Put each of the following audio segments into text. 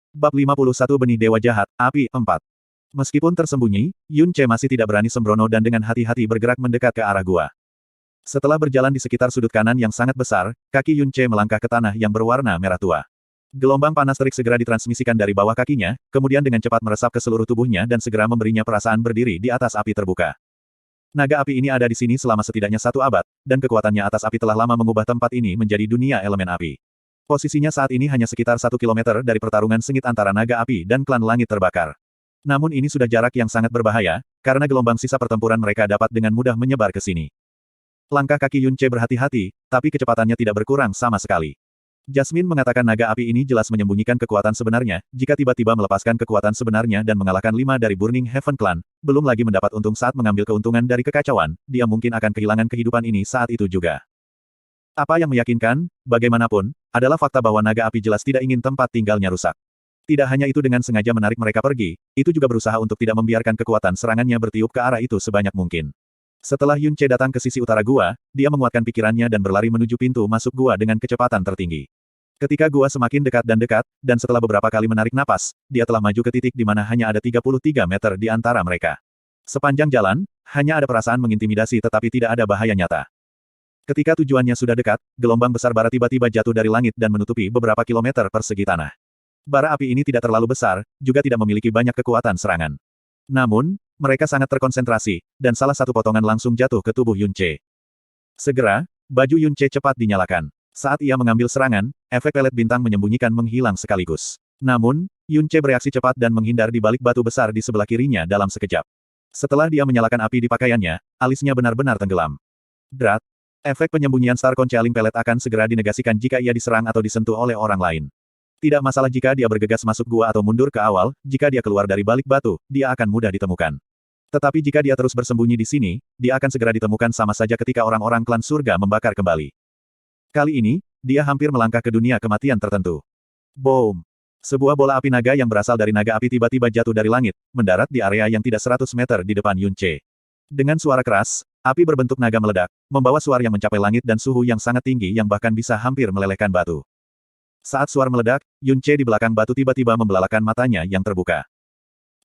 Bab 51 Benih Dewa Jahat, Api 4. Meskipun tersembunyi, Yun Ce masih tidak berani sembrono dan dengan hati-hati bergerak mendekat ke arah gua. Setelah berjalan di sekitar sudut kanan yang sangat besar, kaki Yun Ce melangkah ke tanah yang berwarna merah tua. Gelombang panas terik segera ditransmisikan dari bawah kakinya, kemudian dengan cepat meresap ke seluruh tubuhnya dan segera memberinya perasaan berdiri di atas api terbuka. Naga api ini ada di sini selama setidaknya 1 abad, dan kekuatannya atas api telah lama mengubah tempat ini menjadi dunia elemen api. Posisinya saat ini hanya sekitar 1 kilometer dari pertarungan sengit antara naga api dan klan langit terbakar. Namun ini sudah jarak yang sangat berbahaya, karena gelombang sisa pertempuran mereka dapat dengan mudah menyebar ke sini. Langkah kaki Yun Ce berhati-hati, tapi kecepatannya tidak berkurang sama sekali. Jasmine mengatakan naga api ini jelas menyembunyikan kekuatan sebenarnya, jika tiba-tiba melepaskan kekuatan sebenarnya dan mengalahkan 5 dari Burning Heaven Clan, belum lagi mendapat untung saat mengambil keuntungan dari kekacauan, dia mungkin akan kehilangan kehidupan ini saat itu juga. Apa yang meyakinkan, bagaimanapun, adalah fakta bahwa naga api jelas tidak ingin tempat tinggalnya rusak. Tidak hanya itu dengan sengaja menarik mereka pergi, itu juga berusaha untuk tidak membiarkan kekuatan serangannya bertiup ke arah itu sebanyak mungkin. Setelah Yun Ce datang ke sisi utara gua, dia menguatkan pikirannya dan berlari menuju pintu masuk gua dengan kecepatan tertinggi. Ketika gua semakin dekat, dan setelah beberapa kali menarik napas, dia telah maju ke titik di mana hanya ada 33 meter di antara mereka. Sepanjang jalan, hanya ada perasaan mengintimidasi tetapi tidak ada bahaya nyata. Ketika tujuannya sudah dekat, gelombang besar bara tiba-tiba jatuh dari langit dan menutupi beberapa kilometer persegi tanah. Bara api ini tidak terlalu besar, juga tidak memiliki banyak kekuatan serangan. Namun, mereka sangat terkonsentrasi, dan salah satu potongan langsung jatuh ke tubuh Yun Ce. Segera, baju Yun Ce cepat dinyalakan. Saat ia mengambil serangan, efek pelet bintang menyembunyikan menghilang sekaligus. Namun, Yun Ce bereaksi cepat dan menghindar di balik batu besar di sebelah kirinya dalam sekejap. Setelah dia menyalakan api di pakaiannya, alisnya benar-benar tenggelam. Drat. Efek penyembunyian Star Concealing Pelet akan segera dinegasikan jika ia diserang atau disentuh oleh orang lain. Tidak masalah jika dia bergegas masuk gua atau mundur ke awal, jika dia keluar dari balik batu, dia akan mudah ditemukan. Tetapi jika dia terus bersembunyi di sini, dia akan segera ditemukan sama saja ketika orang-orang klan surga membakar kembali. Kali ini, dia hampir melangkah ke dunia kematian tertentu. Boom! Sebuah bola api naga yang berasal dari naga api tiba-tiba jatuh dari langit, mendarat di area yang tidak 100 meter di depan Yun Ce. Dengan suara keras, api berbentuk naga meledak, membawa suar yang mencapai langit dan suhu yang sangat tinggi yang bahkan bisa hampir melelehkan batu. Saat suar meledak, Yun Ce di belakang batu tiba-tiba membelalakan matanya yang terbuka.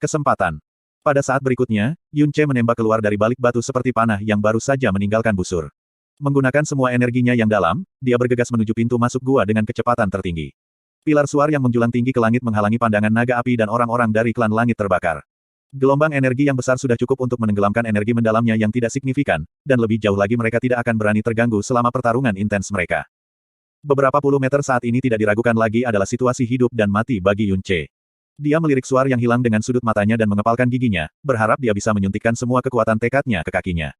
Kesempatan. Pada saat berikutnya, Yun Ce menembak keluar dari balik batu seperti panah yang baru saja meninggalkan busur. Menggunakan semua energinya yang dalam, dia bergegas menuju pintu masuk gua dengan kecepatan tertinggi. Pilar suar yang menjulang tinggi ke langit menghalangi pandangan naga api dan orang-orang dari klan langit terbakar. Gelombang energi yang besar sudah cukup untuk menenggelamkan energi mendalamnya yang tidak signifikan, dan lebih jauh lagi mereka tidak akan berani terganggu selama pertarungan intens mereka. Beberapa puluh meter saat ini tidak diragukan lagi adalah situasi hidup dan mati bagi Yun Ce. Dia melirik suar yang hilang dengan sudut matanya dan mengepalkan giginya, berharap dia bisa menyuntikkan semua kekuatan tekadnya ke kakinya.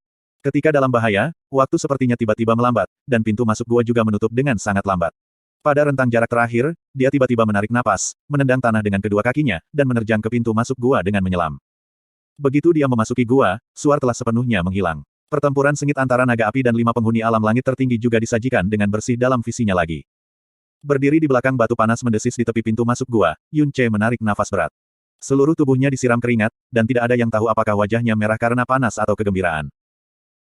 Ketika dalam bahaya, waktu sepertinya tiba-tiba melambat, dan pintu masuk gua juga menutup dengan sangat lambat. Pada rentang jarak terakhir, dia tiba-tiba menarik napas, menendang tanah dengan kedua kakinya, dan menerjang ke pintu masuk gua dengan menyelam. Begitu dia memasuki gua, suar telah sepenuhnya menghilang. Pertempuran sengit antara naga api dan 5 penghuni alam langit tertinggi juga disajikan dengan bersih dalam visinya lagi. Berdiri di belakang batu panas mendesis di tepi pintu masuk gua, Yun Ce menarik nafas berat. Seluruh tubuhnya disiram keringat, dan tidak ada yang tahu apakah wajahnya merah karena panas atau kegembiraan.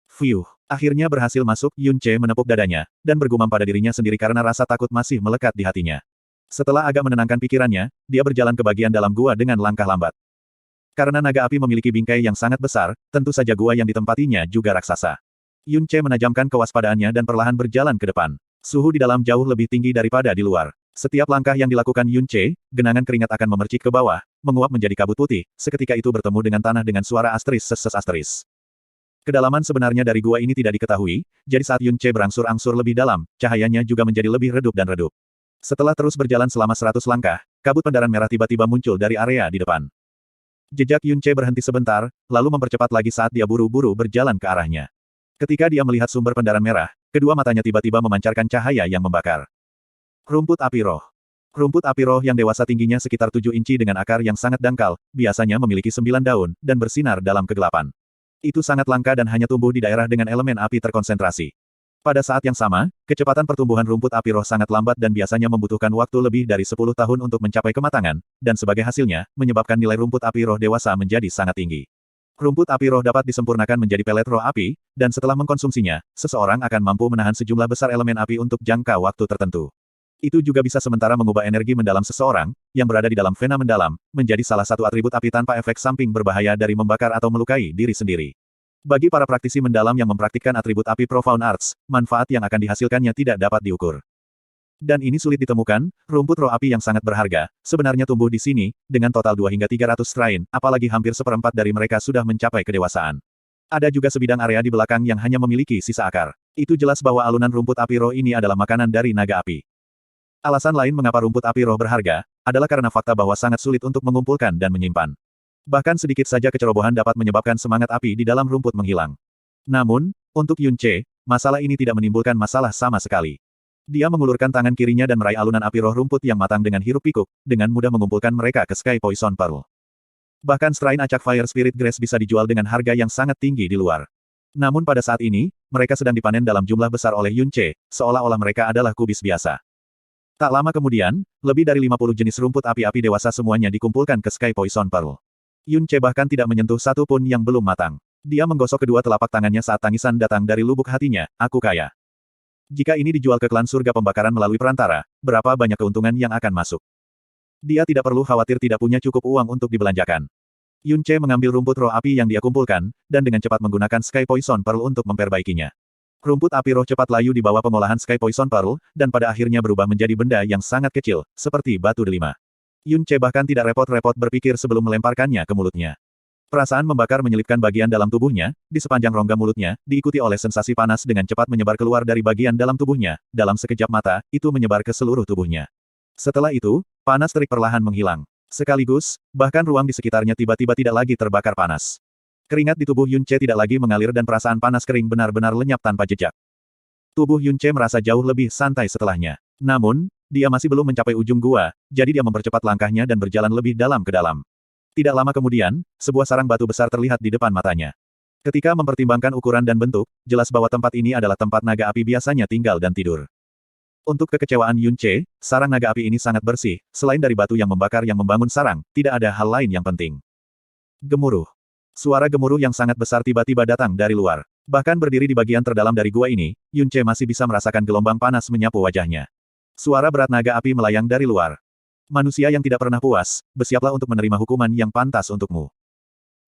Fiuh. Akhirnya berhasil masuk, Yun Ce menepuk dadanya, dan bergumam pada dirinya sendiri karena rasa takut masih melekat di hatinya. Setelah agak menenangkan pikirannya, dia berjalan ke bagian dalam gua dengan langkah lambat. Karena naga api memiliki bingkai yang sangat besar, tentu saja gua yang ditempatinya juga raksasa. Yun Ce menajamkan kewaspadaannya dan perlahan berjalan ke depan. Suhu di dalam jauh lebih tinggi daripada di luar. Setiap langkah yang dilakukan Yun Ce, genangan keringat akan memercik ke bawah, menguap menjadi kabut putih, seketika itu bertemu dengan tanah dengan suara asteris ses asteris. Kedalaman sebenarnya dari gua ini tidak diketahui, jadi saat Yun Ce berangsur-angsur lebih dalam, cahayanya juga menjadi lebih redup dan redup. Setelah terus berjalan selama 100 langkah, kabut pendaran merah tiba-tiba muncul dari area di depan. Jejak Yun Ce berhenti sebentar, lalu mempercepat lagi saat dia buru-buru berjalan ke arahnya. Ketika dia melihat sumber pendaran merah, kedua matanya tiba-tiba memancarkan cahaya yang membakar. Rumput api roh. Rumput api roh yang dewasa tingginya sekitar 7 inci dengan akar yang sangat dangkal, biasanya memiliki 9 daun, dan bersinar dalam kegelapan. Itu sangat langka dan hanya tumbuh di daerah dengan elemen api terkonsentrasi. Pada saat yang sama, kecepatan pertumbuhan rumput api roh sangat lambat dan biasanya membutuhkan waktu lebih dari 10 tahun untuk mencapai kematangan, dan sebagai hasilnya, menyebabkan nilai rumput api roh dewasa menjadi sangat tinggi. Rumput api roh dapat disempurnakan menjadi pelet roh api, dan setelah mengkonsumsinya, seseorang akan mampu menahan sejumlah besar elemen api untuk jangka waktu tertentu. Itu juga bisa sementara mengubah energi mendalam seseorang, yang berada di dalam vena mendalam, menjadi salah satu atribut api tanpa efek samping berbahaya dari membakar atau melukai diri sendiri. Bagi para praktisi mendalam yang mempraktikkan atribut api Profound Arts, manfaat yang akan dihasilkannya tidak dapat diukur. Dan ini sulit ditemukan, rumput roh api yang sangat berharga, sebenarnya tumbuh di sini, dengan total 2 hingga 300 strain, apalagi hampir seperempat dari mereka sudah mencapai kedewasaan. Ada juga sebidang area di belakang yang hanya memiliki sisa akar. Itu jelas bahwa alunan rumput api roh ini adalah makanan dari naga api. Alasan lain mengapa rumput api roh berharga, adalah karena fakta bahwa sangat sulit untuk mengumpulkan dan menyimpan. Bahkan sedikit saja kecerobohan dapat menyebabkan semangat api di dalam rumput menghilang. Namun, untuk Yun Ce, masalah ini tidak menimbulkan masalah sama sekali. Dia mengulurkan tangan kirinya dan meraih alunan api roh rumput yang matang dengan hiruk pikuk, dengan mudah mengumpulkan mereka ke Sky Poison Pearl. Bahkan strain acak Fire Spirit Grace bisa dijual dengan harga yang sangat tinggi di luar. Namun pada saat ini, mereka sedang dipanen dalam jumlah besar oleh Yun Ce, seolah-olah mereka adalah kubis biasa. Tak lama kemudian, lebih dari 50 jenis rumput api-api dewasa semuanya dikumpulkan ke Sky Poison Pearl. Yun Ce bahkan tidak menyentuh satu pun yang belum matang. Dia menggosok kedua telapak tangannya saat tangisan datang dari lubuk hatinya, aku kaya. Jika ini dijual ke klan surga pembakaran melalui perantara, berapa banyak keuntungan yang akan masuk? Dia tidak perlu khawatir tidak punya cukup uang untuk dibelanjakan. Yun Ce mengambil rumput roh api yang dia kumpulkan, dan dengan cepat menggunakan Sky Poison Pearl untuk memperbaikinya. Rumput api roh cepat layu di bawah pengolahan Sky Poison Pearl, dan pada akhirnya berubah menjadi benda yang sangat kecil, seperti batu delima. Yun Ce bahkan tidak repot-repot berpikir sebelum melemparkannya ke mulutnya. Perasaan membakar menyelipkan bagian dalam tubuhnya, di sepanjang rongga mulutnya, diikuti oleh sensasi panas dengan cepat menyebar keluar dari bagian dalam tubuhnya, dalam sekejap mata, itu menyebar ke seluruh tubuhnya. Setelah itu, panas terik perlahan menghilang. Sekaligus, bahkan ruang di sekitarnya tiba-tiba tidak lagi terbakar panas. Keringat di tubuh Yun Ce tidak lagi mengalir dan perasaan panas kering benar-benar lenyap tanpa jejak. Tubuh Yun Ce merasa jauh lebih santai setelahnya. Namun, dia masih belum mencapai ujung gua, jadi dia mempercepat langkahnya dan berjalan lebih dalam ke dalam. Tidak lama kemudian, sebuah sarang batu besar terlihat di depan matanya. Ketika mempertimbangkan ukuran dan bentuk, jelas bahwa tempat ini adalah tempat naga api biasanya tinggal dan tidur. Untuk kekecewaan Yun Ce, sarang naga api ini sangat bersih, selain dari batu yang membakar yang membangun sarang, tidak ada hal lain yang penting. Gemuruh. Suara gemuruh yang sangat besar tiba-tiba datang dari luar. Bahkan berdiri di bagian terdalam dari gua ini, Yun Ce masih bisa merasakan gelombang panas menyapu wajahnya. Suara berat naga api melayang dari luar. Manusia yang tidak pernah puas, bersiaplah untuk menerima hukuman yang pantas untukmu.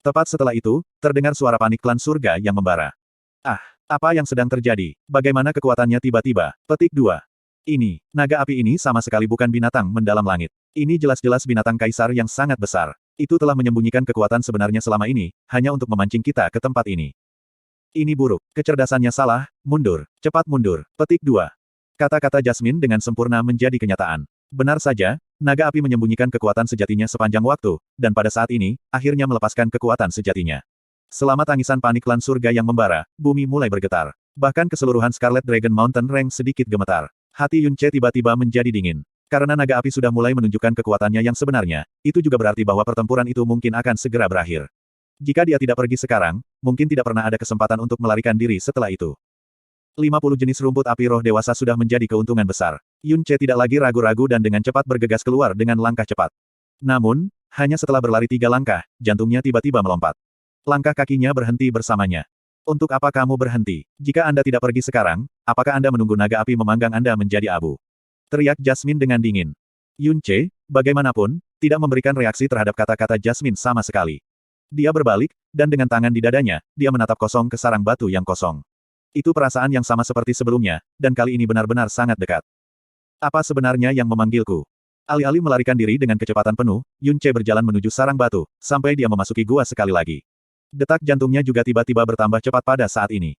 Tepat setelah itu, terdengar suara panik klan surga yang membara. Ah, apa yang sedang terjadi? Bagaimana kekuatannya tiba-tiba? Petik 2. Ini, naga api ini sama sekali bukan binatang mendalam langit. Ini jelas-jelas binatang kaisar yang sangat besar. Itu telah menyembunyikan kekuatan sebenarnya selama ini, hanya untuk memancing kita ke tempat ini. Ini buruk. Kecerdasannya salah, mundur. Cepat mundur. Petik 2. Kata-kata Jasmine dengan sempurna menjadi kenyataan. Benar saja, naga api menyembunyikan kekuatan sejatinya sepanjang waktu, dan pada saat ini, akhirnya melepaskan kekuatan sejatinya. Selama tangisan panik klan surga yang membara, bumi mulai bergetar. Bahkan keseluruhan Scarlet Dragon Mountain Range sedikit gemetar. Hati Yun Ce tiba-tiba menjadi dingin. Karena naga api sudah mulai menunjukkan kekuatannya yang sebenarnya, itu juga berarti bahwa pertempuran itu mungkin akan segera berakhir. Jika dia tidak pergi sekarang, mungkin tidak pernah ada kesempatan untuk melarikan diri setelah itu. 50 jenis rumput api roh dewasa sudah menjadi keuntungan besar. Yun Ce tidak lagi ragu-ragu dan dengan cepat bergegas keluar dengan langkah cepat. Namun, hanya setelah berlari 3 langkah, jantungnya tiba-tiba melompat. Langkah kakinya berhenti bersamanya. Untuk apa kamu berhenti? Jika Anda tidak pergi sekarang, apakah Anda menunggu naga api memanggang Anda menjadi abu? Teriak Jasmine dengan dingin. Yun Ce, bagaimanapun, tidak memberikan reaksi terhadap kata-kata Jasmine sama sekali. Dia berbalik, dan dengan tangan di dadanya, dia menatap kosong ke sarang batu yang kosong. Itu perasaan yang sama seperti sebelumnya, dan kali ini benar-benar sangat dekat. Apa sebenarnya yang memanggilku? Alih-alih melarikan diri dengan kecepatan penuh, Yun Ce berjalan menuju sarang batu, sampai dia memasuki gua sekali lagi. Detak jantungnya juga tiba-tiba bertambah cepat pada saat ini.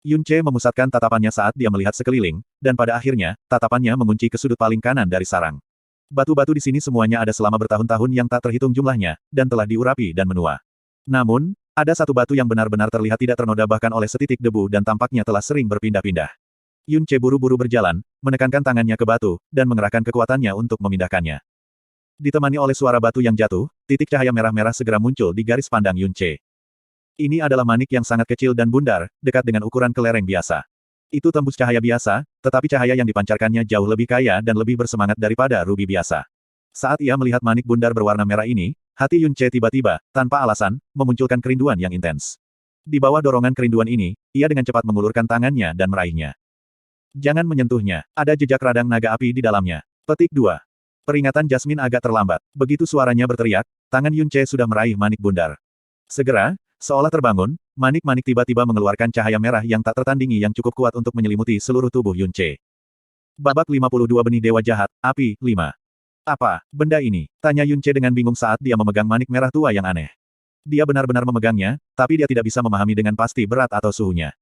Yun Ce memusatkan tatapannya saat dia melihat sekeliling, dan pada akhirnya, tatapannya mengunci ke sudut paling kanan dari sarang. Batu-batu di sini semuanya ada selama bertahun-tahun yang tak terhitung jumlahnya, dan telah diurapi dan menua. Namun, ada satu batu yang benar-benar terlihat tidak ternoda bahkan oleh setitik debu dan tampaknya telah sering berpindah-pindah. Yun Ce buru-buru berjalan, menekankan tangannya ke batu, dan mengerahkan kekuatannya untuk memindahkannya. Ditemani oleh suara batu yang jatuh, titik cahaya merah-merah segera muncul di garis pandang Yun Ce. Ini adalah manik yang sangat kecil dan bundar, dekat dengan ukuran kelereng biasa. Itu tembus cahaya biasa, tetapi cahaya yang dipancarkannya jauh lebih kaya dan lebih bersemangat daripada rubi biasa. Saat ia melihat manik bundar berwarna merah ini, hati Yun Ce tiba-tiba, tanpa alasan, memunculkan kerinduan yang intens. Di bawah dorongan kerinduan ini, ia dengan cepat mengulurkan tangannya dan meraihnya. Jangan menyentuhnya, ada jejak radang naga api di dalamnya. Petik 2. Peringatan Jasmine agak terlambat. Begitu suaranya berteriak, tangan Yun Ce sudah meraih manik bundar. Segera, seolah terbangun, manik-manik tiba-tiba mengeluarkan cahaya merah yang tak tertandingi yang cukup kuat untuk menyelimuti seluruh tubuh Yun Ce. Babak 52 Benih Dewa Jahat, Api, 5. Apa, benda ini? Tanya Yun Ce dengan bingung saat dia memegang manik merah tua yang aneh. Dia benar-benar memegangnya, tapi dia tidak bisa memahami dengan pasti berat atau suhunya.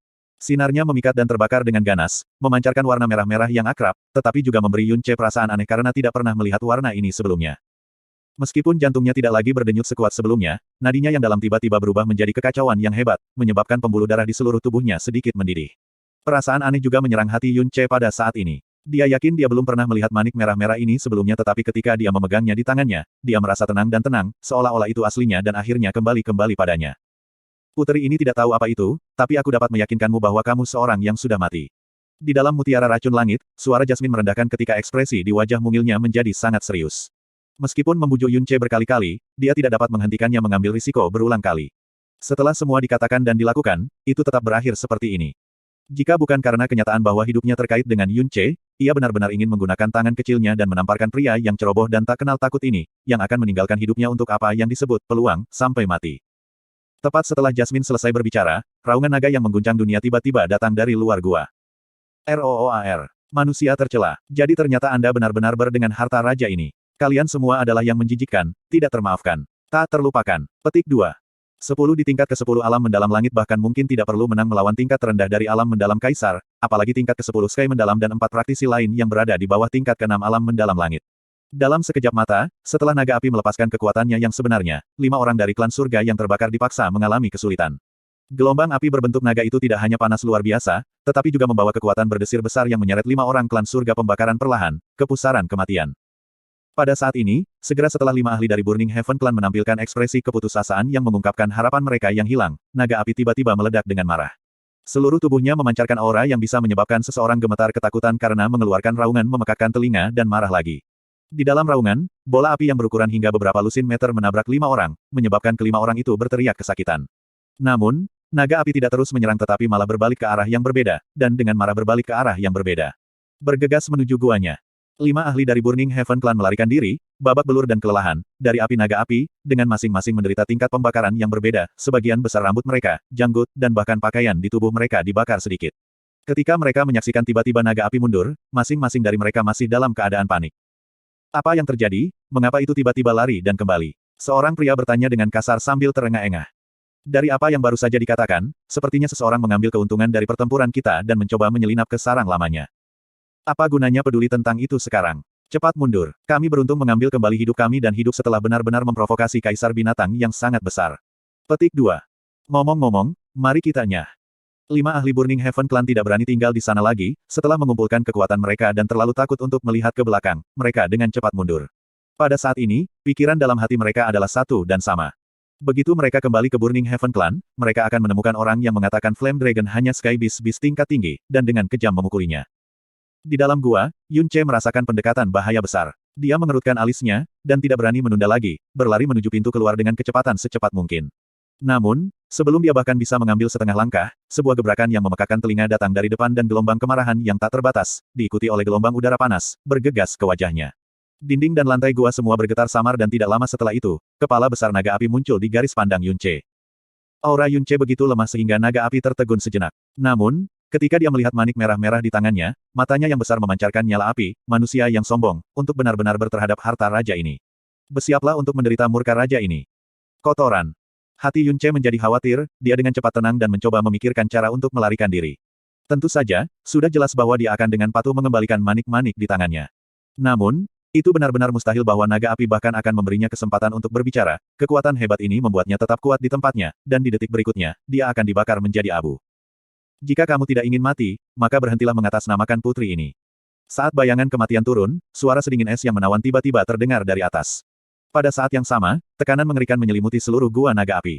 Sinarnya memikat dan terbakar dengan ganas, memancarkan warna merah-merah yang akrab, tetapi juga memberi Yun Ce perasaan aneh karena tidak pernah melihat warna ini sebelumnya. Meskipun jantungnya tidak lagi berdenyut sekuat sebelumnya, nadinya yang dalam tiba-tiba berubah menjadi kekacauan yang hebat, menyebabkan pembuluh darah di seluruh tubuhnya sedikit mendidih. Perasaan aneh juga menyerang hati Yun Ce pada saat ini. Dia yakin dia belum pernah melihat manik merah-merah ini sebelumnya tetapi ketika dia memegangnya di tangannya, dia merasa tenang dan tenang, seolah-olah itu aslinya dan akhirnya kembali padanya. Putri ini tidak tahu apa itu, tapi aku dapat meyakinkanmu bahwa kamu seorang yang sudah mati. Di dalam mutiara racun langit, suara Jasmine merendahkan ketika ekspresi di wajah mungilnya menjadi sangat serius. Meskipun membujuk Yun Ce berkali-kali, dia tidak dapat menghentikannya mengambil risiko berulang kali. Setelah semua dikatakan dan dilakukan, itu tetap berakhir seperti ini. Jika bukan karena kenyataan bahwa hidupnya terkait dengan Yun Ce, ia benar-benar ingin menggunakan tangan kecilnya dan menamparkan pria yang ceroboh dan tak kenal takut ini, yang akan meninggalkan hidupnya untuk apa yang disebut peluang, sampai mati. Tepat setelah Jasmine selesai berbicara, raungan naga yang mengguncang dunia tiba-tiba datang dari luar gua. ROOAR. Manusia tercela. Jadi ternyata Anda benar-benar dengan harta raja ini. Kalian semua adalah yang menjijikkan, tidak termaafkan. Tak terlupakan. Petik 2. 10 di tingkat ke-10 alam mendalam langit bahkan mungkin tidak perlu menang melawan tingkat terendah dari alam mendalam kaisar, apalagi tingkat ke-10 sky mendalam dan 4 praktisi lain yang berada di bawah tingkat ke-6 alam mendalam langit. Dalam sekejap mata, setelah naga api melepaskan kekuatannya yang sebenarnya, 5 orang dari klan surga yang terbakar dipaksa mengalami kesulitan. Gelombang api berbentuk naga itu tidak hanya panas luar biasa, tetapi juga membawa kekuatan berdesir besar yang menyeret 5 orang klan surga pembakaran perlahan, ke pusaran kematian. Pada saat ini, segera setelah 5 ahli dari Burning Heaven Clan menampilkan ekspresi keputusasaan yang mengungkapkan harapan mereka yang hilang, naga api tiba-tiba meledak dengan marah. Seluruh tubuhnya memancarkan aura yang bisa menyebabkan seseorang gemetar ketakutan karena mengeluarkan raungan memekakkan telinga dan marah lagi. Di dalam raungan, bola api yang berukuran hingga beberapa lusin meter menabrak 5 orang, menyebabkan kelima orang itu berteriak kesakitan. Namun, naga api tidak terus menyerang tetapi malah berbalik ke arah yang berbeda, dan dengan marah berbalik ke arah yang berbeda. Bergegas menuju guanya. 5 ahli dari Burning Heaven Clan melarikan diri, babak belur dan kelelahan, dari api naga api, dengan masing-masing menderita tingkat pembakaran yang berbeda, sebagian besar rambut mereka, janggut, dan bahkan pakaian di tubuh mereka dibakar sedikit. Ketika mereka menyaksikan tiba-tiba naga api mundur, masing-masing dari mereka masih dalam keadaan panik. Apa yang terjadi? Mengapa itu tiba-tiba lari dan kembali? Seorang pria bertanya dengan kasar sambil terengah-engah. Dari apa yang baru saja dikatakan, sepertinya seseorang mengambil keuntungan dari pertempuran kita dan mencoba menyelinap ke sarang lamanya. Apa gunanya peduli tentang itu sekarang? Cepat mundur. Kami beruntung mengambil kembali hidup kami dan hidup setelah benar-benar memprovokasi kaisar binatang yang sangat besar. Petik 2. Ngomong-ngomong, mari kita nyah. 5 ahli Burning Heaven Clan tidak berani tinggal di sana lagi, setelah mengumpulkan kekuatan mereka dan terlalu takut untuk melihat ke belakang, mereka dengan cepat mundur. Pada saat ini, pikiran dalam hati mereka adalah satu dan sama. Begitu mereka kembali ke Burning Heaven Clan, mereka akan menemukan orang yang mengatakan Flame Dragon hanya Sky Beast tingkat tinggi, dan dengan kejam memukulinya. Di dalam gua, Yun Ce merasakan pendekatan bahaya besar. Dia mengerutkan alisnya, dan tidak berani menunda lagi, berlari menuju pintu keluar dengan kecepatan secepat mungkin. Namun, sebelum dia bahkan bisa mengambil setengah langkah, sebuah gebrakan yang memekakkan telinga datang dari depan dan gelombang kemarahan yang tak terbatas, diikuti oleh gelombang udara panas, bergegas ke wajahnya. Dinding dan lantai gua semua bergetar samar dan tidak lama setelah itu, kepala besar naga api muncul di garis pandang Yun Ce. Aura Yun Ce begitu lemah sehingga naga api tertegun sejenak. Namun, ketika dia melihat manik merah-merah di tangannya, matanya yang besar memancarkan nyala api, manusia yang sombong, untuk benar-benar berterhadap harta raja ini. Bersiaplah untuk menderita murka raja ini. Kotoran. Hati Yun Ce menjadi khawatir, dia dengan cepat tenang dan mencoba memikirkan cara untuk melarikan diri. Tentu saja, sudah jelas bahwa dia akan dengan patuh mengembalikan manik-manik di tangannya. Namun, itu benar-benar mustahil bahwa naga api bahkan akan memberinya kesempatan untuk berbicara, kekuatan hebat ini membuatnya tetap kuat di tempatnya, dan di detik berikutnya, dia akan dibakar menjadi abu. Jika kamu tidak ingin mati, maka berhentilah mengatasnamakan putri ini. Saat bayangan kematian turun, suara sedingin es yang menawan tiba-tiba terdengar dari atas. Pada saat yang sama, tekanan mengerikan menyelimuti seluruh gua naga api.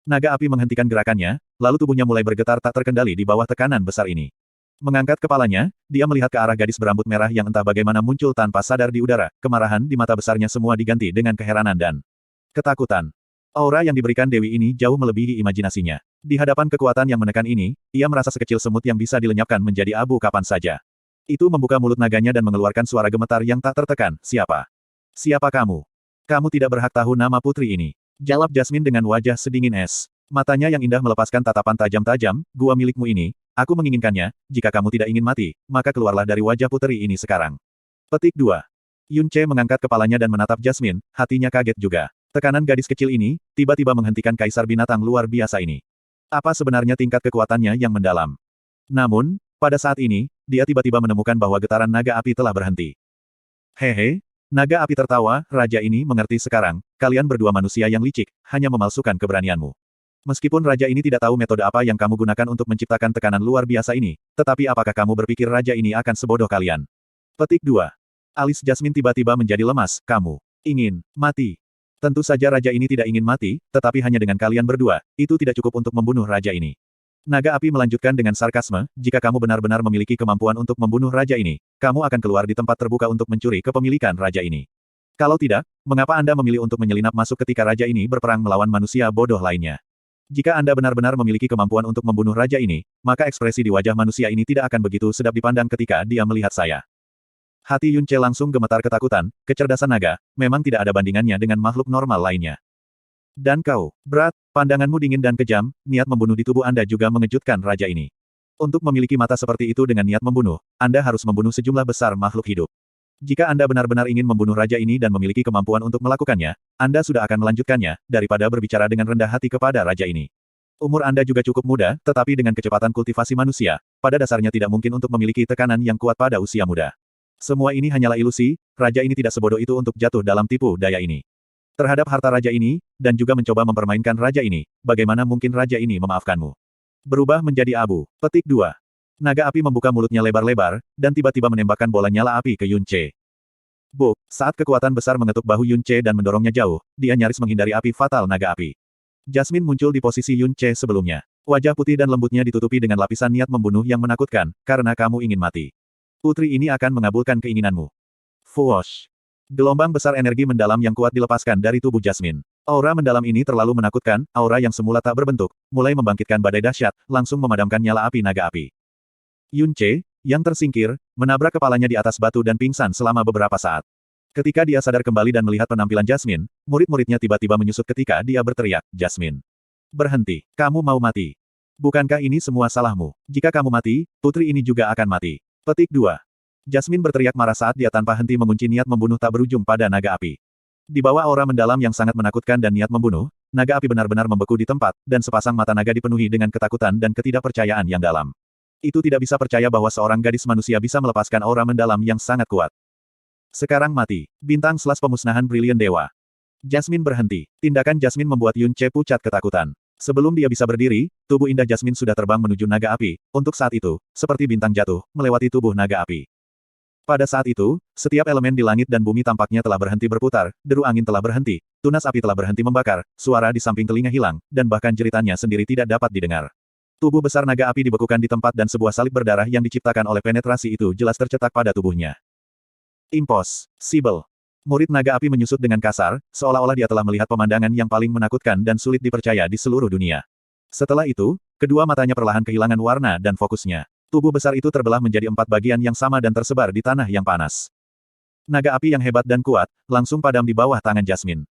Naga api menghentikan gerakannya, lalu tubuhnya mulai bergetar tak terkendali di bawah tekanan besar ini. Mengangkat kepalanya, dia melihat ke arah gadis berambut merah yang entah bagaimana muncul tanpa sadar di udara, kemarahan di mata besarnya semua diganti dengan keheranan dan ketakutan. Aura yang diberikan Dewi ini jauh melebihi imajinasinya. Di hadapan kekuatan yang menekan ini, ia merasa sekecil semut yang bisa dilenyapkan menjadi abu kapan saja. Itu membuka mulut naganya dan mengeluarkan suara gemetar yang tak tertekan. Siapa? Siapa kamu? Kamu tidak berhak tahu nama putri ini. Jawab Jasmine dengan wajah sedingin es. Matanya yang indah melepaskan tatapan tajam-tajam, gua milikmu ini, aku menginginkannya, jika kamu tidak ingin mati, maka keluarlah dari wajah putri ini sekarang. Petik 2. Yun Che mengangkat kepalanya dan menatap Jasmine, hatinya kaget juga. Tekanan gadis kecil ini, tiba-tiba menghentikan kaisar binatang luar biasa ini. Apa sebenarnya tingkat kekuatannya yang mendalam? Namun, pada saat ini, dia tiba-tiba menemukan bahwa getaran naga api telah berhenti. Hehe, naga api tertawa, raja ini mengerti sekarang, kalian berdua manusia yang licik, hanya memalsukan keberanianmu. Meskipun raja ini tidak tahu metode apa yang kamu gunakan untuk menciptakan tekanan luar biasa ini, tetapi apakah kamu berpikir raja ini akan sebodoh kalian? Petik 2. Alis Jasmine tiba-tiba menjadi lemas, kamu ingin mati. Tentu saja raja ini tidak ingin mati, tetapi hanya dengan kalian berdua, itu tidak cukup untuk membunuh raja ini. Naga api melanjutkan dengan sarkasme, jika kamu benar-benar memiliki kemampuan untuk membunuh raja ini, kamu akan keluar di tempat terbuka untuk mencuri kepemilikan raja ini. Kalau tidak, mengapa Anda memilih untuk menyelinap masuk ketika raja ini berperang melawan manusia bodoh lainnya? Jika Anda benar-benar memiliki kemampuan untuk membunuh raja ini, maka ekspresi di wajah manusia ini tidak akan begitu sedap dipandang ketika dia melihat saya. Hati Yun Che langsung gemetar ketakutan, kecerdasan naga, memang tidak ada bandingannya dengan makhluk normal lainnya. Dan kau, Berat, pandanganmu dingin dan kejam, niat membunuh di tubuh Anda juga mengejutkan raja ini. Untuk memiliki mata seperti itu dengan niat membunuh, Anda harus membunuh sejumlah besar makhluk hidup. Jika Anda benar-benar ingin membunuh raja ini dan memiliki kemampuan untuk melakukannya, Anda sudah akan melanjutkannya, daripada berbicara dengan rendah hati kepada raja ini. Umur Anda juga cukup muda, tetapi dengan kecepatan kultivasi manusia, pada dasarnya tidak mungkin untuk memiliki tekanan yang kuat pada usia muda. Semua ini hanyalah ilusi, raja ini tidak sebodoh itu untuk jatuh dalam tipu daya ini. Terhadap harta raja ini, dan juga mencoba mempermainkan raja ini, bagaimana mungkin raja ini memaafkanmu? Berubah menjadi abu. Petik 2. Naga api membuka mulutnya lebar-lebar, dan tiba-tiba menembakkan bola nyala api ke Yun Che. Buk, saat kekuatan besar mengetuk bahu Yun Che dan mendorongnya jauh, dia nyaris menghindari api fatal naga api. Jasmine muncul di posisi Yun Che sebelumnya. Wajah putih dan lembutnya ditutupi dengan lapisan niat membunuh yang menakutkan, karena kamu ingin mati. Putri ini akan mengabulkan keinginanmu. Fuosh. Gelombang besar energi mendalam yang kuat dilepaskan dari tubuh Jasmine. Aura mendalam ini terlalu menakutkan, aura yang semula tak berbentuk, mulai membangkitkan badai dahsyat, langsung memadamkan nyala api naga api. Yun Che, yang tersingkir, menabrak kepalanya di atas batu dan pingsan selama beberapa saat. Ketika dia sadar kembali dan melihat penampilan Jasmine, murid-muridnya tiba-tiba menyusut ketika dia berteriak, Jasmine. Berhenti, kamu mau mati. Bukankah ini semua salahmu? Jika kamu mati, putri ini juga akan mati. Petik 2. Jasmine berteriak marah saat dia tanpa henti mengunci niat membunuh tak berujung pada naga api. Di bawah aura mendalam yang sangat menakutkan dan niat membunuh, naga api benar-benar membeku di tempat, dan sepasang mata naga dipenuhi dengan ketakutan dan ketidakpercayaan yang dalam. Itu tidak bisa percaya bahwa seorang gadis manusia bisa melepaskan aura mendalam yang sangat kuat. Sekarang mati. Bintang selas pemusnahan brilian dewa. Jasmine berhenti. Tindakan Jasmine membuat Yun Che pucat ketakutan. Sebelum dia bisa berdiri, tubuh indah Jasmine sudah terbang menuju naga api, untuk saat itu, seperti bintang jatuh, melewati tubuh naga api. Pada saat itu, setiap elemen di langit dan bumi tampaknya telah berhenti berputar, deru angin telah berhenti, tunas api telah berhenti membakar, suara di samping telinga hilang, dan bahkan jeritannya sendiri tidak dapat didengar. Tubuh besar naga api dibekukan di tempat dan sebuah salib berdarah yang diciptakan oleh penetrasi itu jelas tercetak pada tubuhnya. Impossible. Murid naga api menyusut dengan kasar, seolah-olah dia telah melihat pemandangan yang paling menakutkan dan sulit dipercaya di seluruh dunia. Setelah itu, kedua matanya perlahan kehilangan warna dan fokusnya. Tubuh besar itu terbelah menjadi 4 bagian yang sama dan tersebar di tanah yang panas. Naga api yang hebat dan kuat, langsung padam di bawah tangan Jasmine.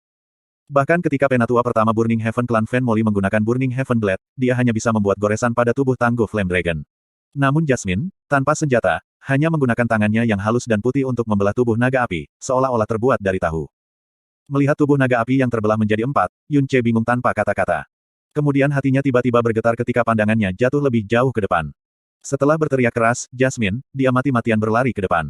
Bahkan ketika penatua pertama Burning Heaven Clan Fan Molly menggunakan Burning Heaven Blade, dia hanya bisa membuat goresan pada tubuh tangguh Flame Dragon. Namun Jasmine, tanpa senjata, hanya menggunakan tangannya yang halus dan putih untuk membelah tubuh naga api, seolah-olah terbuat dari tahu. Melihat tubuh naga api yang terbelah menjadi 4, Yun Che bingung tanpa kata-kata. Kemudian hatinya tiba-tiba bergetar ketika pandangannya jatuh lebih jauh ke depan. Setelah berteriak keras, Jasmine, dia mati-matian berlari ke depan.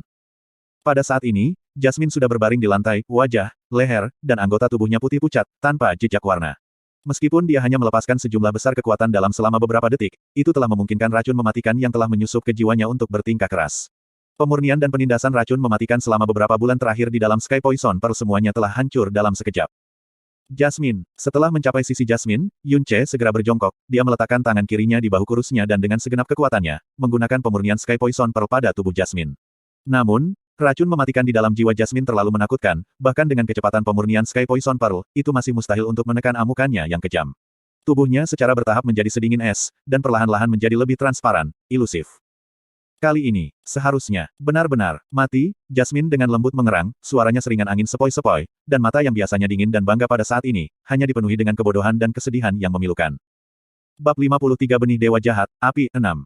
Pada saat ini, Jasmine sudah berbaring di lantai, wajah, leher, dan anggota tubuhnya putih pucat, tanpa jejak warna. Meskipun dia hanya melepaskan sejumlah besar kekuatan dalam selama beberapa detik, itu telah memungkinkan racun mematikan yang telah menyusup ke jiwanya untuk bertingkah keras. Pemurnian dan penindasan racun mematikan selama beberapa bulan terakhir di dalam Sky Poison Pearl semuanya telah hancur dalam sekejap. Jasmine. Setelah mencapai sisi Jasmine, Yun Che segera berjongkok, dia meletakkan tangan kirinya di bahu kurusnya dan dengan segenap kekuatannya, menggunakan pemurnian Sky Poison Pearl pada tubuh Jasmine. Namun, Racun mematikan di dalam jiwa Jasmine terlalu menakutkan, bahkan dengan kecepatan pemurnian Sky Poison Pearl, itu masih mustahil untuk menekan amukannya yang kejam. Tubuhnya secara bertahap menjadi sedingin es, dan perlahan-lahan menjadi lebih transparan, ilusif. Kali ini, seharusnya, benar-benar, mati, Jasmine dengan lembut mengerang, suaranya seringan angin sepoi-sepoi, dan mata yang biasanya dingin dan bangga pada saat ini, hanya dipenuhi dengan kebodohan dan kesedihan yang memilukan. Bab 53 Benih Dewa Jahat, Api 6.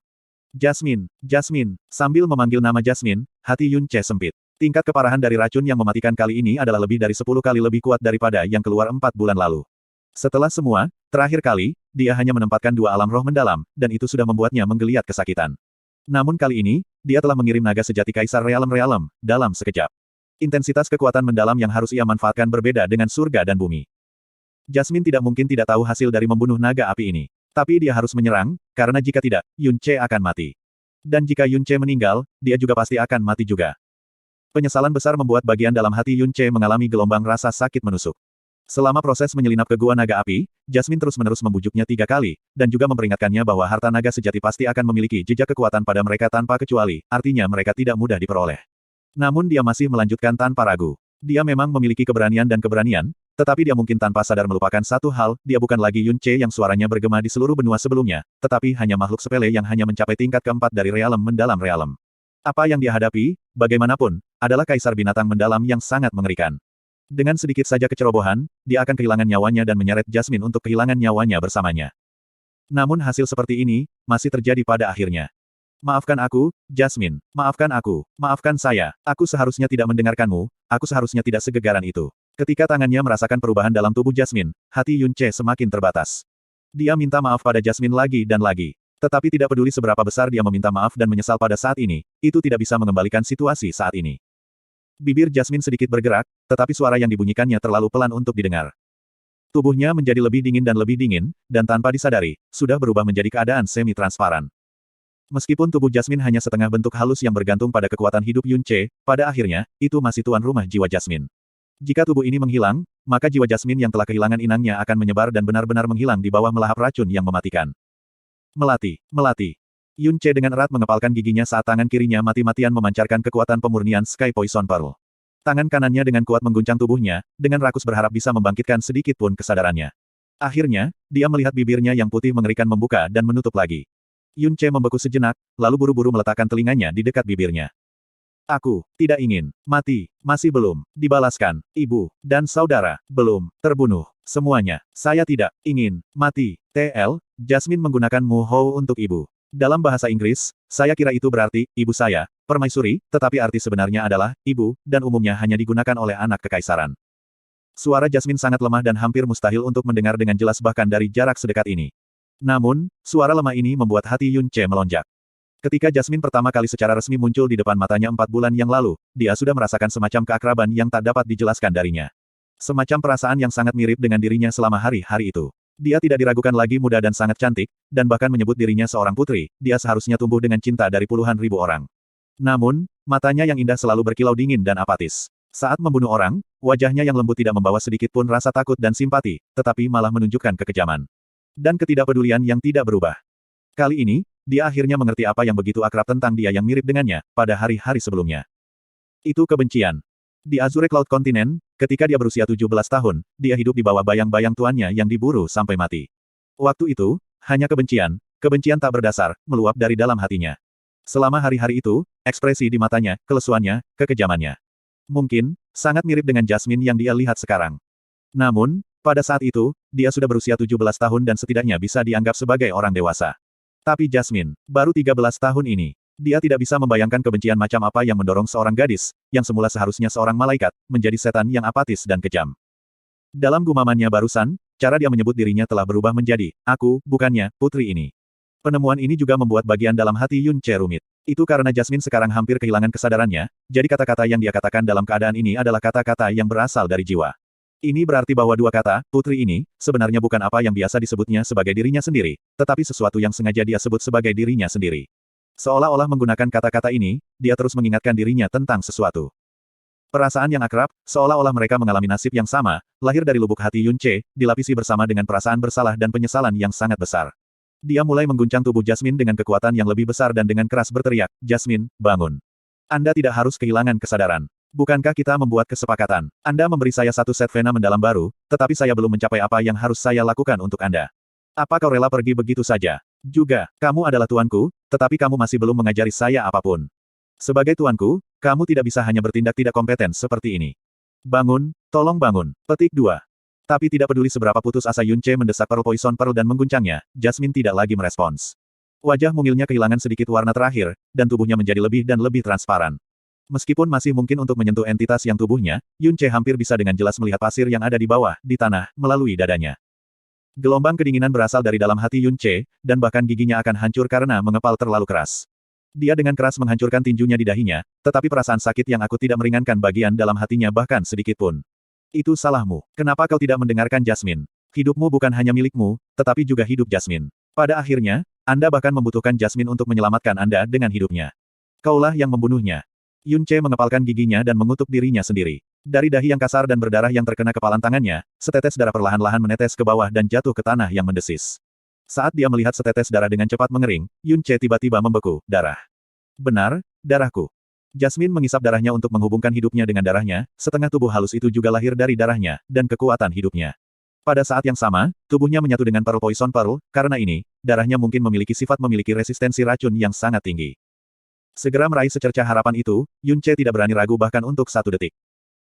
Jasmine, Jasmine, sambil memanggil nama Jasmine, hati Yun Ce sempit. Tingkat keparahan dari racun yang mematikan kali ini adalah lebih dari 10 kali lebih kuat daripada yang keluar 4 bulan lalu. Setelah semua, terakhir kali, dia hanya menempatkan 2 alam roh mendalam, dan itu sudah membuatnya menggeliat kesakitan. Namun kali ini, dia telah mengirim naga sejati Kaisar Realem dalam sekejap. Intensitas kekuatan mendalam yang harus ia manfaatkan berbeda dengan surga dan bumi. Jasmine tidak mungkin tidak tahu hasil dari membunuh naga api ini. Tapi dia harus menyerang, karena jika tidak, Yun Ce akan mati. Dan jika Yun Ce meninggal, dia juga pasti akan mati juga. Penyesalan besar membuat bagian dalam hati Yun Ce mengalami gelombang rasa sakit menusuk. Selama proses menyelinap ke gua naga api, Jasmine terus-menerus membujuknya 3 kali, dan juga memperingatkannya bahwa harta naga sejati pasti akan memiliki jejak kekuatan pada mereka tanpa kecuali, artinya mereka tidak mudah diperoleh. Namun dia masih melanjutkan tanpa ragu. Dia memang memiliki keberanian dan keberanian, tetapi dia mungkin tanpa sadar melupakan satu hal, dia bukan lagi Yun Ce yang suaranya bergema di seluruh benua sebelumnya, tetapi hanya makhluk sepele yang hanya mencapai tingkat keempat dari realem mendalam realem. Apa yang dia hadapi, bagaimanapun, adalah kaisar binatang mendalam yang sangat mengerikan. Dengan sedikit saja kecerobohan, dia akan kehilangan nyawanya dan menyeret Jasmine untuk kehilangan nyawanya bersamanya. Namun hasil seperti ini, masih terjadi pada akhirnya. Maafkan aku, Jasmine. Maafkan aku. Maafkan saya. Aku seharusnya tidak mendengarkanmu, aku seharusnya tidak segegaran itu. Ketika tangannya merasakan perubahan dalam tubuh Jasmine, hati Yun Ce semakin terbatas. Dia minta maaf pada Jasmine lagi dan lagi. Tetapi tidak peduli seberapa besar dia meminta maaf dan menyesal pada saat ini, itu tidak bisa mengembalikan situasi saat ini. Bibir Jasmine sedikit bergerak, tetapi suara yang dibunyikannya terlalu pelan untuk didengar. Tubuhnya menjadi lebih dingin, dan tanpa disadari, sudah berubah menjadi keadaan semi-transparan. Meskipun tubuh Jasmine hanya setengah bentuk halus yang bergantung pada kekuatan hidup Yun Ce, pada akhirnya, itu masih tuan rumah jiwa Jasmine. Jika tubuh ini menghilang, maka jiwa Jasmine yang telah kehilangan inangnya akan menyebar dan benar-benar menghilang di bawah melahap racun yang mematikan. Melati, melati. Yun Ce dengan erat mengepalkan giginya saat tangan kirinya mati-matian memancarkan kekuatan pemurnian Sky Poison Pearl. Tangan kanannya dengan kuat mengguncang tubuhnya, dengan rakus berharap bisa membangkitkan sedikit pun kesadarannya. Akhirnya, dia melihat bibirnya yang putih mengerikan membuka dan menutup lagi. Yun Ce membeku sejenak, lalu buru-buru meletakkan telinganya di dekat bibirnya. Aku tidak ingin mati, masih belum dibalaskan, ibu dan saudara belum terbunuh. Semuanya, saya tidak ingin mati. TL, Jasmine menggunakan Mu Hou untuk ibu. Dalam bahasa Inggris, saya kira itu berarti, ibu saya, permaisuri, tetapi arti sebenarnya adalah, ibu, dan umumnya hanya digunakan oleh anak kekaisaran. Suara Jasmine sangat lemah dan hampir mustahil untuk mendengar dengan jelas bahkan dari jarak sedekat ini. Namun, suara lemah ini membuat hati Yun Ce melonjak. Ketika Jasmine pertama kali secara resmi muncul di depan matanya 4 bulan yang lalu, dia sudah merasakan semacam keakraban yang tak dapat dijelaskan darinya. Semacam perasaan yang sangat mirip dengan dirinya selama hari-hari itu. Dia tidak diragukan lagi muda dan sangat cantik, dan bahkan menyebut dirinya seorang putri, dia seharusnya tumbuh dengan cinta dari puluhan ribu orang. Namun, matanya yang indah selalu berkilau dingin dan apatis. Saat membunuh orang, wajahnya yang lembut tidak membawa sedikit pun rasa takut dan simpati, tetapi malah menunjukkan kekejaman. Dan ketidakpedulian yang tidak berubah. Kali ini, dia akhirnya mengerti apa yang begitu akrab tentang dia yang mirip dengannya, pada hari-hari sebelumnya. Itu kebencian. Di Azure Cloud Continent, ketika dia berusia 17 tahun, dia hidup di bawah bayang-bayang tuannya yang diburu sampai mati. Waktu itu, hanya kebencian tak berdasar, meluap dari dalam hatinya. Selama hari-hari itu, ekspresi di matanya, kelesuannya, kekejamannya. Mungkin, sangat mirip dengan Jasmine yang dia lihat sekarang. Namun, pada saat itu, dia sudah berusia 17 tahun dan setidaknya bisa dianggap sebagai orang dewasa. Tapi Jasmine, baru 13 tahun ini. Dia tidak bisa membayangkan kebencian macam apa yang mendorong seorang gadis, yang semula seharusnya seorang malaikat, menjadi setan yang apatis dan kejam. Dalam gumamannya barusan, cara dia menyebut dirinya telah berubah menjadi, aku, bukannya, putri ini. Penemuan ini juga membuat bagian dalam hati Yun Ce rumit. Itu karena Jasmine sekarang hampir kehilangan kesadarannya, jadi kata-kata yang dia katakan dalam keadaan ini adalah kata-kata yang berasal dari jiwa. Ini berarti bahwa dua kata, putri ini, sebenarnya bukan apa yang biasa disebutnya sebagai dirinya sendiri, tetapi sesuatu yang sengaja dia sebut sebagai dirinya sendiri. Seolah-olah menggunakan kata-kata ini, dia terus mengingatkan dirinya tentang sesuatu. Perasaan yang akrab, seolah-olah mereka mengalami nasib yang sama, lahir dari lubuk hati Yun Ce, dilapisi bersama dengan perasaan bersalah dan penyesalan yang sangat besar. Dia mulai mengguncang tubuh Jasmine dengan kekuatan yang lebih besar dan dengan keras berteriak, "Jasmine, bangun." Anda tidak harus kehilangan kesadaran. Bukankah kita membuat kesepakatan? Anda memberi saya satu set vena mendalam baru, tetapi saya belum mencapai apa yang harus saya lakukan untuk Anda. Apa kau rela pergi begitu saja? Juga, kamu adalah tuanku, tetapi kamu masih belum mengajari saya apapun. Sebagai tuanku, kamu tidak bisa hanya bertindak tidak kompeten seperti ini. Bangun, tolong bangun. Petik 2. Tapi tidak peduli seberapa putus asa Yun Ce mendesak Pearl Poison Pearl dan mengguncangnya, Jasmine tidak lagi merespons. Wajah mungilnya kehilangan sedikit warna terakhir, dan tubuhnya menjadi lebih dan lebih transparan. Meskipun masih mungkin untuk menyentuh entitas yang tubuhnya, Yun Ce hampir bisa dengan jelas melihat pasir yang ada di bawah, di tanah, melalui dadanya. Gelombang kedinginan berasal dari dalam hati Yun Ce, dan bahkan giginya akan hancur karena mengepal terlalu keras. Dia dengan keras menghancurkan tinjunya di dahinya, tetapi perasaan sakit yang aku tidak meringankan bagian dalam hatinya bahkan sedikit pun. Itu salahmu. Kenapa kau tidak mendengarkan Jasmine? Hidupmu bukan hanya milikmu, tetapi juga hidup Jasmine. Pada akhirnya, Anda bahkan membutuhkan Jasmine untuk menyelamatkan Anda dengan hidupnya. Kaulah yang membunuhnya. Yun Ce mengepalkan giginya dan mengutuk dirinya sendiri. Dari dahi yang kasar dan berdarah yang terkena kepalan tangannya, setetes darah perlahan-lahan menetes ke bawah dan jatuh ke tanah yang mendesis. Saat dia melihat setetes darah dengan cepat mengering, Yun Ce tiba-tiba membeku, darah. Benar, darahku. Jasmine mengisap darahnya untuk menghubungkan hidupnya dengan darahnya, setengah tubuh halus itu juga lahir dari darahnya, dan kekuatan hidupnya. Pada saat yang sama, tubuhnya menyatu dengan Pearl Poison Pearl, karena ini, darahnya mungkin memiliki sifat memiliki resistensi racun yang sangat tinggi. Segera meraih secercah harapan itu, Yun Ce tidak berani ragu bahkan untuk 1 detik.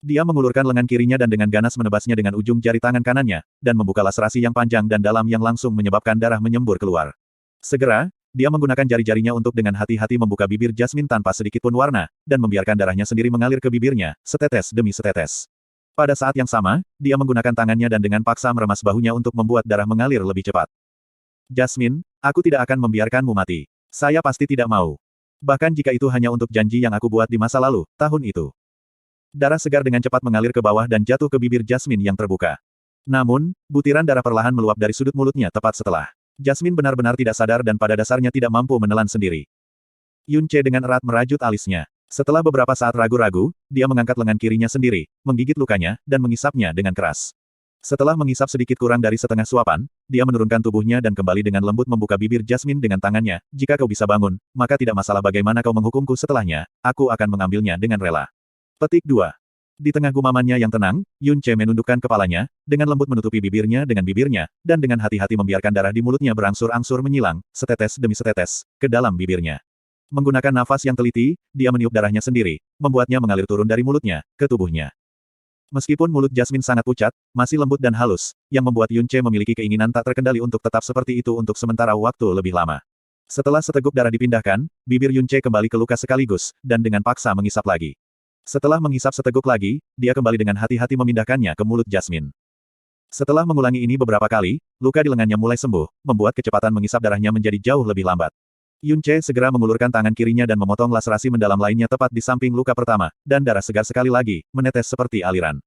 Dia mengulurkan lengan kirinya dan dengan ganas menebasnya dengan ujung jari tangan kanannya, dan membuka laserasi yang panjang dan dalam yang langsung menyebabkan darah menyembur keluar. Segera, dia menggunakan jari-jarinya untuk dengan hati-hati membuka bibir Jasmine tanpa sedikit pun warna, dan membiarkan darahnya sendiri mengalir ke bibirnya, setetes demi setetes. Pada saat yang sama, dia menggunakan tangannya dan dengan paksa meremas bahunya untuk membuat darah mengalir lebih cepat. Jasmine, aku tidak akan membiarkanmu mati. Saya pasti tidak mau. Bahkan jika itu hanya untuk janji yang aku buat di masa lalu, tahun itu. Darah segar dengan cepat mengalir ke bawah dan jatuh ke bibir Jasmine yang terbuka. Namun, butiran darah perlahan meluap dari sudut mulutnya tepat setelah. Jasmine benar-benar tidak sadar dan pada dasarnya tidak mampu menelan sendiri. Yun Ce dengan erat merajut alisnya. Setelah beberapa saat ragu-ragu, dia mengangkat lengan kirinya sendiri, menggigit lukanya, dan mengisapnya dengan keras. Setelah mengisap sedikit kurang dari setengah suapan, dia menurunkan tubuhnya dan kembali dengan lembut membuka bibir Jasmine dengan tangannya. Jika kau bisa bangun, maka tidak masalah bagaimana kau menghukumku setelahnya, aku akan mengambilnya dengan rela. Petik 2. Di tengah gumamannya yang tenang, Yun Ce menundukkan kepalanya, dengan lembut menutupi bibirnya dengan bibirnya, dan dengan hati-hati membiarkan darah di mulutnya berangsur-angsur menyilang, setetes demi setetes, ke dalam bibirnya. Menggunakan nafas yang teliti, dia meniup darahnya sendiri, membuatnya mengalir turun dari mulutnya, ke tubuhnya. Meskipun mulut Jasmine sangat pucat, masih lembut dan halus, yang membuat Yun Ce memiliki keinginan tak terkendali untuk tetap seperti itu untuk sementara waktu lebih lama. Setelah seteguk darah dipindahkan, bibir Yun Ce kembali ke luka sekaligus, dan dengan paksa mengisap lagi. Setelah menghisap seteguk lagi, dia kembali dengan hati-hati memindahkannya ke mulut Jasmine. Setelah mengulangi ini beberapa kali, luka di lengannya mulai sembuh, membuat kecepatan mengisap darahnya menjadi jauh lebih lambat. Yun Ce segera mengulurkan tangan kirinya dan memotong laserasi mendalam lainnya tepat di samping luka pertama, dan darah segar sekali lagi, menetes seperti aliran.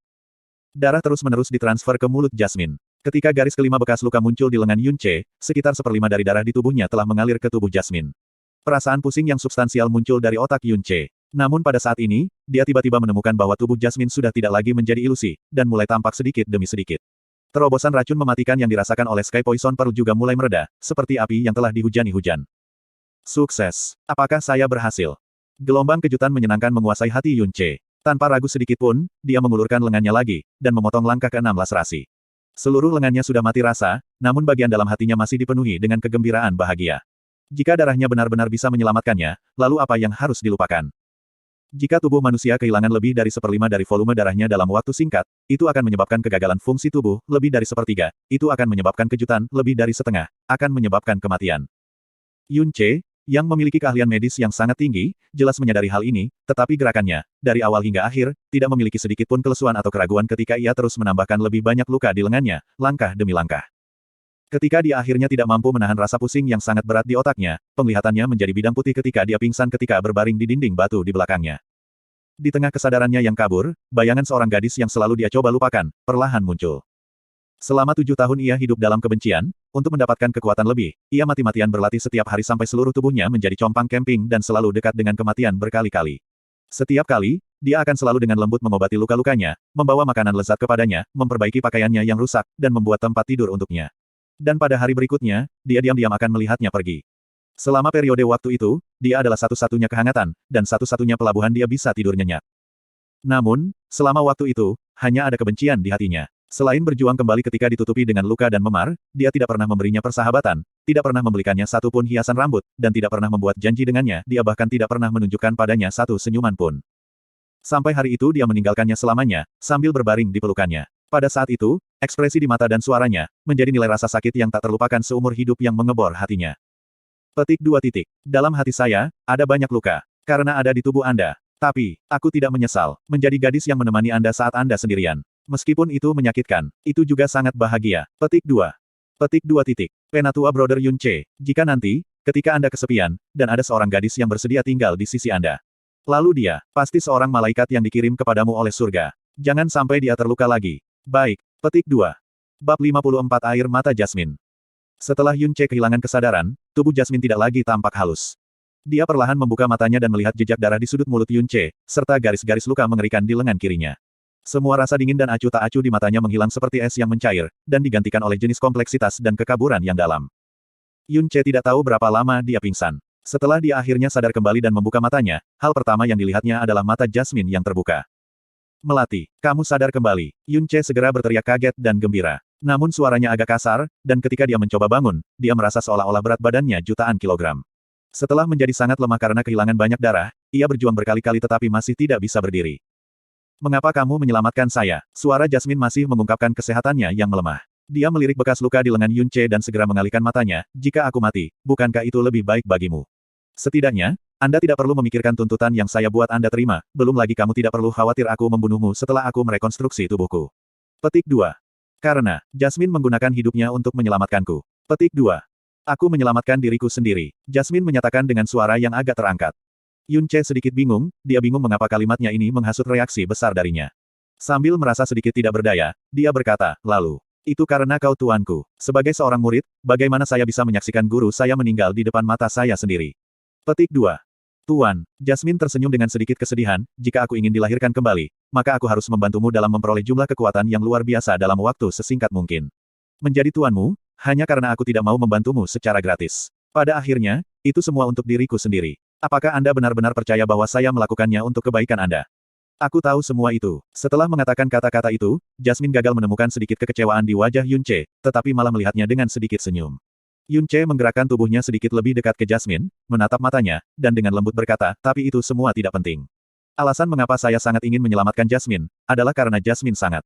Darah terus-menerus ditransfer ke mulut Jasmine. Ketika garis kelima bekas luka muncul di lengan Yun Ce, sekitar 1/5 dari darah di tubuhnya telah mengalir ke tubuh Jasmine. Perasaan pusing yang substansial muncul dari otak Yun Ce. Namun pada saat ini, dia tiba-tiba menemukan bahwa tubuh Jasmine sudah tidak lagi menjadi ilusi, dan mulai tampak sedikit demi sedikit. Terobosan racun mematikan yang dirasakan oleh Sky Poison Pearl juga mulai mereda, seperti api yang telah dihujani hujan. Sukses. Apakah saya berhasil? Gelombang kejutan menyenangkan menguasai hati Yun Ce. Tanpa ragu sedikit pun, dia mengulurkan lengannya lagi, dan memotong langkah ke-6 laserasi. Seluruh lengannya sudah mati rasa, namun bagian dalam hatinya masih dipenuhi dengan kegembiraan bahagia. Jika darahnya benar-benar bisa menyelamatkannya, lalu apa yang harus dilupakan? Jika tubuh manusia kehilangan lebih dari 1/5 dari volume darahnya dalam waktu singkat, itu akan menyebabkan kegagalan fungsi tubuh, lebih dari 1/3, itu akan menyebabkan kejutan, lebih dari setengah, akan menyebabkan kematian. Yun Ce, yang memiliki keahlian medis yang sangat tinggi, jelas menyadari hal ini, tetapi gerakannya, dari awal hingga akhir, tidak memiliki sedikit pun kelesuan atau keraguan ketika ia terus menambahkan lebih banyak luka di lengannya, langkah demi langkah. Ketika dia akhirnya tidak mampu menahan rasa pusing yang sangat berat di otaknya, penglihatannya menjadi bidang putih ketika dia pingsan ketika berbaring di dinding batu di belakangnya. Di tengah kesadarannya yang kabur, bayangan seorang gadis yang selalu dia coba lupakan, perlahan muncul. Selama 7 tahun ia hidup dalam kebencian, untuk mendapatkan kekuatan lebih, ia mati-matian berlatih setiap hari sampai seluruh tubuhnya menjadi compang camping dan selalu dekat dengan kematian berkali-kali. Setiap kali, dia akan selalu dengan lembut mengobati luka-lukanya, membawa makanan lezat kepadanya, memperbaiki pakaiannya yang rusak, dan membuat tempat tidur untuknya. Dan pada hari berikutnya, dia diam-diam akan melihatnya pergi. Selama periode waktu itu, dia adalah satu-satunya kehangatan, dan satu-satunya pelabuhan dia bisa tidur nyenyak. Namun, selama waktu itu, hanya ada kebencian di hatinya. Selain berjuang kembali ketika ditutupi dengan luka dan memar, dia tidak pernah memberinya persahabatan, tidak pernah membelikannya satu pun hiasan rambut, dan tidak pernah membuat janji dengannya, dia bahkan tidak pernah menunjukkan padanya satu senyuman pun. Sampai hari itu dia meninggalkannya selamanya, sambil berbaring di pelukannya. Pada saat itu, ekspresi di mata dan suaranya, menjadi nilai rasa sakit yang tak terlupakan seumur hidup yang mengebor hatinya. Petik 2 titik. Dalam hati saya, ada banyak luka. Karena ada di tubuh Anda. Tapi, aku tidak menyesal, menjadi gadis yang menemani Anda saat Anda sendirian. Meskipun itu menyakitkan, itu juga sangat bahagia. Petik 2. Petik 2 titik. Penatua Brother Yun Che, jika nanti, ketika Anda kesepian, dan ada seorang gadis yang bersedia tinggal di sisi Anda. Lalu dia, pasti seorang malaikat yang dikirim kepadamu oleh surga. Jangan sampai dia terluka lagi. Baik. Petik 2. Bab 54 Air Mata Jasmine. Setelah Yun Che kehilangan kesadaran, tubuh Jasmine tidak lagi tampak halus. Dia perlahan membuka matanya dan melihat jejak darah di sudut mulut Yun Che, serta garis-garis luka mengerikan di lengan kirinya. Semua rasa dingin dan acuh tak acuh di matanya menghilang seperti es yang mencair, dan digantikan oleh jenis kompleksitas dan kekaburan yang dalam. Yun Che tidak tahu berapa lama dia pingsan. Setelah dia akhirnya sadar kembali dan membuka matanya, hal pertama yang dilihatnya adalah mata Jasmine yang terbuka. Melati, kamu sadar kembali. Yun Che segera berteriak kaget dan gembira. Namun suaranya agak kasar, dan ketika dia mencoba bangun, dia merasa seolah-olah berat badannya jutaan kilogram. Setelah menjadi sangat lemah karena kehilangan banyak darah, ia berjuang berkali-kali tetapi masih tidak bisa berdiri. Mengapa kamu menyelamatkan saya? Suara Jasmine masih mengungkapkan kesehatannya yang melemah. Dia melirik bekas luka di lengan Yun Che dan segera mengalihkan matanya, jika aku mati, bukankah itu lebih baik bagimu? Setidaknya, Anda tidak perlu memikirkan tuntutan yang saya buat Anda terima, belum lagi kamu tidak perlu khawatir aku membunuhmu setelah aku merekonstruksi tubuhku. Petik 2. Karena, Jasmine menggunakan hidupnya untuk menyelamatkanku. Petik 2. Aku menyelamatkan diriku sendiri. Jasmine menyatakan dengan suara yang agak terangkat. Yun Che sedikit bingung, dia bingung mengapa kalimatnya ini menghasut reaksi besar darinya. Sambil merasa sedikit tidak berdaya, dia berkata, lalu, itu karena kau tuanku. Sebagai seorang murid, bagaimana saya bisa menyaksikan guru saya meninggal di depan mata saya sendiri? Petik 2. Tuan, Jasmine tersenyum dengan sedikit kesedihan, jika aku ingin dilahirkan kembali, maka aku harus membantumu dalam memperoleh jumlah kekuatan yang luar biasa dalam waktu sesingkat mungkin. Menjadi tuanmu, hanya karena aku tidak mau membantumu secara gratis. Pada akhirnya, itu semua untuk diriku sendiri. Apakah Anda benar-benar percaya bahwa saya melakukannya untuk kebaikan Anda? Aku tahu semua itu. Setelah mengatakan kata-kata itu, Jasmine gagal menemukan sedikit kekecewaan di wajah Yun Che, tetapi malah melihatnya dengan sedikit senyum. Yun Che menggerakkan tubuhnya sedikit lebih dekat ke Jasmine, menatap matanya, dan dengan lembut berkata, tapi itu semua tidak penting. Alasan mengapa saya sangat ingin menyelamatkan Jasmine, adalah karena Jasmine sangat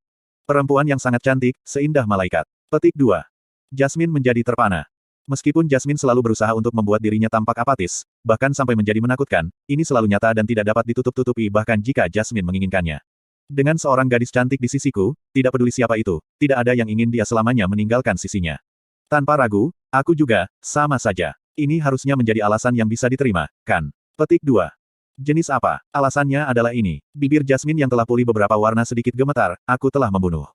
perempuan yang sangat cantik, seindah malaikat. Petik 2. Jasmine menjadi terpana. Meskipun Jasmine selalu berusaha untuk membuat dirinya tampak apatis, bahkan sampai menjadi menakutkan, ini selalu nyata dan tidak dapat ditutup-tutupi bahkan jika Jasmine menginginkannya. Dengan seorang gadis cantik di sisiku, tidak peduli siapa itu, tidak ada yang ingin dia selamanya meninggalkan sisinya. Tanpa ragu, aku juga, sama saja. Ini harusnya menjadi alasan yang bisa diterima, kan? Petik 2. Jenis apa? Alasannya adalah ini. Bibir Jasmine yang telah pulih beberapa warna sedikit gemetar, aku telah membunuh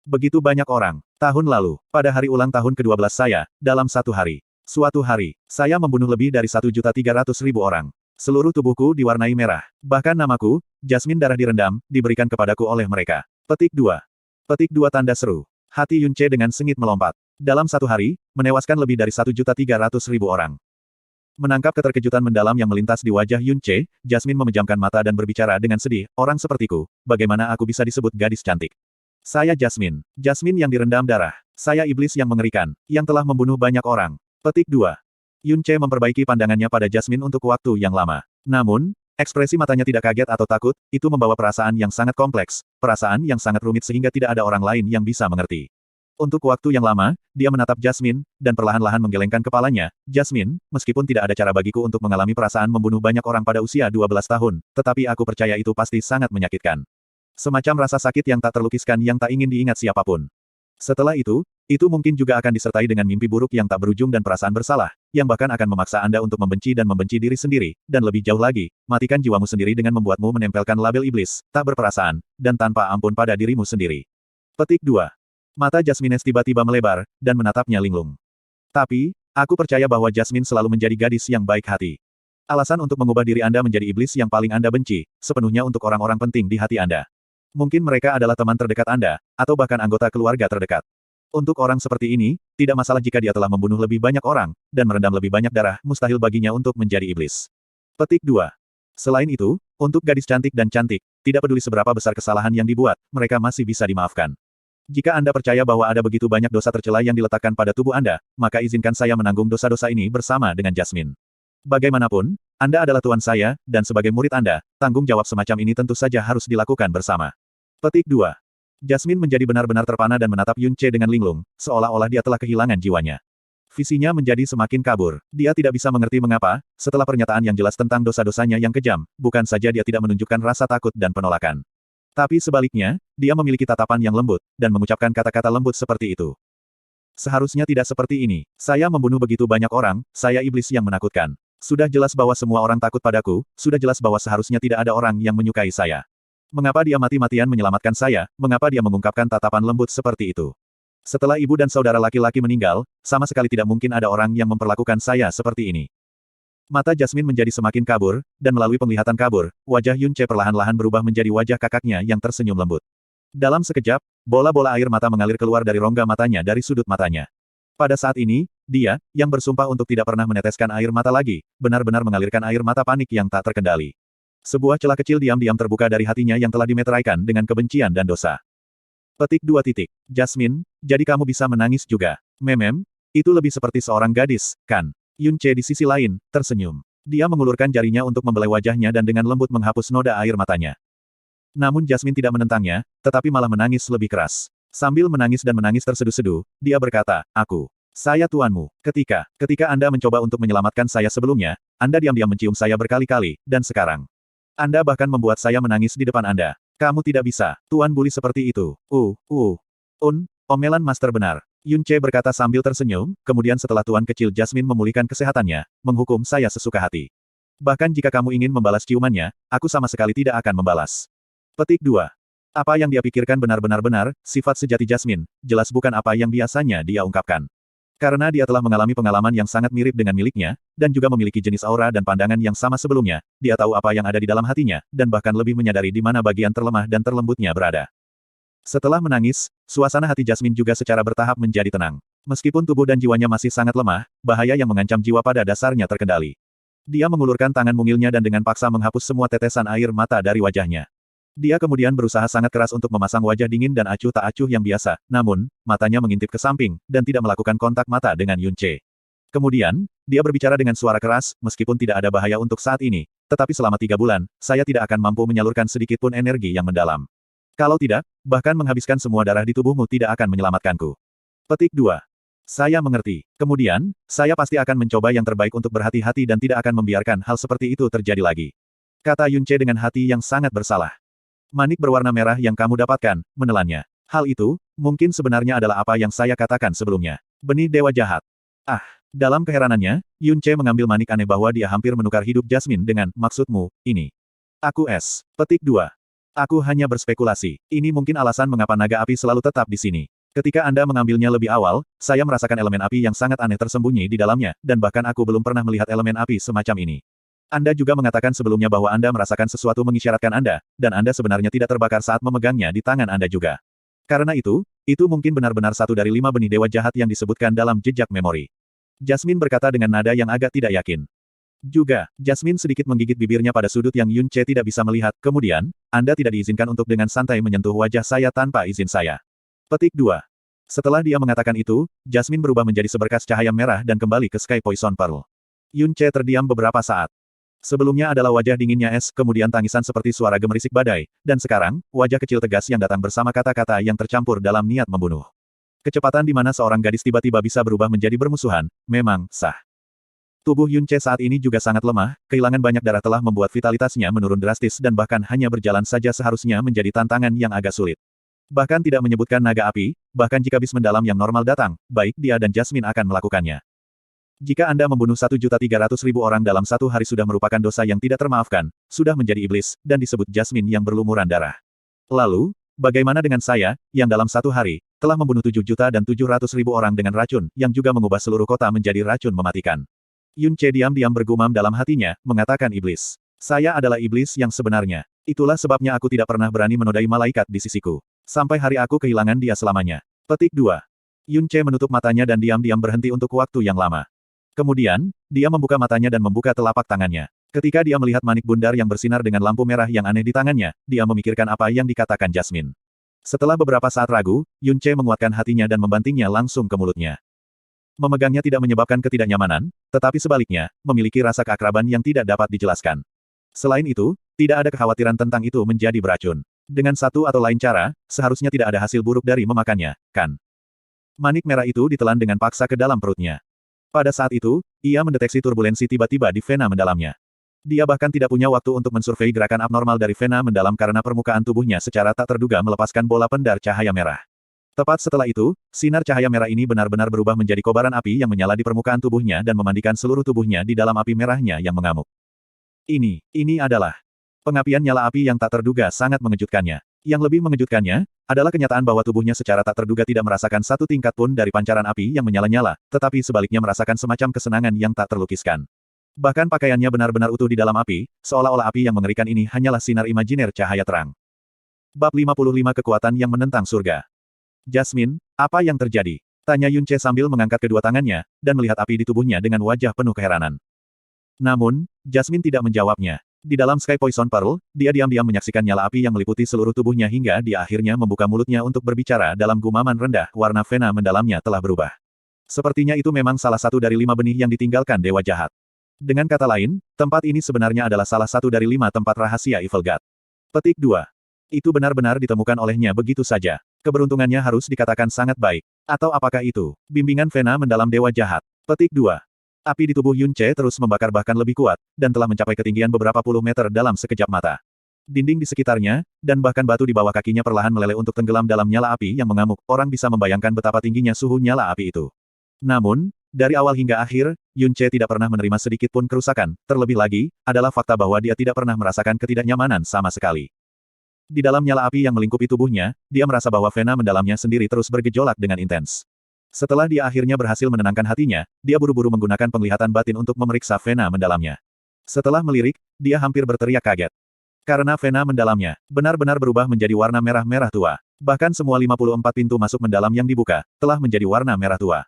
begitu banyak orang. Tahun lalu, pada hari ulang tahun ke-12 saya, dalam satu hari. Suatu hari, saya membunuh lebih dari 1.300.000 orang. Seluruh tubuhku diwarnai merah. Bahkan namaku, Jasmine darah direndam, diberikan kepadaku oleh mereka. Petik 2. Petik 2 tanda seru. Hati Yun Che dengan sengit melompat. Dalam satu hari, menewaskan lebih dari 1.300.000 orang. Menangkap keterkejutan mendalam yang melintas di wajah Yun Che, Jasmine memejamkan mata dan berbicara dengan sedih, orang sepertiku, bagaimana aku bisa disebut gadis cantik? Saya Jasmine. Jasmine yang direndam darah. Saya iblis yang mengerikan, yang telah membunuh banyak orang. Petik 2. Yun Che memperbaiki pandangannya pada Jasmine untuk waktu yang lama. Namun, ekspresi matanya tidak kaget atau takut, itu membawa perasaan yang sangat kompleks, perasaan yang sangat rumit sehingga tidak ada orang lain yang bisa mengerti. Untuk waktu yang lama, dia menatap Jasmine, dan perlahan-lahan menggelengkan kepalanya. Jasmine, meskipun tidak ada cara bagiku untuk mengalami perasaan membunuh banyak orang pada usia 12 tahun, tetapi aku percaya itu pasti sangat menyakitkan. Semacam rasa sakit yang tak terlukiskan yang tak ingin diingat siapapun. Setelah itu mungkin juga akan disertai dengan mimpi buruk yang tak berujung dan perasaan bersalah, yang bahkan akan memaksa Anda untuk membenci dan membenci diri sendiri, dan lebih jauh lagi, matikan jiwamu sendiri dengan membuatmu menempelkan label iblis, tak berperasaan, dan tanpa ampun pada dirimu sendiri. Petik 2. Mata Jasmine tiba-tiba melebar, dan menatapnya linglung. Tapi, aku percaya bahwa Jasmine selalu menjadi gadis yang baik hati. Alasan untuk mengubah diri Anda menjadi iblis yang paling Anda benci, sepenuhnya untuk orang-orang penting di hati Anda. Mungkin mereka adalah teman terdekat Anda, atau bahkan anggota keluarga terdekat. Untuk orang seperti ini, tidak masalah jika dia telah membunuh lebih banyak orang, dan merendam lebih banyak darah, mustahil baginya untuk menjadi iblis. Petik 2. Selain itu, untuk gadis cantik dan cantik, tidak peduli seberapa besar kesalahan yang dibuat, mereka masih bisa dimaafkan. Jika Anda percaya bahwa ada begitu banyak dosa tercela yang diletakkan pada tubuh Anda, maka izinkan saya menanggung dosa-dosa ini bersama dengan Jasmine. Bagaimanapun, Anda adalah tuan saya, dan sebagai murid Anda, tanggung jawab semacam ini tentu saja harus dilakukan bersama. Petik 2. Jasmine menjadi benar-benar terpana dan menatap Yun Ce dengan linglung, seolah-olah dia telah kehilangan jiwanya. Visinya menjadi semakin kabur. Dia tidak bisa mengerti mengapa, setelah pernyataan yang jelas tentang dosa-dosanya yang kejam, bukan saja dia tidak menunjukkan rasa takut dan penolakan. Tapi sebaliknya, dia memiliki tatapan yang lembut, dan mengucapkan kata-kata lembut seperti itu. Seharusnya tidak seperti ini. Saya membunuh begitu banyak orang, saya iblis yang menakutkan. Sudah jelas bahwa semua orang takut padaku, sudah jelas bahwa seharusnya tidak ada orang yang menyukai saya. Mengapa dia mati-matian menyelamatkan saya, mengapa dia mengungkapkan tatapan lembut seperti itu? Setelah ibu dan saudara laki-laki meninggal, sama sekali tidak mungkin ada orang yang memperlakukan saya seperti ini. Mata Jasmine menjadi semakin kabur, dan melalui penglihatan kabur, wajah Yun Ce perlahan-lahan berubah menjadi wajah kakaknya yang tersenyum lembut. Dalam sekejap, bola-bola air mata mengalir keluar dari rongga matanya dari sudut matanya. Pada saat ini, dia, yang bersumpah untuk tidak pernah meneteskan air mata lagi, benar-benar mengalirkan air mata panik yang tak terkendali. Sebuah celah kecil diam-diam terbuka dari hatinya yang telah dimeteraikan dengan kebencian dan dosa. Petik 2. Jasmine, jadi kamu bisa menangis juga. Memem, itu lebih seperti seorang gadis, kan? Yun Ce di sisi lain, tersenyum. Dia mengulurkan jarinya untuk membelai wajahnya dan dengan lembut menghapus noda air matanya. Namun Jasmine tidak menentangnya, tetapi malah menangis lebih keras. Sambil menangis dan menangis terseduh-seduh, dia berkata, saya tuanmu. Ketika Anda mencoba untuk menyelamatkan saya sebelumnya, Anda diam-diam mencium saya berkali-kali, dan sekarang Anda bahkan membuat saya menangis di depan Anda. Kamu tidak bisa, Tuan Bully seperti itu. Omelan Master benar. Yun Ce berkata sambil tersenyum, kemudian setelah Tuan kecil Jasmine memulihkan kesehatannya, menghukum saya sesuka hati. Bahkan jika kamu ingin membalas ciumannya, aku sama sekali tidak akan membalas. Petik 2. Apa yang dia pikirkan benar-benar benar, sifat sejati Jasmine, jelas bukan apa yang biasanya dia ungkapkan. Karena dia telah mengalami pengalaman yang sangat mirip dengan miliknya, dan juga memiliki jenis aura dan pandangan yang sama sebelumnya, dia tahu apa yang ada di dalam hatinya, dan bahkan lebih menyadari di mana bagian terlemah dan terlembutnya berada. Setelah menangis, suasana hati Jasmine juga secara bertahap menjadi tenang. Meskipun tubuh dan jiwanya masih sangat lemah, bahaya yang mengancam jiwa pada dasarnya terkendali. Dia mengulurkan tangan mungilnya dan dengan paksa menghapus semua tetesan air mata dari wajahnya. Dia kemudian berusaha sangat keras untuk memasang wajah dingin dan acuh tak acuh yang biasa, namun, matanya mengintip ke samping, dan tidak melakukan kontak mata dengan Yun Ce. Kemudian, dia berbicara dengan suara keras, meskipun tidak ada bahaya untuk saat ini, tetapi selama 3 bulan, saya tidak akan mampu menyalurkan sedikitpun energi yang mendalam. Kalau tidak, bahkan menghabiskan semua darah di tubuhmu tidak akan menyelamatkanku. Petik 2. Saya mengerti. Kemudian, saya pasti akan mencoba yang terbaik untuk berhati-hati dan tidak akan membiarkan hal seperti itu terjadi lagi. Kata Yun Ce dengan hati yang sangat bersalah. Manik berwarna merah yang kamu dapatkan, menelannya. Hal itu, mungkin sebenarnya adalah apa yang saya katakan sebelumnya. Benih dewa jahat. Dalam keheranannya, Yun Ce mengambil manik aneh bahwa dia hampir menukar hidup Jasmine dengan, maksudmu, ini. Petik 2. Aku hanya berspekulasi. Ini mungkin alasan mengapa naga api selalu tetap di sini. Ketika Anda mengambilnya lebih awal, saya merasakan elemen api yang sangat aneh tersembunyi di dalamnya, dan bahkan aku belum pernah melihat elemen api semacam ini. Anda juga mengatakan sebelumnya bahwa Anda merasakan sesuatu mengisyaratkan Anda, dan Anda sebenarnya tidak terbakar saat memegangnya di tangan Anda juga. Karena itu mungkin benar-benar satu dari 5 benih dewa jahat yang disebutkan dalam jejak memori. Jasmine berkata dengan nada yang agak tidak yakin. Juga, Jasmine sedikit menggigit bibirnya pada sudut yang Yun Ce tidak bisa melihat, kemudian, Anda tidak diizinkan untuk dengan santai menyentuh wajah saya tanpa izin saya. Petik 2. Setelah dia mengatakan itu, Jasmine berubah menjadi seberkas cahaya merah dan kembali ke Sky Poison Pearl. Yun Ce terdiam beberapa saat. Sebelumnya adalah wajah dinginnya es, kemudian tangisan seperti suara gemerisik badai, dan sekarang, wajah kecil tegas yang datang bersama kata-kata yang tercampur dalam niat membunuh. Kecepatan di mana seorang gadis tiba-tiba bisa berubah menjadi bermusuhan, memang sah. Tubuh Yun Ce saat ini juga sangat lemah, kehilangan banyak darah telah membuat vitalitasnya menurun drastis dan bahkan hanya berjalan saja seharusnya menjadi tantangan yang agak sulit. Bahkan tidak menyebutkan naga api, bahkan jika bis mendalam yang normal datang, baik dia dan Jasmine akan melakukannya. Jika Anda membunuh 1.300.000 orang dalam 1 hari sudah merupakan dosa yang tidak termaafkan, sudah menjadi iblis, dan disebut Jasmine yang berlumuran darah. Lalu, bagaimana dengan saya, yang dalam 1 hari, telah membunuh 7.700.000 orang dengan racun, yang juga mengubah seluruh kota menjadi racun mematikan. Yun Ce diam-diam bergumam dalam hatinya, mengatakan iblis. Saya adalah iblis yang sebenarnya. Itulah sebabnya aku tidak pernah berani menodai malaikat di sisiku. Sampai hari aku kehilangan dia selamanya. Petik 2. Yun Ce menutup matanya dan diam-diam berhenti untuk waktu yang lama. Kemudian, dia membuka matanya dan membuka telapak tangannya. Ketika dia melihat manik bundar yang bersinar dengan lampu merah yang aneh di tangannya, dia memikirkan apa yang dikatakan Jasmine. Setelah beberapa saat ragu, Yun Ce menguatkan hatinya dan membantingnya langsung ke mulutnya. Memegangnya tidak menyebabkan ketidaknyamanan, tetapi sebaliknya, memiliki rasa keakraban yang tidak dapat dijelaskan. Selain itu, tidak ada kekhawatiran tentang itu menjadi beracun. Dengan satu atau lain cara, seharusnya tidak ada hasil buruk dari memakannya, kan? Manik merah itu ditelan dengan paksa ke dalam perutnya. Pada saat itu, ia mendeteksi turbulensi tiba-tiba di vena mendalamnya. Dia bahkan tidak punya waktu untuk mensurvei gerakan abnormal dari vena mendalam karena permukaan tubuhnya secara tak terduga melepaskan bola pendar cahaya merah. Tepat setelah itu, sinar cahaya merah ini benar-benar berubah menjadi kobaran api yang menyala di permukaan tubuhnya dan memandikan seluruh tubuhnya di dalam api merahnya yang mengamuk. Ini adalah pengapian nyala api yang tak terduga sangat mengejutkannya. Yang lebih mengejutkannya, adalah kenyataan bahwa tubuhnya secara tak terduga tidak merasakan satu tingkat pun dari pancaran api yang menyala-nyala, tetapi sebaliknya merasakan semacam kesenangan yang tak terlukiskan. Bahkan pakaiannya benar-benar utuh di dalam api, seolah-olah api yang mengerikan ini hanyalah sinar imajiner cahaya terang. Bab 55 Kekuatan yang Menentang Surga. Jasmine, apa yang terjadi? Tanya Yun Ce sambil mengangkat kedua tangannya, dan melihat api di tubuhnya dengan wajah penuh keheranan. Namun, Jasmine tidak menjawabnya. Di dalam Sky Poison Pearl, dia diam-diam menyaksikan nyala api yang meliputi seluruh tubuhnya hingga dia akhirnya membuka mulutnya untuk berbicara dalam gumaman rendah, warna vena mendalamnya telah berubah. Sepertinya itu memang salah satu dari 5 benih yang ditinggalkan Dewa Jahat. Dengan kata lain, tempat ini sebenarnya adalah salah satu dari 5 tempat rahasia Evil God. Petik 2. Itu benar-benar ditemukan olehnya begitu saja. Keberuntungannya harus dikatakan sangat baik. Atau apakah itu bimbingan vena mendalam Dewa Jahat? Petik 2. Api di tubuh Yun Ce terus membakar bahkan lebih kuat, dan telah mencapai ketinggian beberapa puluh meter dalam sekejap mata. Dinding di sekitarnya, dan bahkan batu di bawah kakinya perlahan meleleh untuk tenggelam dalam nyala api yang mengamuk. Orang bisa membayangkan betapa tingginya suhu nyala api itu. Namun, dari awal hingga akhir, Yun Ce tidak pernah menerima sedikit pun kerusakan. Terlebih lagi, adalah fakta bahwa dia tidak pernah merasakan ketidaknyamanan sama sekali. Di dalam nyala api yang melingkupi tubuhnya, dia merasa bahwa vena mendalamnya sendiri terus bergejolak dengan intens. Setelah dia akhirnya berhasil menenangkan hatinya, dia buru-buru menggunakan penglihatan batin untuk memeriksa vena mendalamnya. Setelah melirik, dia hampir berteriak kaget. Karena vena mendalamnya benar-benar berubah menjadi warna merah-merah tua. Bahkan semua 54 pintu masuk mendalam yang dibuka, telah menjadi warna merah tua.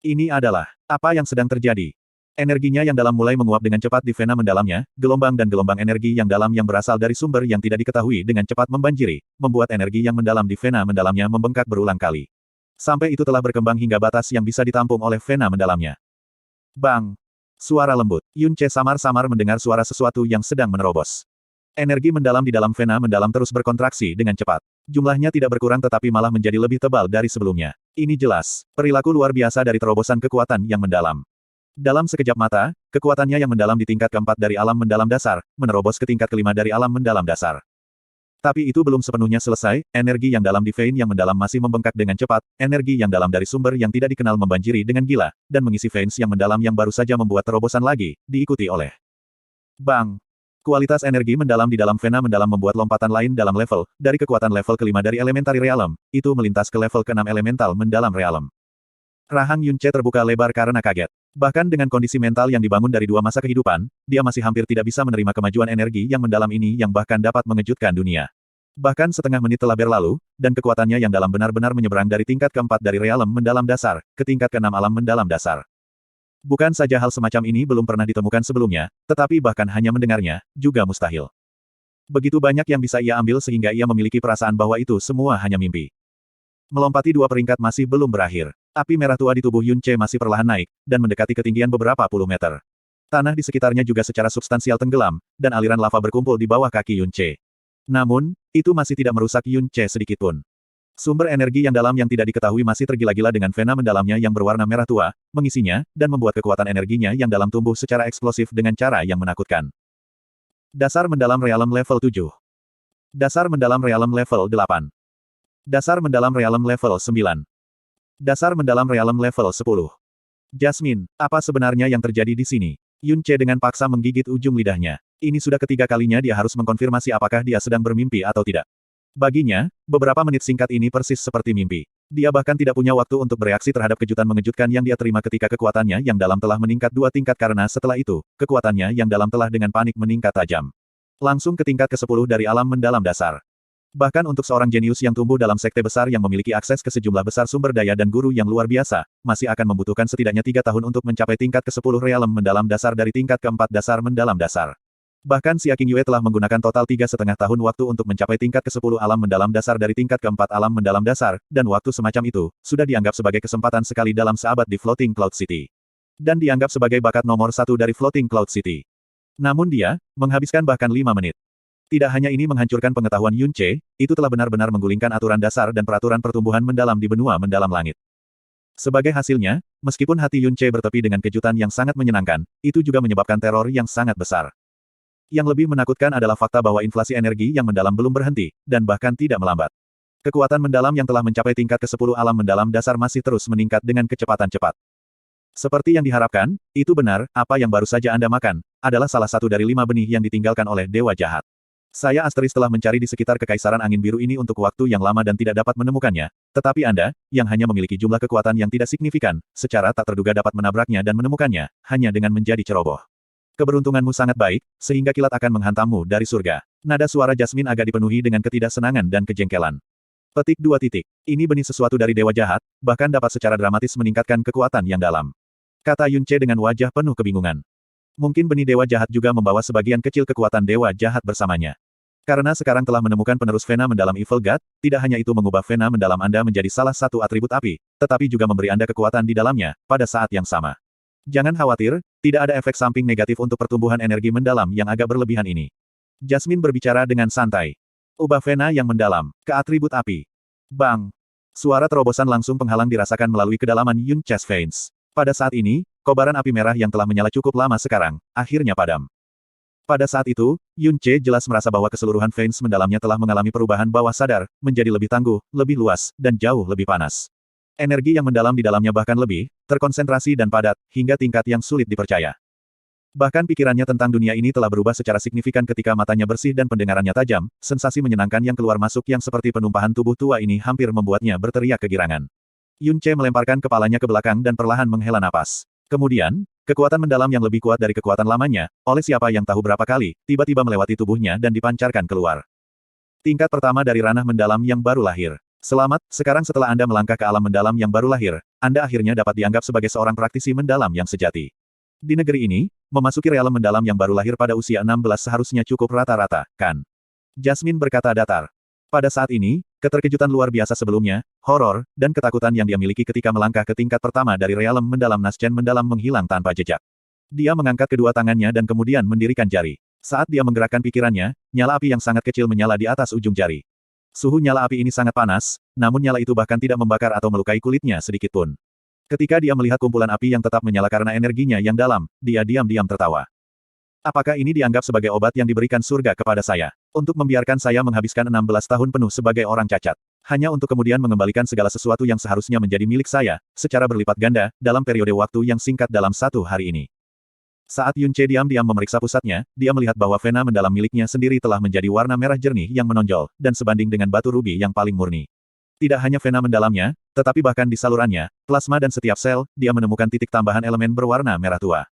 Ini adalah apa yang sedang terjadi. Energinya yang dalam mulai menguap dengan cepat di vena mendalamnya, gelombang dan gelombang energi yang dalam yang berasal dari sumber yang tidak diketahui dengan cepat membanjiri, membuat energi yang mendalam di vena mendalamnya membengkak berulang kali. Sampai itu telah berkembang hingga batas yang bisa ditampung oleh vena mendalamnya. Bang! Suara lembut. Yun Ce samar-samar mendengar suara sesuatu yang sedang menerobos. Energi mendalam di dalam vena mendalam terus berkontraksi dengan cepat. Jumlahnya tidak berkurang tetapi malah menjadi lebih tebal dari sebelumnya. Ini jelas, perilaku luar biasa dari terobosan kekuatan yang mendalam. Dalam sekejap mata, kekuatannya yang mendalam di tingkat keempat dari alam mendalam dasar, menerobos ke tingkat kelima dari alam mendalam dasar. Tapi itu belum sepenuhnya selesai, energi yang dalam di vein yang mendalam masih membengkak dengan cepat, energi yang dalam dari sumber yang tidak dikenal membanjiri dengan gila, dan mengisi veins yang mendalam yang baru saja membuat terobosan lagi, diikuti oleh Bang! Kualitas energi mendalam di dalam vena mendalam membuat lompatan lain dalam level, dari kekuatan level kelima dari Elementary Realm, itu melintas ke level keenam elemental mendalam realm. Rahang Yun Ce terbuka lebar karena kaget. Bahkan dengan kondisi mental yang dibangun dari 2 masa kehidupan, dia masih hampir tidak bisa menerima kemajuan energi yang mendalam ini yang bahkan dapat mengejutkan dunia. Bahkan setengah menit telah berlalu, dan kekuatannya yang dalam benar-benar menyeberang dari tingkat keempat dari realm mendalam dasar, ke tingkat keenam alam mendalam dasar. Bukan saja hal semacam ini belum pernah ditemukan sebelumnya, tetapi bahkan hanya mendengarnya, juga mustahil. Begitu banyak yang bisa ia ambil sehingga ia memiliki perasaan bahwa itu semua hanya mimpi. Melompati 2 peringkat masih belum berakhir. Api merah tua di tubuh Yun Ce masih perlahan naik, dan mendekati ketinggian beberapa puluh meter. Tanah di sekitarnya juga secara substansial tenggelam, dan aliran lava berkumpul di bawah kaki Yun Ce. Namun, itu masih tidak merusak Yun Ce sedikitpun. Sumber energi yang dalam yang tidak diketahui masih tergila-gila dengan vena mendalamnya yang berwarna merah tua, mengisinya, dan membuat kekuatan energinya yang dalam tumbuh secara eksplosif dengan cara yang menakutkan. Dasar mendalam realm level 7. Dasar mendalam realm level 8. Dasar mendalam realm level 9. Dasar mendalam realm level 10. Jasmine, apa sebenarnya yang terjadi di sini? Yun Ce dengan paksa menggigit ujung lidahnya. Ini sudah ketiga kalinya dia harus mengkonfirmasi apakah dia sedang bermimpi atau tidak. Baginya, beberapa menit singkat ini persis seperti mimpi. Dia bahkan tidak punya waktu untuk bereaksi terhadap kejutan mengejutkan yang dia terima ketika kekuatannya yang dalam telah meningkat 2 tingkat karena setelah itu, kekuatannya yang dalam telah dengan panik meningkat tajam. Langsung ke tingkat ke-10 dari alam mendalam dasar. Bahkan untuk seorang jenius yang tumbuh dalam sekte besar yang memiliki akses ke sejumlah besar sumber daya dan guru yang luar biasa, masih akan membutuhkan setidaknya 3 tahun untuk mencapai tingkat ke-10 realem mendalam dasar dari tingkat ke-4 dasar mendalam dasar. Bahkan Xia Qingyue telah menggunakan total 3,5 tahun waktu untuk mencapai tingkat ke-10 alam mendalam dasar dari tingkat ke-4 alam mendalam dasar, dan waktu semacam itu, sudah dianggap sebagai kesempatan sekali dalam seabad di Floating Cloud City. Dan dianggap sebagai bakat nomor 1 dari Floating Cloud City. Namun dia, menghabiskan bahkan 5 menit. Tidak hanya ini menghancurkan pengetahuan Yun Ce, itu telah benar-benar menggulingkan aturan dasar dan peraturan pertumbuhan mendalam di benua mendalam langit. Sebagai hasilnya, meskipun hati Yun Ce bertepi dengan kejutan yang sangat menyenangkan, itu juga menyebabkan teror yang sangat besar. Yang lebih menakutkan adalah fakta bahwa inflasi energi yang mendalam belum berhenti, dan bahkan tidak melambat. Kekuatan mendalam yang telah mencapai tingkat ke-10 alam mendalam dasar masih terus meningkat dengan kecepatan cepat. Seperti yang diharapkan, itu benar, apa yang baru saja Anda makan, adalah salah satu dari 5 benih yang ditinggalkan oleh Dewa Jahat. Saya Asteris telah mencari di sekitar Kekaisaran Angin Biru ini untuk waktu yang lama dan tidak dapat menemukannya, tetapi Anda, yang hanya memiliki jumlah kekuatan yang tidak signifikan, secara tak terduga dapat menabraknya dan menemukannya, hanya dengan menjadi ceroboh. Keberuntunganmu sangat baik, sehingga kilat akan menghantammu dari surga. Nada suara Jasmine agak dipenuhi dengan ketidaksenangan dan kejengkelan. Petik 2 titik. Ini benih sesuatu dari Dewa Jahat, bahkan dapat secara dramatis meningkatkan kekuatan yang dalam. Kata Yun Ce dengan wajah penuh kebingungan. Mungkin benih Dewa Jahat juga membawa sebagian kecil kekuatan Dewa Jahat bersamanya. Karena sekarang telah menemukan penerus Vena mendalam Evil God, tidak hanya itu mengubah Vena mendalam Anda menjadi salah satu atribut api, tetapi juga memberi Anda kekuatan di dalamnya, pada saat yang sama. Jangan khawatir, tidak ada efek samping negatif untuk pertumbuhan energi mendalam yang agak berlebihan ini. Jasmine berbicara dengan santai. Ubah Vena yang mendalam, ke atribut api. Bang! Suara terobosan langsung penghalang dirasakan melalui kedalaman Yun Che's veins. Pada saat ini, kobaran api merah yang telah menyala cukup lama sekarang, akhirnya padam. Pada saat itu, Yun Ce jelas merasa bahwa keseluruhan veins mendalamnya telah mengalami perubahan bawah sadar, menjadi lebih tangguh, lebih luas, dan jauh lebih panas. Energi yang mendalam di dalamnya bahkan lebih terkonsentrasi dan padat, hingga tingkat yang sulit dipercaya. Bahkan pikirannya tentang dunia ini telah berubah secara signifikan ketika matanya bersih dan pendengarannya tajam, sensasi menyenangkan yang keluar masuk yang seperti penumpahan tubuh tua ini hampir membuatnya berteriak kegirangan. Yun Ce melemparkan kepalanya ke belakang dan perlahan menghela napas. Kemudian, kekuatan mendalam yang lebih kuat dari kekuatan lamanya, oleh siapa yang tahu berapa kali, tiba-tiba melewati tubuhnya dan dipancarkan keluar. Tingkat pertama dari ranah mendalam yang baru lahir. Selamat, sekarang setelah Anda melangkah ke alam mendalam yang baru lahir, Anda akhirnya dapat dianggap sebagai seorang praktisi mendalam yang sejati. Di negeri ini, memasuki realem mendalam yang baru lahir pada usia 16 seharusnya cukup rata-rata, kan? Jasmine berkata datar. Pada saat ini, keterkejutan luar biasa sebelumnya, horor, dan ketakutan yang dia miliki ketika melangkah ke tingkat pertama dari realem mendalam Naschen mendalam menghilang tanpa jejak. Dia mengangkat kedua tangannya dan kemudian mendirikan jari. Saat dia menggerakkan pikirannya, nyala api yang sangat kecil menyala di atas ujung jari. Suhu nyala api ini sangat panas, namun nyala itu bahkan tidak membakar atau melukai kulitnya sedikitpun. Ketika dia melihat kumpulan api yang tetap menyala karena energinya yang dalam, dia diam-diam tertawa. Apakah ini dianggap sebagai obat yang diberikan surga kepada saya? Untuk membiarkan saya menghabiskan 16 tahun penuh sebagai orang cacat. Hanya untuk kemudian mengembalikan segala sesuatu yang seharusnya menjadi milik saya, secara berlipat ganda, dalam periode waktu yang singkat dalam 1 hari ini. Saat Yun Ce diam-diam memeriksa pusatnya, dia melihat bahwa vena mendalam miliknya sendiri telah menjadi warna merah jernih yang menonjol, dan sebanding dengan batu rubi yang paling murni. Tidak hanya vena mendalamnya, tetapi bahkan di salurannya, plasma dan setiap sel, dia menemukan titik tambahan elemen berwarna merah tua.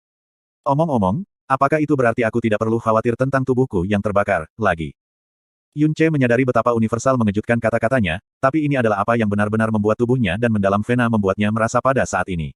Omong-omong, apakah itu berarti aku tidak perlu khawatir tentang tubuhku yang terbakar, lagi? Yun Ce menyadari betapa universal mengejutkan kata-katanya, tapi ini adalah apa yang benar-benar membuat tubuhnya dan mendalam vena membuatnya merasa pada saat ini.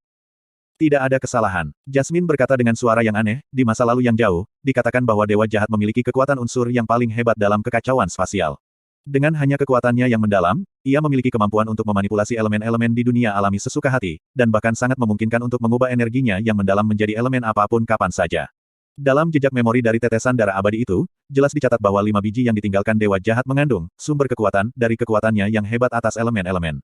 Tidak ada kesalahan. Jasmine berkata dengan suara yang aneh, di masa lalu yang jauh, dikatakan bahwa Dewa Jahat memiliki kekuatan unsur yang paling hebat dalam kekacauan spasial. Dengan hanya kekuatannya yang mendalam, ia memiliki kemampuan untuk memanipulasi elemen-elemen di dunia alami sesuka hati, dan bahkan sangat memungkinkan untuk mengubah energinya yang mendalam menjadi elemen apapun kapan saja. Dalam jejak memori dari tetesan darah abadi itu, jelas dicatat bahwa 5 biji yang ditinggalkan Dewa Jahat mengandung sumber kekuatan dari kekuatannya yang hebat atas elemen-elemen.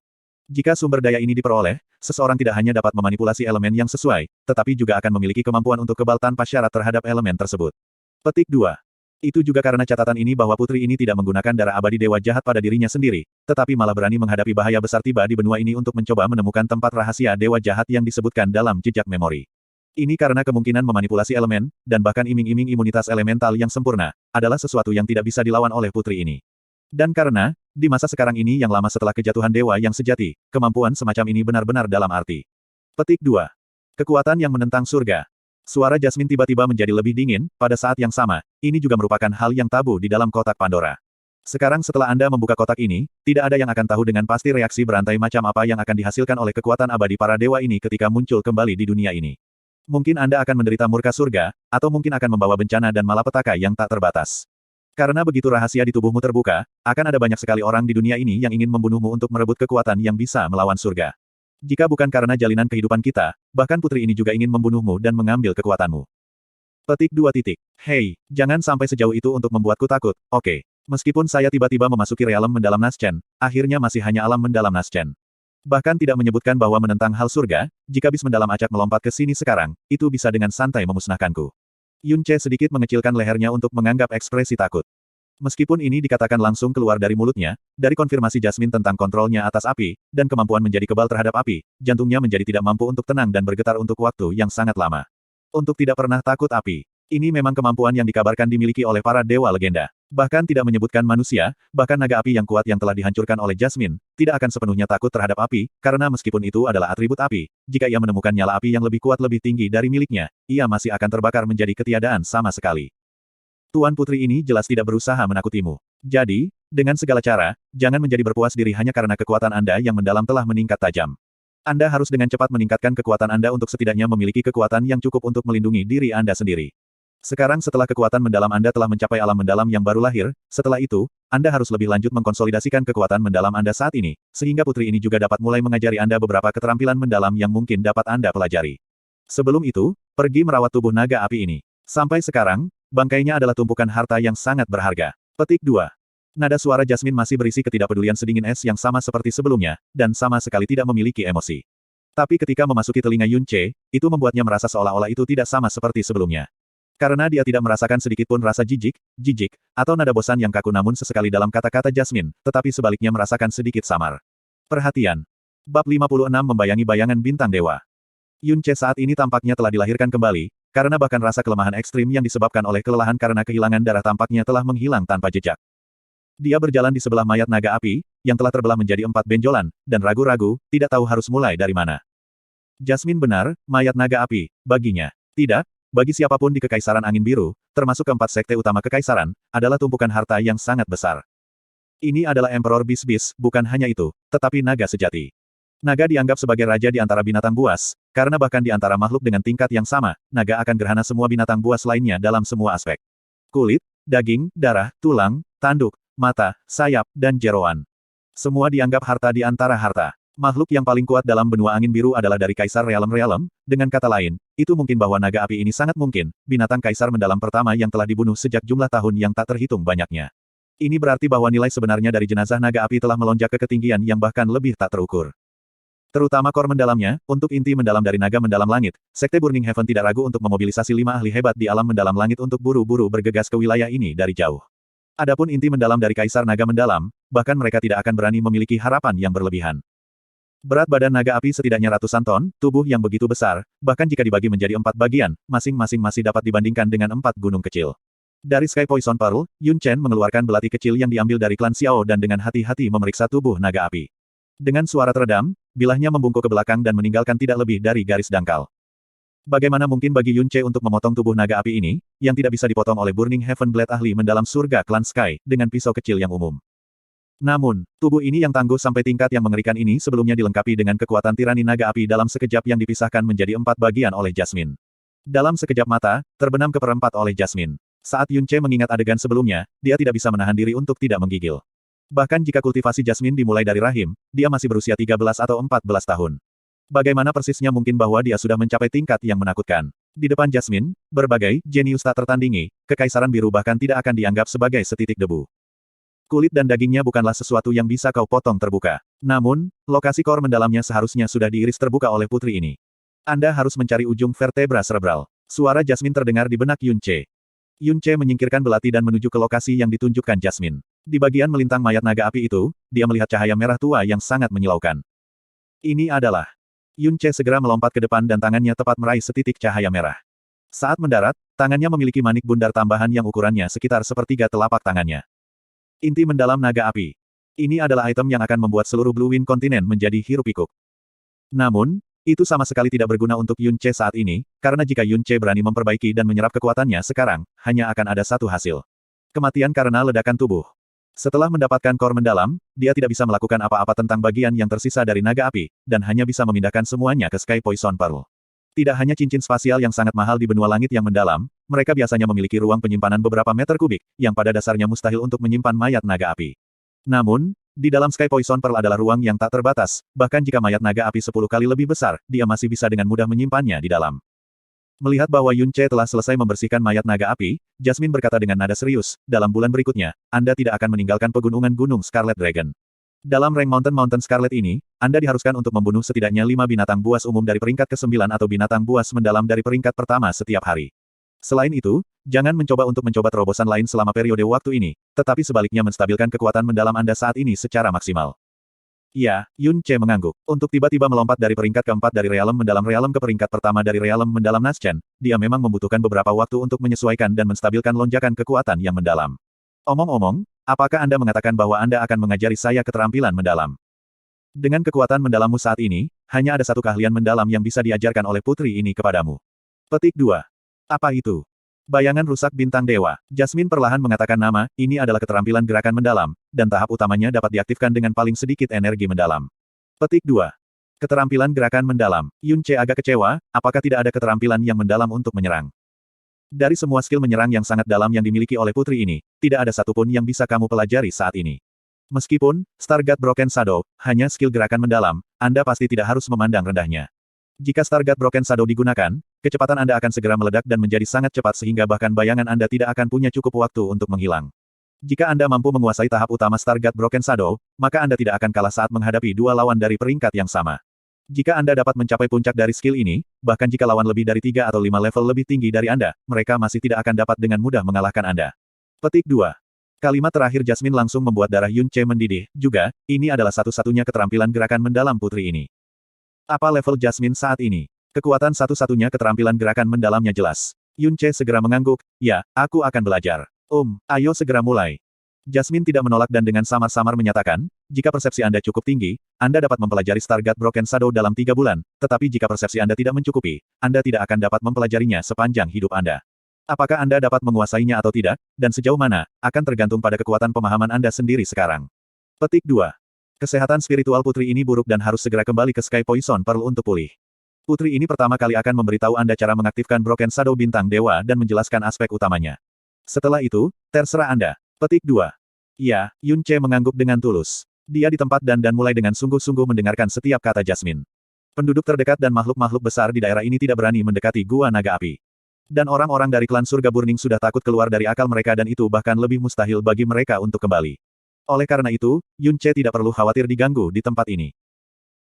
Jika sumber daya ini diperoleh, seseorang tidak hanya dapat memanipulasi elemen yang sesuai, tetapi juga akan memiliki kemampuan untuk kebal tanpa syarat terhadap elemen tersebut. Petik 2. Itu juga karena catatan ini bahwa putri ini tidak menggunakan darah abadi Dewa Jahat pada dirinya sendiri, tetapi malah berani menghadapi bahaya besar tiba di benua ini untuk mencoba menemukan tempat rahasia Dewa Jahat yang disebutkan dalam jejak memori. Ini karena kemungkinan memanipulasi elemen, dan bahkan iming-iming imunitas elemental yang sempurna, adalah sesuatu yang tidak bisa dilawan oleh putri ini. Dan karena, di masa sekarang ini yang lama setelah kejatuhan dewa yang sejati, kemampuan semacam ini benar-benar dalam arti. Petik 2. Kekuatan yang menentang surga. Suara Jasmine tiba-tiba menjadi lebih dingin, pada saat yang sama, ini juga merupakan hal yang tabu di dalam kotak Pandora. Sekarang setelah Anda membuka kotak ini, tidak ada yang akan tahu dengan pasti reaksi berantai macam apa yang akan dihasilkan oleh kekuatan abadi para dewa ini ketika muncul kembali di dunia ini. Mungkin Anda akan menderita murka surga, atau mungkin akan membawa bencana dan malapetaka yang tak terbatas. Karena begitu rahasia di tubuhmu terbuka, akan ada banyak sekali orang di dunia ini yang ingin membunuhmu untuk merebut kekuatan yang bisa melawan surga. Jika bukan karena jalinan kehidupan kita, bahkan putri ini juga ingin membunuhmu dan mengambil kekuatanmu. Petik 2 titik. Hei, jangan sampai sejauh itu untuk membuatku takut, oke. Meskipun saya tiba-tiba memasuki realem mendalam Naschen, akhirnya masih hanya alam mendalam Naschen. Bahkan tidak menyebutkan bahwa menentang hal surga, jika bis mendalam acak melompat ke sini sekarang, itu bisa dengan santai memusnahkanku. Yun Ce sedikit mengecilkan lehernya untuk menganggap ekspresi takut. Meskipun ini dikatakan langsung keluar dari mulutnya, dari konfirmasi Jasmine tentang kontrolnya atas api, dan kemampuan menjadi kebal terhadap api, jantungnya menjadi tidak mampu untuk tenang dan bergetar untuk waktu yang sangat lama. Untuk tidak pernah takut api. Ini memang kemampuan yang dikabarkan dimiliki oleh para dewa legenda. Bahkan tidak menyebutkan manusia, bahkan naga api yang kuat yang telah dihancurkan oleh Jasmine, tidak akan sepenuhnya takut terhadap api, karena meskipun itu adalah atribut api, jika ia menemukan nyala api yang lebih kuat lebih tinggi dari miliknya, ia masih akan terbakar menjadi ketiadaan sama sekali. Tuan Putri ini jelas tidak berusaha menakutimu. Jadi, dengan segala cara, jangan menjadi berpuas diri hanya karena kekuatan Anda yang mendalam telah meningkat tajam. Anda harus dengan cepat meningkatkan kekuatan Anda untuk setidaknya memiliki kekuatan yang cukup untuk melindungi diri Anda sendiri. Sekarang setelah kekuatan mendalam Anda telah mencapai alam mendalam yang baru lahir, setelah itu, Anda harus lebih lanjut mengkonsolidasikan kekuatan mendalam Anda saat ini, sehingga putri ini juga dapat mulai mengajari Anda beberapa keterampilan mendalam yang mungkin dapat Anda pelajari. Sebelum itu, pergi merawat tubuh naga api ini. Sampai sekarang, bangkainya adalah tumpukan harta yang sangat berharga. Petik 2. Nada suara Jasmine masih berisi ketidakpedulian sedingin es yang sama seperti sebelumnya, dan sama sekali tidak memiliki emosi. Tapi ketika memasuki telinga Yun Ce, itu membuatnya merasa seolah-olah itu tidak sama seperti sebelumnya. Karena dia tidak merasakan sedikitpun rasa jijik, atau nada bosan yang kaku namun sesekali dalam kata-kata Jasmine, tetapi sebaliknya merasakan sedikit samar. Perhatian. Bab 56 membayangi bayangan bintang dewa. Yun Ce saat ini tampaknya telah dilahirkan kembali, karena bahkan rasa kelemahan ekstrim yang disebabkan oleh kelelahan karena kehilangan darah tampaknya telah menghilang tanpa jejak. Dia berjalan di sebelah mayat naga api, yang telah terbelah menjadi 4 benjolan, dan ragu-ragu, tidak tahu harus mulai dari mana. Jasmine benar, mayat naga api, baginya. Tidak, bagi siapapun di Kekaisaran Angin Biru, termasuk keempat sekte utama Kekaisaran, adalah tumpukan harta yang sangat besar. Ini adalah Emperor Bis-Bis, bukan hanya itu, tetapi naga sejati. Naga dianggap sebagai raja di antara binatang buas, karena bahkan di antara makhluk dengan tingkat yang sama, naga akan gerhana semua binatang buas lainnya dalam semua aspek. Kulit, daging, darah, tulang, tanduk, mata, sayap, dan jeroan. Semua dianggap harta di antara harta. Makhluk yang paling kuat dalam benua angin biru adalah dari Kaisar Realem-Realem, dengan kata lain, itu mungkin bahwa naga api ini sangat mungkin, binatang Kaisar mendalam pertama yang telah dibunuh sejak jumlah tahun yang tak terhitung banyaknya. Ini berarti bahwa nilai sebenarnya dari jenazah naga api telah melonjak ke ketinggian yang bahkan lebih tak terukur. Terutama kor mendalamnya, untuk inti mendalam dari naga mendalam langit, Sekte Burning Heaven tidak ragu untuk memobilisasi 5 ahli hebat di alam mendalam langit untuk buru-buru bergegas ke wilayah ini dari jauh. Adapun inti mendalam dari Kaisar Naga Mendalam, bahkan mereka tidak akan berani memiliki harapan yang berlebihan. Berat badan naga api setidaknya ratusan ton, tubuh yang begitu besar, bahkan jika dibagi menjadi 4 bagian, masing-masing masih dapat dibandingkan dengan 4 gunung kecil. Dari Sky Poison Pearl, Yun Chen mengeluarkan belati kecil yang diambil dari klan Xiao dan dengan hati-hati memeriksa tubuh naga api. Dengan suara teredam, bilahnya membungkuk ke belakang dan meninggalkan tidak lebih dari garis dangkal. Bagaimana mungkin bagi Yun Ce untuk memotong tubuh naga api ini, yang tidak bisa dipotong oleh Burning Heaven Blade ahli mendalam surga klan Sky, dengan pisau kecil yang umum. Namun, tubuh ini yang tangguh sampai tingkat yang mengerikan ini sebelumnya dilengkapi dengan kekuatan tirani naga api dalam sekejap yang dipisahkan menjadi 4 bagian oleh Jasmine. Dalam sekejap mata, terbenam ke perempat oleh Jasmine. Saat Yun Ce mengingat adegan sebelumnya, dia tidak bisa menahan diri untuk tidak menggigil. Bahkan jika kultivasi Jasmine dimulai dari rahim, dia masih berusia 13 atau 14 tahun. Bagaimana persisnya mungkin bahwa dia sudah mencapai tingkat yang menakutkan? Di depan Jasmine, berbagai jenius tak tertandingi, Kekaisaran Biru bahkan tidak akan dianggap sebagai setitik debu. Kulit dan dagingnya bukanlah sesuatu yang bisa kau potong terbuka. Namun, lokasi kor mendalamnya seharusnya sudah diiris terbuka oleh putri ini. Anda harus mencari ujung vertebra cerebral. Suara Jasmine terdengar di benak Yun Ce. Yun Ce menyingkirkan belati dan menuju ke lokasi yang ditunjukkan Jasmine. Di bagian melintang mayat naga api itu, dia melihat cahaya merah tua yang sangat menyilaukan. Ini adalah... Yun Ce segera melompat ke depan dan tangannya tepat meraih setitik cahaya merah. Saat mendarat, tangannya memiliki manik bundar tambahan yang ukurannya sekitar sepertiga telapak tangannya. Inti mendalam naga api. Ini adalah item yang akan membuat seluruh Blue Wind kontinen menjadi hiruk-pikuk. Namun, itu sama sekali tidak berguna untuk Yun Ce saat ini, karena jika Yun Ce berani memperbaiki dan menyerap kekuatannya sekarang, hanya akan ada satu hasil. Kematian karena ledakan tubuh. Setelah mendapatkan core mendalam, dia tidak bisa melakukan apa-apa tentang bagian yang tersisa dari naga api, dan hanya bisa memindahkan semuanya ke Sky Poison Pearl. Tidak hanya cincin spasial yang sangat mahal di benua langit yang mendalam, mereka biasanya memiliki ruang penyimpanan beberapa meter kubik, yang pada dasarnya mustahil untuk menyimpan mayat naga api. Namun, di dalam Sky Poison Pearl ada ruang yang tak terbatas, bahkan jika mayat naga api 10 kali lebih besar, dia masih bisa dengan mudah menyimpannya di dalam. Melihat bahwa Yun Ce telah selesai membersihkan mayat naga api, Jasmine berkata dengan nada serius, dalam bulan berikutnya, Anda tidak akan meninggalkan pegunungan Gunung Scarlet Dragon. Dalam rank Mountain Scarlet ini, Anda diharuskan untuk membunuh setidaknya 5 binatang buas umum dari peringkat ke-9 atau binatang buas mendalam dari peringkat pertama setiap hari. Selain itu, jangan mencoba untuk mencoba terobosan lain selama periode waktu ini, tetapi sebaliknya menstabilkan kekuatan mendalam Anda saat ini secara maksimal. Ya, Yun Ce mengangguk. Untuk tiba-tiba melompat dari peringkat keempat dari realem mendalam ke peringkat pertama dari realem mendalam Naschen, dia memang membutuhkan beberapa waktu untuk menyesuaikan dan menstabilkan lonjakan kekuatan yang mendalam. Omong-omong, apakah Anda mengatakan bahwa Anda akan mengajari saya keterampilan mendalam? Dengan kekuatan mendalammu saat ini, hanya ada satu keahlian mendalam yang bisa diajarkan oleh putri ini kepadamu. Petik 2. Apa itu? Bayangan rusak bintang dewa. Jasmine perlahan mengatakan nama, ini adalah keterampilan gerakan mendalam, dan tahap utamanya dapat diaktifkan dengan paling sedikit energi mendalam. Petik 2. Keterampilan gerakan mendalam. Yun Ce agak kecewa, apakah tidak ada keterampilan yang mendalam untuk menyerang? Dari semua skill menyerang yang sangat dalam yang dimiliki oleh putri ini, tidak ada satupun yang bisa kamu pelajari saat ini. Meskipun, Stargate Broken Shadow, hanya skill gerakan mendalam, Anda pasti tidak harus memandang rendahnya. Jika Stargate Broken Shadow digunakan, kecepatan Anda akan segera meledak dan menjadi sangat cepat sehingga bahkan bayangan Anda tidak akan punya cukup waktu untuk menghilang. Jika Anda mampu menguasai tahap utama Stargate Broken Shadow, maka Anda tidak akan kalah saat menghadapi dua lawan dari peringkat yang sama. Jika Anda dapat mencapai puncak dari skill ini, bahkan jika lawan lebih dari 3 atau 5 level lebih tinggi dari Anda, mereka masih tidak akan dapat dengan mudah mengalahkan Anda. Petik 2. Kalimat terakhir Jasmine langsung membuat darah Yun Ce mendidih. Juga, ini adalah satu-satunya keterampilan gerakan mendalam putri ini. Apa level Jasmine saat ini? Kekuatan satu-satunya keterampilan gerakan mendalamnya jelas. Yun Ce segera mengangguk, ya, aku akan belajar. Ayo segera mulai. Jasmine tidak menolak dan dengan samar-samar menyatakan, jika persepsi Anda cukup tinggi, Anda dapat mempelajari Stargate Broken Shadow dalam 3 bulan, tetapi jika persepsi Anda tidak mencukupi, Anda tidak akan dapat mempelajarinya sepanjang hidup Anda. Apakah Anda dapat menguasainya atau tidak, dan sejauh mana, akan tergantung pada kekuatan pemahaman Anda sendiri sekarang. Petik 2. Kesehatan spiritual putri ini buruk dan harus segera kembali ke Sky Poison Pearl untuk pulih. Putri ini pertama kali akan memberitahu Anda cara mengaktifkan Broken Shadow bintang dewa dan menjelaskan aspek utamanya. Setelah itu, terserah Anda. Petik 2. Ya, Yun Ce mengangguk dengan tulus. Dia di tempat dan mulai dengan sungguh-sungguh mendengarkan setiap kata Jasmine. Penduduk terdekat dan makhluk-makhluk besar di daerah ini tidak berani mendekati Gua Naga Api. Dan orang-orang dari klan Surga Burning sudah takut keluar dari akal mereka dan itu bahkan lebih mustahil bagi mereka untuk kembali. Oleh karena itu, Yun Ce tidak perlu khawatir diganggu di tempat ini.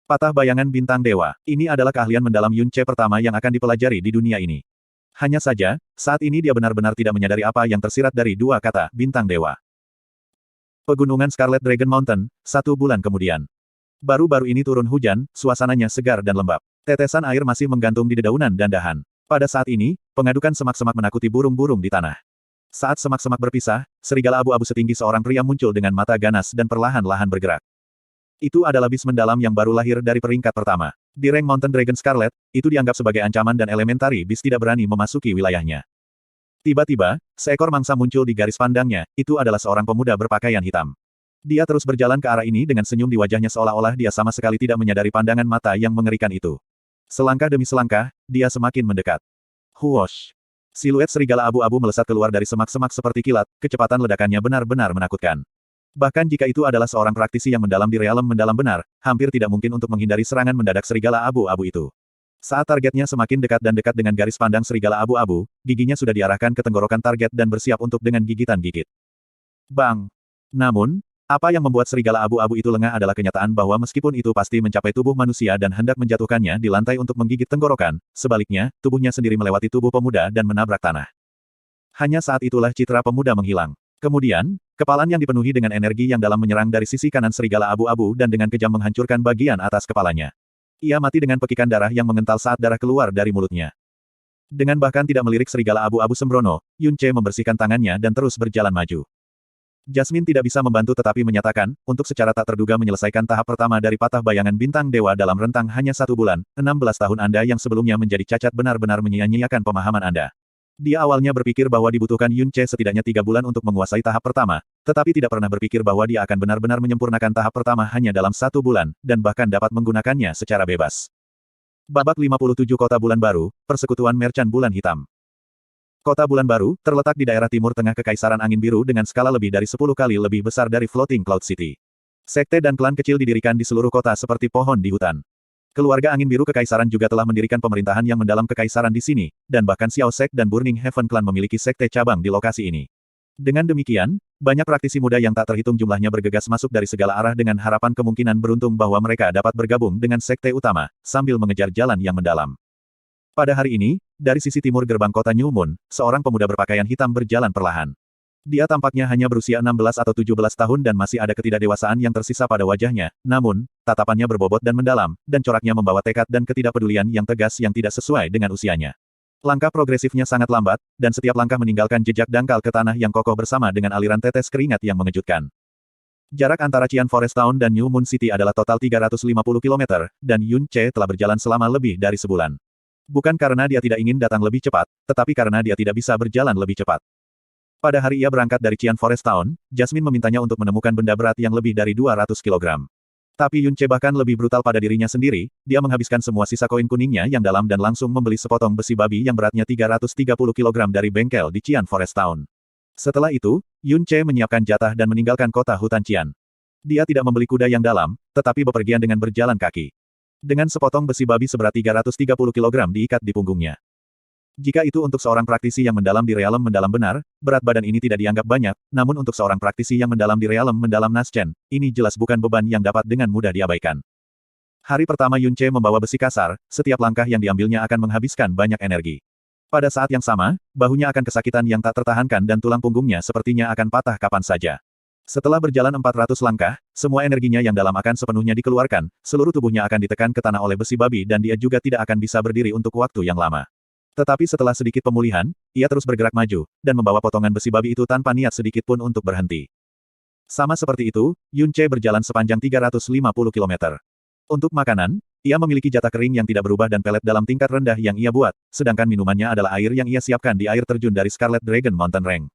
Patah bayangan bintang dewa. Ini adalah keahlian mendalam Yun Ce pertama yang akan dipelajari di dunia ini. Hanya saja, saat ini dia benar-benar tidak menyadari apa yang tersirat dari dua kata, bintang dewa. Pegunungan Scarlet Dragon Mountain, 1 bulan kemudian. Baru-baru ini turun hujan, suasananya segar dan lembab. Tetesan air masih menggantung di dedaunan dan dahan. Pada saat ini, pengadukan semak-semak menakuti burung-burung di tanah. Saat semak-semak berpisah, serigala abu-abu setinggi seorang pria muncul dengan mata ganas dan perlahan-lahan bergerak. Itu adalah bis mendalam yang baru lahir dari peringkat pertama. Di rank Mountain Dragon Scarlet, itu dianggap sebagai ancaman dan elementari bis tidak berani memasuki wilayahnya. Tiba-tiba, seekor mangsa muncul di garis pandangnya, itu adalah seorang pemuda berpakaian hitam. Dia terus berjalan ke arah ini dengan senyum di wajahnya seolah-olah dia sama sekali tidak menyadari pandangan mata yang mengerikan itu. Selangkah demi selangkah, dia semakin mendekat. Huosh! Siluet serigala abu-abu melesat keluar dari semak-semak seperti kilat, kecepatan ledakannya benar-benar menakutkan. Bahkan jika itu adalah seorang praktisi yang mendalam di realem mendalam benar, hampir tidak mungkin untuk menghindari serangan mendadak serigala abu-abu itu. Saat targetnya semakin dekat dan dekat dengan garis pandang serigala abu-abu, giginya sudah diarahkan ke tenggorokan target dan bersiap untuk dengan gigitan gigit. Bang! Namun, apa yang membuat serigala abu-abu itu lengah adalah kenyataan bahwa meskipun itu pasti mencapai tubuh manusia dan hendak menjatuhkannya di lantai untuk menggigit tenggorokan, sebaliknya, tubuhnya sendiri melewati tubuh pemuda dan menabrak tanah. Hanya saat itulah citra pemuda menghilang. Kemudian, kepalan yang dipenuhi dengan energi yang dalam menyerang dari sisi kanan serigala abu-abu dan dengan kejam menghancurkan bagian atas kepalanya. Ia mati dengan pekikan darah yang mengental saat darah keluar dari mulutnya. Dengan bahkan tidak melirik serigala abu-abu sembrono, Yun Ce membersihkan tangannya dan terus berjalan maju. Jasmine tidak bisa membantu tetapi menyatakan, untuk secara tak terduga menyelesaikan tahap pertama dari patah bayangan bintang dewa dalam rentang hanya 1 bulan, 16 tahun Anda yang sebelumnya menjadi cacat benar-benar menyia-nyiakan pemahaman Anda. Dia awalnya berpikir bahwa dibutuhkan Yun Ce setidaknya 3 bulan untuk menguasai tahap pertama, tetapi tidak pernah berpikir bahwa dia akan benar-benar menyempurnakan tahap pertama hanya dalam 1 bulan, dan bahkan dapat menggunakannya secara bebas. Babak 57 Kota Bulan Baru, Persekutuan Merchant Bulan Hitam. Kota Bulan Baru, terletak di daerah timur tengah Kekaisaran Angin Biru dengan skala lebih dari 10 kali lebih besar dari Floating Cloud City. Sekte dan klan kecil didirikan di seluruh kota seperti pohon di hutan. Keluarga Angin Biru Kekaisaran juga telah mendirikan pemerintahan yang mendalam kekaisaran di sini, dan bahkan Xiao Sek dan Burning Heaven Clan memiliki sekte cabang di lokasi ini. Dengan demikian, banyak praktisi muda yang tak terhitung jumlahnya bergegas masuk dari segala arah dengan harapan kemungkinan beruntung bahwa mereka dapat bergabung dengan sekte utama, sambil mengejar jalan yang mendalam. Pada hari ini, dari sisi timur gerbang kota New Moon, seorang pemuda berpakaian hitam berjalan perlahan. Dia tampaknya hanya berusia 16 atau 17 tahun dan masih ada ketidakdewasaan yang tersisa pada wajahnya, namun, tatapannya berbobot dan mendalam, dan coraknya membawa tekad dan ketidakpedulian yang tegas yang tidak sesuai dengan usianya. Langkah progresifnya sangat lambat, dan setiap langkah meninggalkan jejak dangkal ke tanah yang kokoh bersama dengan aliran tetes keringat yang mengejutkan. Jarak antara Qian Forest Town dan New Moon City adalah total 350 km, dan Yun Ce telah berjalan selama lebih dari sebulan. Bukan karena dia tidak ingin datang lebih cepat, tetapi karena dia tidak bisa berjalan lebih cepat. Pada hari ia berangkat dari Qian Forest Town, Jasmine memintanya untuk menemukan benda berat yang lebih dari 200 kg. Tapi Yun Ce bahkan lebih brutal pada dirinya sendiri, dia menghabiskan semua sisa koin kuningnya yang dalam dan langsung membeli sepotong besi babi yang beratnya 330 kg dari bengkel di Qian Forest Town. Setelah itu, Yun Ce menyiapkan jatah dan meninggalkan kota hutan Qian. Dia tidak membeli kuda yang dalam, tetapi bepergian dengan berjalan kaki. Dengan sepotong besi babi seberat 330 kg diikat di punggungnya. Jika itu untuk seorang praktisi yang mendalam di realem mendalam benar, berat badan ini tidak dianggap banyak, namun untuk seorang praktisi yang mendalam di realem mendalam Naschen, ini jelas bukan beban yang dapat dengan mudah diabaikan. Hari pertama Yun Ce membawa besi kasar, setiap langkah yang diambilnya akan menghabiskan banyak energi. Pada saat yang sama, bahunya akan kesakitan yang tak tertahankan dan tulang punggungnya sepertinya akan patah kapan saja. Setelah berjalan 400 langkah, semua energinya yang dalam akan sepenuhnya dikeluarkan, seluruh tubuhnya akan ditekan ke tanah oleh besi babi dan dia juga tidak akan bisa berdiri untuk waktu yang lama. Tetapi setelah sedikit pemulihan, ia terus bergerak maju, dan membawa potongan besi babi itu tanpa niat sedikit pun untuk berhenti. Sama seperti itu, Yun Ce berjalan sepanjang 350 km. Untuk makanan, ia memiliki jatah kering yang tidak berubah dan pelet dalam tingkat rendah yang ia buat, sedangkan minumannya adalah air yang ia siapkan di air terjun dari Scarlet Dragon Mountain Range.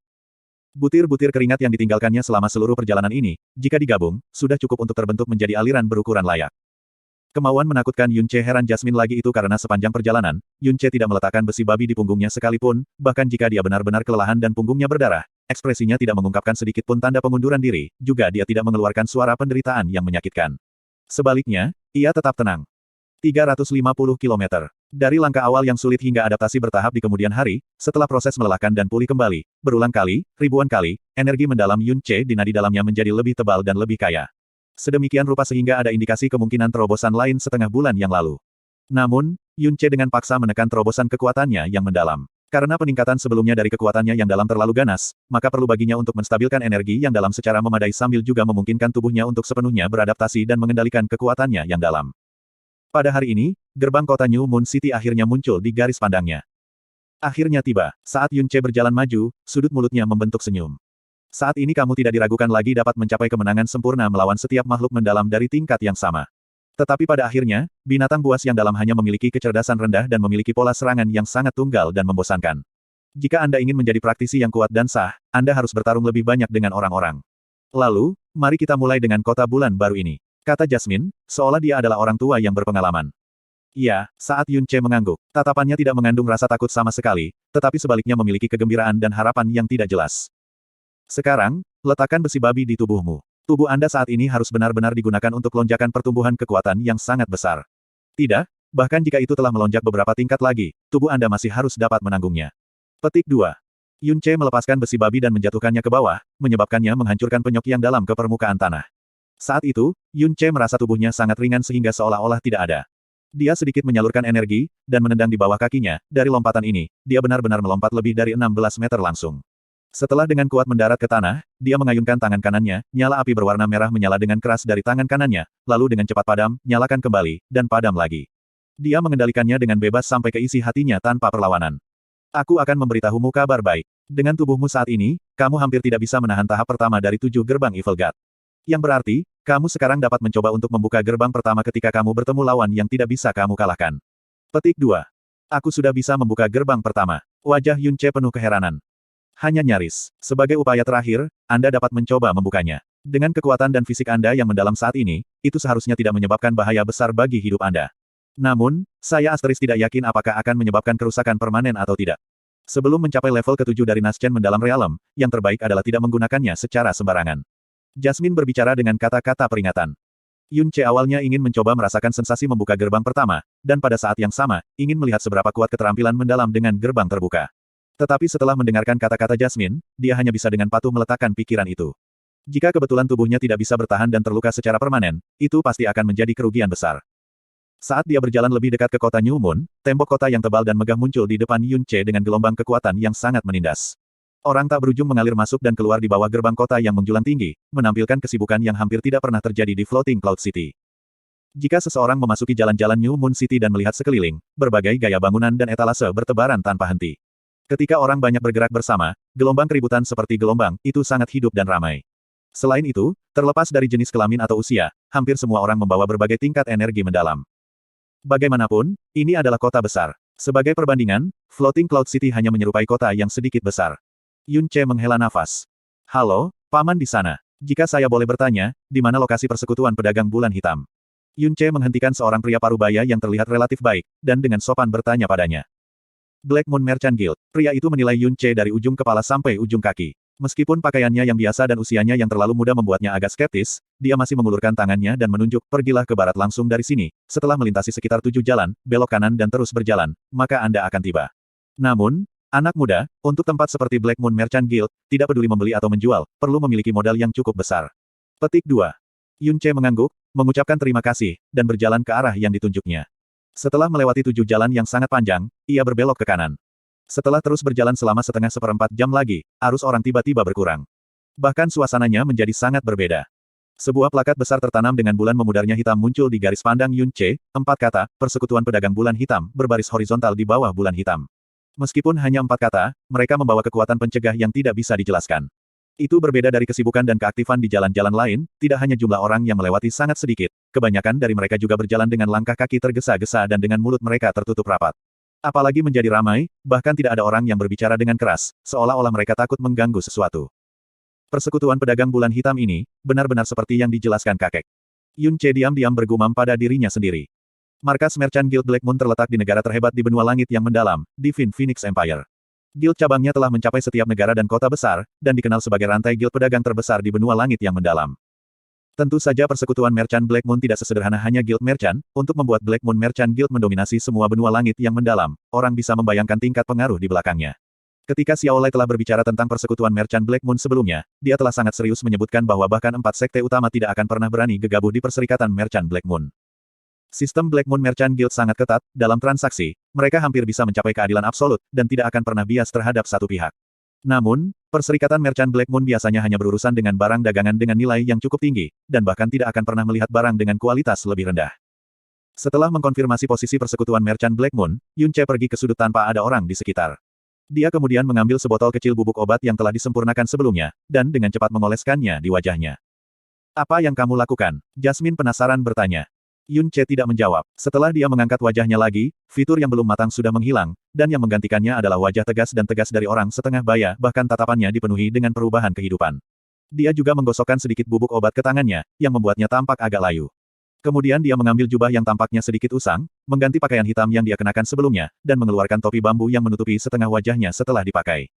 Butir-butir keringat yang ditinggalkannya selama seluruh perjalanan ini, jika digabung, sudah cukup untuk terbentuk menjadi aliran berukuran layak. Kemauan menakutkan Yun Ce heran Jasmine lagi itu karena sepanjang perjalanan, Yun Ce tidak meletakkan besi babi di punggungnya sekalipun, bahkan jika dia benar-benar kelelahan dan punggungnya berdarah, ekspresinya tidak mengungkapkan sedikit pun tanda pengunduran diri, juga dia tidak mengeluarkan suara penderitaan yang menyakitkan. Sebaliknya, ia tetap tenang. 350 km. Dari langkah awal yang sulit hingga adaptasi bertahap di kemudian hari, setelah proses melelahkan dan pulih kembali, berulang kali, ribuan kali, energi mendalam Yun Ce di nadi dalamnya menjadi lebih tebal dan lebih kaya. Sedemikian rupa sehingga ada indikasi kemungkinan terobosan lain setengah bulan yang lalu. Namun, Yun Ce dengan paksa menekan terobosan kekuatannya yang mendalam. Karena peningkatan sebelumnya dari kekuatannya yang dalam terlalu ganas, maka perlu baginya untuk menstabilkan energi yang dalam secara memadai sambil juga memungkinkan tubuhnya untuk sepenuhnya beradaptasi dan mengendalikan kekuatannya yang dalam. Pada hari ini, gerbang kota New Moon City akhirnya muncul di garis pandangnya. Akhirnya tiba, saat Yun Ce berjalan maju, sudut mulutnya membentuk senyum. Saat ini kamu tidak diragukan lagi dapat mencapai kemenangan sempurna melawan setiap makhluk mendalam dari tingkat yang sama. Tetapi pada akhirnya, binatang buas yang dalam hanya memiliki kecerdasan rendah dan memiliki pola serangan yang sangat tunggal dan membosankan. Jika Anda ingin menjadi praktisi yang kuat dan sah, Anda harus bertarung lebih banyak dengan orang-orang. Lalu, mari kita mulai dengan kota bulan baru ini, kata Jasmine, seolah dia adalah orang tua yang berpengalaman. Iya, saat Yun Ce mengangguk, tatapannya tidak mengandung rasa takut sama sekali, tetapi sebaliknya memiliki kegembiraan dan harapan yang tidak jelas. Sekarang, letakkan besi babi di tubuhmu. Tubuh Anda saat ini harus benar-benar digunakan untuk lonjakan pertumbuhan kekuatan yang sangat besar. Tidak, bahkan jika itu telah melonjak beberapa tingkat lagi, tubuh Anda masih harus dapat menanggungnya. Petik 2. Yun Ce melepaskan besi babi dan menjatuhkannya ke bawah, menyebabkannya menghancurkan penyok yang dalam ke permukaan tanah. Saat itu, Yun Ce merasa tubuhnya sangat ringan sehingga seolah-olah tidak ada. Dia sedikit menyalurkan energi, dan menendang di bawah kakinya. Dari lompatan ini, dia benar-benar melompat lebih dari 16 meter langsung. Setelah dengan kuat mendarat ke tanah, dia mengayunkan tangan kanannya, nyala api berwarna merah menyala dengan keras dari tangan kanannya, lalu dengan cepat padam, nyalakan kembali, dan padam lagi. Dia mengendalikannya dengan bebas sampai ke isi hatinya tanpa perlawanan. Aku akan memberitahumu kabar baik. Dengan tubuhmu saat ini, kamu hampir tidak bisa menahan tahap pertama dari 7 gerbang Evil God. Yang berarti, kamu sekarang dapat mencoba untuk membuka gerbang pertama ketika kamu bertemu lawan yang tidak bisa kamu kalahkan. Petik 2. Aku sudah bisa membuka gerbang pertama. Wajah Yun Ce penuh keheranan. Hanya nyaris. Sebagai upaya terakhir, Anda dapat mencoba membukanya. Dengan kekuatan dan fisik Anda yang mendalam saat ini, itu seharusnya tidak menyebabkan bahaya besar bagi hidup Anda. Namun, saya asteris tidak yakin apakah akan menyebabkan kerusakan permanen atau tidak. Sebelum mencapai level ke-7 dari Naschen mendalam realem, yang terbaik adalah tidak menggunakannya secara sembarangan. Jasmine berbicara dengan kata-kata peringatan. Yun Ce awalnya ingin mencoba merasakan sensasi membuka gerbang pertama, dan pada saat yang sama, ingin melihat seberapa kuat keterampilan mendalam dengan gerbang terbuka. Tetapi setelah mendengarkan kata-kata Jasmine, dia hanya bisa dengan patuh meletakkan pikiran itu. Jika kebetulan tubuhnya tidak bisa bertahan dan terluka secara permanen, itu pasti akan menjadi kerugian besar. Saat dia berjalan lebih dekat ke kota New Moon, tembok kota yang tebal dan megah muncul di depan Yun Ce dengan gelombang kekuatan yang sangat menindas. Orang tak berujung mengalir masuk dan keluar di bawah gerbang kota yang menjulang tinggi, menampilkan kesibukan yang hampir tidak pernah terjadi di Floating Cloud City. Jika seseorang memasuki jalan-jalan New Moon City dan melihat sekeliling, berbagai gaya bangunan dan etalase bertebaran tanpa henti. Ketika orang banyak bergerak bersama, gelombang keributan seperti gelombang, itu sangat hidup dan ramai. Selain itu, terlepas dari jenis kelamin atau usia, hampir semua orang membawa berbagai tingkat energi mendalam. Bagaimanapun, ini adalah kota besar. Sebagai perbandingan, Floating Cloud City hanya menyerupai kota yang sedikit besar. Yun Ce menghela nafas. Halo, paman di sana. Jika saya boleh bertanya, di mana lokasi persekutuan pedagang bulan hitam? Yun Ce menghentikan seorang pria parubaya yang terlihat relatif baik, dan dengan sopan bertanya padanya. Black Moon Merchant Guild. Pria itu menilai Yun Ce dari ujung kepala sampai ujung kaki. Meskipun pakaiannya yang biasa dan usianya yang terlalu muda membuatnya agak skeptis, dia masih mengulurkan tangannya dan menunjuk, pergilah ke barat langsung dari sini. Setelah melintasi sekitar 7 jalan, belok kanan dan terus berjalan, maka Anda akan tiba. Namun, anak muda, untuk tempat seperti Black Moon Merchant Guild, tidak peduli membeli atau menjual, perlu memiliki modal yang cukup besar. Petik 2. Yun Ce mengangguk, mengucapkan terima kasih, dan berjalan ke arah yang ditunjuknya. Setelah melewati 7 jalan yang sangat panjang, ia berbelok ke kanan. Setelah terus berjalan selama seperempat jam lagi, arus orang tiba-tiba berkurang. Bahkan suasananya menjadi sangat berbeda. Sebuah plakat besar tertanam dengan bulan memudarnya hitam muncul di garis pandang Yun Ce, 4 kata, Persekutuan Pedagang Bulan Hitam, berbaris horizontal di bawah bulan hitam. Meskipun hanya 4 kata, mereka membawa kekuatan pencegah yang tidak bisa dijelaskan. Itu berbeda dari kesibukan dan keaktifan di jalan-jalan lain, tidak hanya jumlah orang yang melewati sangat sedikit, kebanyakan dari mereka juga berjalan dengan langkah kaki tergesa-gesa dan dengan mulut mereka tertutup rapat. Apalagi menjadi ramai, bahkan tidak ada orang yang berbicara dengan keras, seolah-olah mereka takut mengganggu sesuatu. Persekutuan pedagang bulan hitam ini, benar-benar seperti yang dijelaskan kakek. Yun Ce diam-diam bergumam pada dirinya sendiri. Markas Merchant Guild Black Moon terletak di negara terhebat di benua langit yang mendalam, Divine Phoenix Empire. Guild cabangnya telah mencapai setiap negara dan kota besar, dan dikenal sebagai rantai guild pedagang terbesar di benua langit yang mendalam. Tentu saja persekutuan Merchant Black Moon tidak sesederhana hanya Guild Merchant, untuk membuat Black Moon Merchant Guild mendominasi semua benua langit yang mendalam, orang bisa membayangkan tingkat pengaruh di belakangnya. Ketika Xiao Lai telah berbicara tentang persekutuan Merchant Black Moon sebelumnya, dia telah sangat serius menyebutkan bahwa bahkan 4 sekte utama tidak akan pernah berani gegabah di perserikatan Merchant Black Moon. Sistem Black Moon Merchant Guild sangat ketat, dalam transaksi, mereka hampir bisa mencapai keadilan absolut, dan tidak akan pernah bias terhadap satu pihak. Namun, perserikatan Merchant Black Moon biasanya hanya berurusan dengan barang dagangan dengan nilai yang cukup tinggi, dan bahkan tidak akan pernah melihat barang dengan kualitas lebih rendah. Setelah mengkonfirmasi posisi persekutuan Merchant Black Moon, Yun Ce pergi ke sudut tanpa ada orang di sekitar. Dia kemudian mengambil sebotol kecil bubuk obat yang telah disempurnakan sebelumnya, dan dengan cepat mengoleskannya di wajahnya. Apa yang kamu lakukan? Jasmine penasaran bertanya. Yun Ce tidak menjawab. Setelah dia mengangkat wajahnya lagi, fitur yang belum matang sudah menghilang, dan yang menggantikannya adalah wajah tegas dan tegas dari orang setengah baya, bahkan tatapannya dipenuhi dengan perubahan kehidupan. Dia juga menggosokkan sedikit bubuk obat ke tangannya, yang membuatnya tampak agak layu. Kemudian dia mengambil jubah yang tampaknya sedikit usang, mengganti pakaian hitam yang dia kenakan sebelumnya, dan mengeluarkan topi bambu yang menutupi setengah wajahnya setelah dipakai.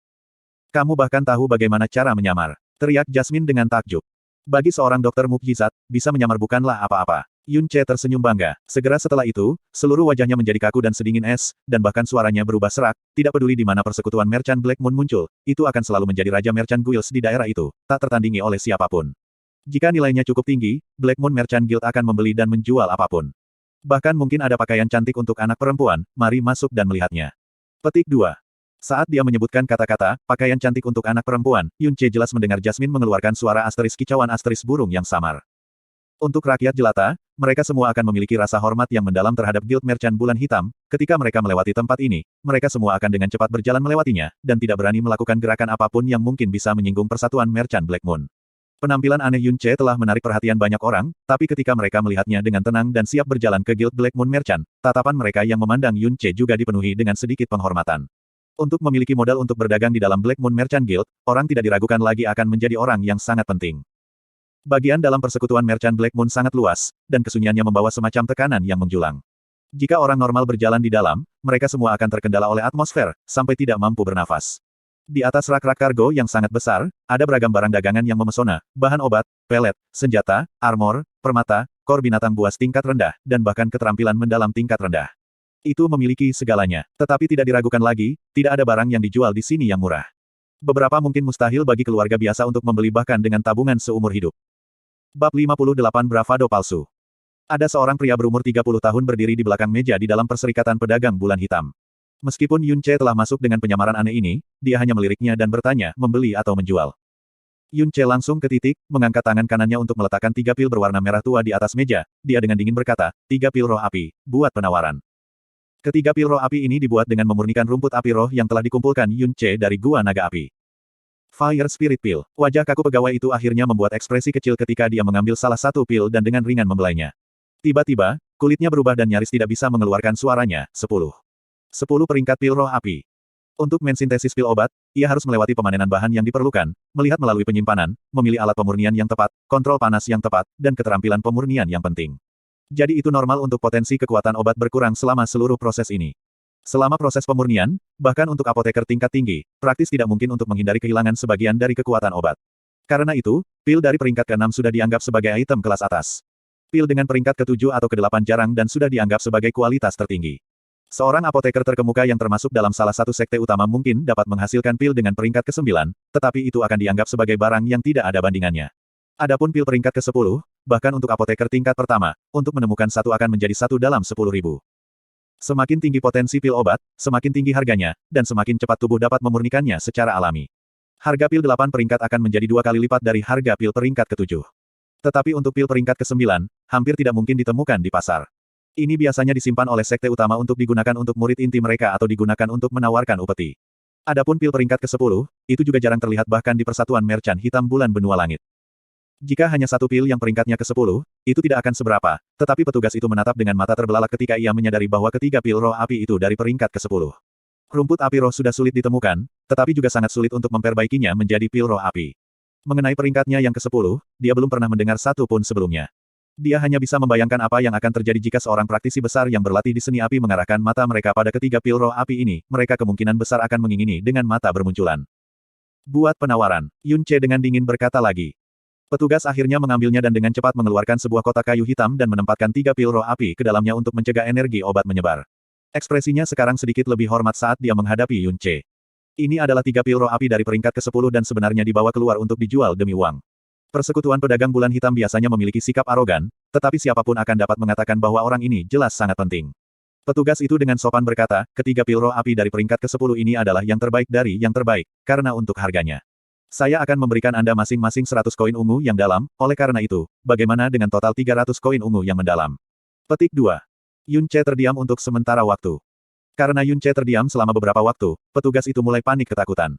Kamu bahkan tahu bagaimana cara menyamar, teriak Jasmine dengan takjub. Bagi seorang dokter mukjizat, bisa menyamar bukanlah apa-apa. Yun Ce tersenyum bangga. Segera setelah itu, seluruh wajahnya menjadi kaku dan sedingin es, dan bahkan suaranya berubah serak, tidak peduli di mana persekutuan Merchant Black Moon muncul, itu akan selalu menjadi Raja Merchant Guilds di daerah itu, tak tertandingi oleh siapapun. Jika nilainya cukup tinggi, Black Moon Merchant Guild akan membeli dan menjual apapun. Bahkan mungkin ada pakaian cantik untuk anak perempuan, mari masuk dan melihatnya. Petik 2. Saat dia menyebutkan kata-kata, pakaian cantik untuk anak perempuan, Yun Ce jelas mendengar Jasmine mengeluarkan suara asteris kicauan asteris burung yang samar. Untuk rakyat jelata, mereka semua akan memiliki rasa hormat yang mendalam terhadap Guild Merchant Bulan Hitam, ketika mereka melewati tempat ini, mereka semua akan dengan cepat berjalan melewatinya, dan tidak berani melakukan gerakan apapun yang mungkin bisa menyinggung persatuan Merchant Black Moon. Penampilan aneh Yun Ce telah menarik perhatian banyak orang, tapi ketika mereka melihatnya dengan tenang dan siap berjalan ke Guild Black Moon Merchant, tatapan mereka yang memandang Yun Ce juga dipenuhi dengan sedikit penghormatan. Untuk memiliki modal untuk berdagang di dalam Black Moon Merchant Guild, orang tidak diragukan lagi akan menjadi orang yang sangat penting. Bagian dalam persekutuan Merchant Black Moon sangat luas, dan kesunyiannya membawa semacam tekanan yang menjulang. Jika orang normal berjalan di dalam, mereka semua akan terkendala oleh atmosfer, sampai tidak mampu bernafas. Di atas rak-rak kargo yang sangat besar, ada beragam barang dagangan yang memesona, bahan obat, pelet, senjata, armor, permata, kor binatang buas tingkat rendah, dan bahkan keterampilan mendalam tingkat rendah. Itu memiliki segalanya. Tetapi tidak diragukan lagi, tidak ada barang yang dijual di sini yang murah. Beberapa mungkin mustahil bagi keluarga biasa untuk membeli bahkan dengan tabungan seumur hidup. Bab 58 Bravado Palsu. Ada seorang pria berumur 30 tahun berdiri di belakang meja di dalam Perserikatan Pedagang Bulan Hitam. Meskipun Yun Che telah masuk dengan penyamaran aneh ini, dia hanya meliriknya dan bertanya, membeli atau menjual. Yun Che langsung ke titik, mengangkat tangan kanannya untuk meletakkan 3 pil berwarna merah tua di atas meja. Dia dengan dingin berkata, 3 pil roh api, buat penawaran. Ketiga pil roh api ini dibuat dengan memurnikan rumput api roh yang telah dikumpulkan Yun Che dari Gua Naga Api. Fire Spirit Pill. Wajah kaku pegawai itu akhirnya membuat ekspresi kecil ketika dia mengambil salah satu pil dan dengan ringan membelainya. Tiba-tiba, kulitnya berubah dan nyaris tidak bisa mengeluarkan suaranya. 10 peringkat pil roh api. Untuk mensintesis pil obat, ia harus melewati pemanenan bahan yang diperlukan, melihat melalui penyimpanan, memilih alat pemurnian yang tepat, kontrol panas yang tepat, dan keterampilan pemurnian yang penting. Jadi itu normal untuk potensi kekuatan obat berkurang selama seluruh proses ini. Selama proses pemurnian, bahkan untuk apoteker tingkat tinggi, praktis tidak mungkin untuk menghindari kehilangan sebagian dari kekuatan obat. Karena itu, pil dari peringkat ke-6 sudah dianggap sebagai item kelas atas. Pil dengan peringkat ke-7 atau ke-8 jarang dan sudah dianggap sebagai kualitas tertinggi. Seorang apoteker terkemuka yang termasuk dalam salah satu sekte utama mungkin dapat menghasilkan pil dengan peringkat ke-9, tetapi itu akan dianggap sebagai barang yang tidak ada bandingannya. Adapun pil peringkat ke-10, bahkan untuk apoteker tingkat pertama, untuk menemukan satu akan menjadi 1 dalam 10.000. Semakin tinggi potensi pil obat, semakin tinggi harganya, dan semakin cepat tubuh dapat memurnikannya secara alami. Harga pil 8 peringkat akan menjadi 2 kali lipat dari harga pil peringkat ke-7. Tetapi untuk pil peringkat ke-9, hampir tidak mungkin ditemukan di pasar. Ini biasanya disimpan oleh sekte utama untuk digunakan untuk murid inti mereka atau digunakan untuk menawarkan upeti. Adapun pil peringkat ke-10, itu juga jarang terlihat bahkan di Persatuan Merchant Hitam Bulan Benua Langit. Jika hanya satu pil yang peringkatnya ke-10, itu tidak akan seberapa, tetapi petugas itu menatap dengan mata terbelalak ketika ia menyadari bahwa ketiga pil roh api itu dari peringkat ke-10. Rumput api roh sudah sulit ditemukan, tetapi juga sangat sulit untuk memperbaikinya menjadi pil roh api. Mengenai peringkatnya yang ke-10, dia belum pernah mendengar satu pun sebelumnya. Dia hanya bisa membayangkan apa yang akan terjadi jika seorang praktisi besar yang berlatih di seni api mengarahkan mata mereka pada ketiga pil roh api ini, mereka kemungkinan besar akan mengingini dengan mata bermunculan. Buat penawaran, Yun Che dengan dingin berkata lagi. Petugas akhirnya mengambilnya dan dengan cepat mengeluarkan sebuah kotak kayu hitam dan menempatkan 3 pil roh api ke dalamnya untuk mencegah energi obat menyebar. Ekspresinya sekarang sedikit lebih hormat saat dia menghadapi Yun Che. Ini adalah 3 pil roh api dari peringkat ke-10 dan sebenarnya dibawa keluar untuk dijual demi uang. Persekutuan pedagang bulan hitam biasanya memiliki sikap arogan, tetapi siapapun akan dapat mengatakan bahwa orang ini jelas sangat penting. Petugas itu dengan sopan berkata, ketiga pil roh api dari peringkat ke-10 ini adalah yang terbaik dari yang terbaik, karena untuk harganya. Saya akan memberikan Anda masing-masing 100 koin ungu yang dalam, oleh karena itu, bagaimana dengan total 300 koin ungu yang mendalam? Petik 2. Yun Che terdiam untuk sementara waktu. Karena Yun Che terdiam selama beberapa waktu, petugas itu mulai panik ketakutan.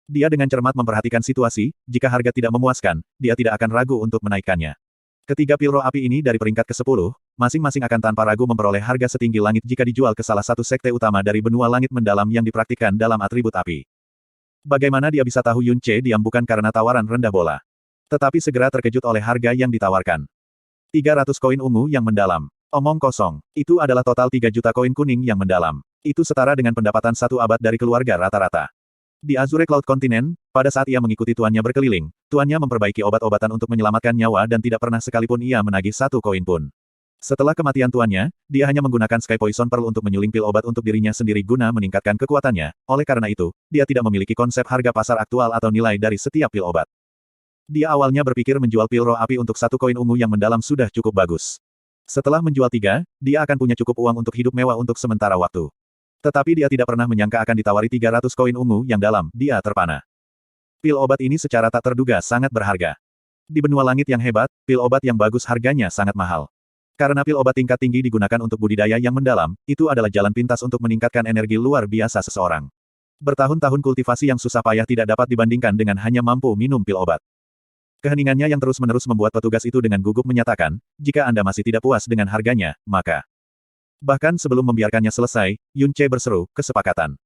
Dia dengan cermat memperhatikan situasi, jika harga tidak memuaskan, dia tidak akan ragu untuk menaikkannya. Ketiga pil roh api ini dari peringkat ke-10, masing-masing akan tanpa ragu memperoleh harga setinggi langit jika dijual ke salah satu sekte utama dari benua langit mendalam yang dipraktikkan dalam atribut api. Bagaimana dia bisa tahu Yun Che diam bukan karena tawaran rendah bola. Tetapi segera terkejut oleh harga yang ditawarkan. 300 koin ungu yang mendalam. Omong kosong. Itu adalah total 3 juta koin kuning yang mendalam. Itu setara dengan pendapatan 1 abad dari keluarga rata-rata. Di Azure Cloud Continent, pada saat ia mengikuti tuannya berkeliling, tuannya memperbaiki obat-obatan untuk menyelamatkan nyawa dan tidak pernah sekalipun ia menagih 1 koin pun. Setelah kematian tuannya, dia hanya menggunakan Sky Poison Pearl untuk menyuling pil obat untuk dirinya sendiri guna meningkatkan kekuatannya, oleh karena itu, dia tidak memiliki konsep harga pasar aktual atau nilai dari setiap pil obat. Dia awalnya berpikir menjual pil roh api untuk 1 koin ungu yang mendalam sudah cukup bagus. Setelah menjual 3, dia akan punya cukup uang untuk hidup mewah untuk sementara waktu. Tetapi dia tidak pernah menyangka akan ditawari 300 koin ungu yang dalam, dia terpana. Pil obat ini secara tak terduga sangat berharga. Di benua langit yang hebat, pil obat yang bagus harganya sangat mahal. Karena pil obat tingkat tinggi digunakan untuk budidaya yang mendalam, itu adalah jalan pintas untuk meningkatkan energi luar biasa seseorang. Bertahun-tahun kultivasi yang susah payah tidak dapat dibandingkan dengan hanya mampu minum pil obat. Keheningannya yang terus-menerus membuat petugas itu dengan gugup menyatakan, jika Anda masih tidak puas dengan harganya, maka... Bahkan sebelum membiarkannya selesai, Yun Che berseru, kesepakatan.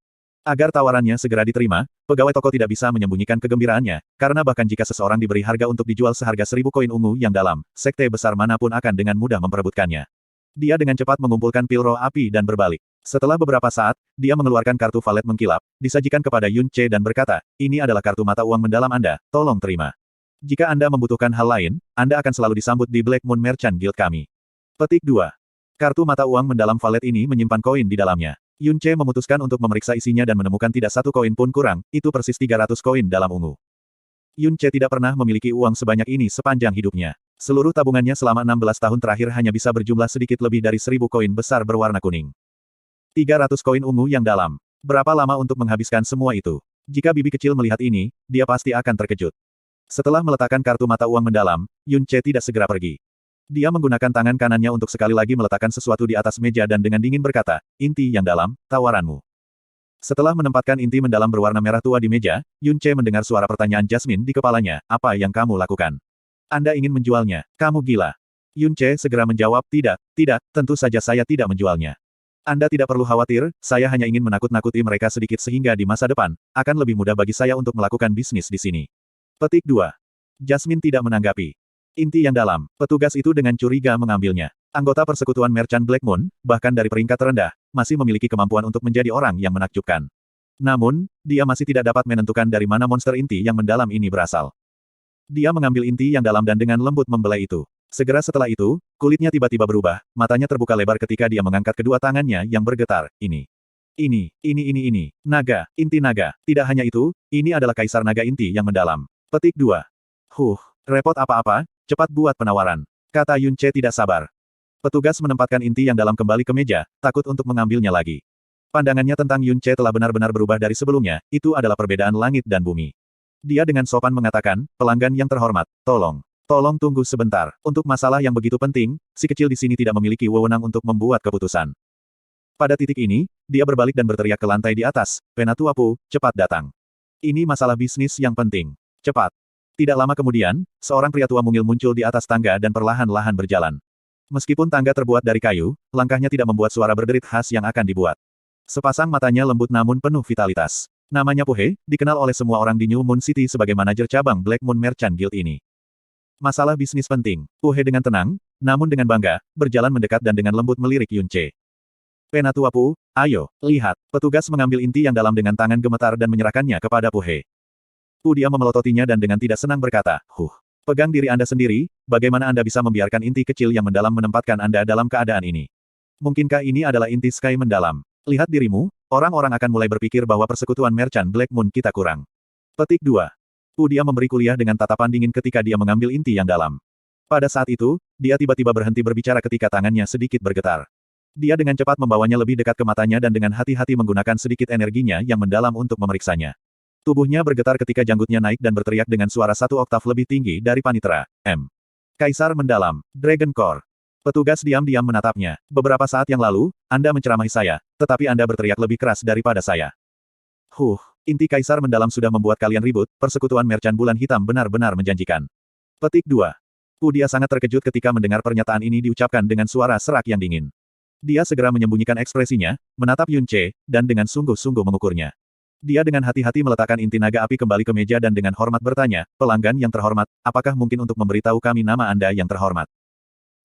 Agar tawarannya segera diterima, pegawai toko tidak bisa menyembunyikan kegembiraannya, karena bahkan jika seseorang diberi harga untuk dijual seharga 1.000 koin ungu yang dalam, sekte besar manapun akan dengan mudah memperebutkannya. Dia dengan cepat mengumpulkan pil roh api dan berbalik. Setelah beberapa saat, dia mengeluarkan kartu valet mengkilap, disajikan kepada Yun Ce dan berkata, ini adalah kartu mata uang mendalam Anda, tolong terima. Jika Anda membutuhkan hal lain, Anda akan selalu disambut di Black Moon Merchant Guild kami. Petik 2. Kartu mata uang mendalam valet ini menyimpan koin di dalamnya. Yun Ce memutuskan untuk memeriksa isinya dan menemukan tidak satu koin pun kurang, itu persis 300 koin dalam ungu. Yun Ce tidak pernah memiliki uang sebanyak ini sepanjang hidupnya. Seluruh tabungannya selama 16 tahun terakhir hanya bisa berjumlah sedikit lebih dari 1.000 koin besar berwarna kuning. 300 koin ungu yang dalam. Berapa lama untuk menghabiskan semua itu? Jika bibi kecil melihat ini, dia pasti akan terkejut. Setelah meletakkan kartu mata uang mendalam, Yun Ce tidak segera pergi. Dia menggunakan tangan kanannya untuk sekali lagi meletakkan sesuatu di atas meja dan dengan dingin berkata, inti yang dalam, tawaranmu. Setelah menempatkan inti mendalam berwarna merah tua di meja, Yun Ce mendengar suara pertanyaan Jasmine di kepalanya, apa yang kamu lakukan? Anda ingin menjualnya? Kamu gila. Yun Ce segera menjawab, tidak, tentu saja saya tidak menjualnya. Anda tidak perlu khawatir, saya hanya ingin menakut-nakuti mereka sedikit sehingga di masa depan, akan lebih mudah bagi saya untuk melakukan bisnis di sini. Petik 2. Jasmine tidak menanggapi. Inti yang dalam, petugas itu dengan curiga mengambilnya. Anggota persekutuan Merchant Black Moon, bahkan dari peringkat terendah, masih memiliki kemampuan untuk menjadi orang yang menakjubkan. Namun, dia masih tidak dapat menentukan dari mana monster inti yang mendalam ini berasal. Dia mengambil inti yang dalam dan dengan lembut membelai itu. Segera setelah itu, kulitnya tiba-tiba berubah, matanya terbuka lebar ketika dia mengangkat kedua tangannya yang bergetar, ini. Naga, inti naga. Tidak hanya itu, ini adalah kaisar naga inti yang mendalam. Petik 2. Repot apa-apa, cepat buat penawaran. Kata Yun Ce tidak sabar. Petugas menempatkan inti yang dalam kembali ke meja, takut untuk mengambilnya lagi. Pandangannya tentang Yun Ce telah benar-benar berubah dari sebelumnya, itu adalah perbedaan langit dan bumi. Dia dengan sopan mengatakan, pelanggan yang terhormat, tolong tunggu sebentar. Untuk masalah yang begitu penting, si kecil di sini tidak memiliki wewenang untuk membuat keputusan. Pada titik ini, dia berbalik dan berteriak ke lantai di atas, Penatuapu, cepat datang. Ini masalah bisnis yang penting. Cepat. Tidak lama kemudian, seorang pria tua mungil muncul di atas tangga dan perlahan-lahan berjalan. Meskipun tangga terbuat dari kayu, langkahnya tidak membuat suara berderit khas yang akan dibuat. Sepasang matanya lembut namun penuh vitalitas. Namanya Pu He, dikenal oleh semua orang di New Moon City sebagai manajer cabang Black Moon Merchant Guild ini. Masalah bisnis penting. Pu He dengan tenang, namun dengan bangga, berjalan mendekat dan dengan lembut melirik Yun Ce. Penatuapu, ayo, lihat. Petugas mengambil inti yang dalam dengan tangan gemetar dan menyerahkannya kepada Pu He. Dia memelototinya dan dengan tidak senang berkata, pegang diri Anda sendiri, bagaimana Anda bisa membiarkan inti kecil yang mendalam menempatkan Anda dalam keadaan ini? Mungkinkah ini adalah inti Sky mendalam? Lihat dirimu, orang-orang akan mulai berpikir bahwa persekutuan Merchant Black Moon kita kurang. Petik 2. Dia memberi kuliah dengan tatapan dingin ketika dia mengambil inti yang dalam. Pada saat itu, dia tiba-tiba berhenti berbicara ketika tangannya sedikit bergetar. Dia dengan cepat membawanya lebih dekat ke matanya dan dengan hati-hati menggunakan sedikit energinya yang mendalam untuk memeriksanya. Tubuhnya bergetar ketika janggutnya naik dan berteriak dengan suara 1 oktav lebih tinggi dari panitera. Kaisar mendalam, Dragon Core. Petugas diam-diam menatapnya. Beberapa saat yang lalu, Anda menceramahi saya, tetapi Anda berteriak lebih keras daripada saya. Inti kaisar mendalam sudah membuat kalian ribut, persekutuan merchant bulan hitam benar-benar menjanjikan. Petik 2. Dia sangat terkejut ketika mendengar pernyataan ini diucapkan dengan suara serak yang dingin. Dia segera menyembunyikan ekspresinya, menatap Yun Ce, dan dengan sungguh-sungguh mengukurnya. Dia dengan hati-hati meletakkan inti naga api kembali ke meja dan dengan hormat bertanya, pelanggan yang terhormat, apakah mungkin untuk memberitahu kami nama Anda yang terhormat?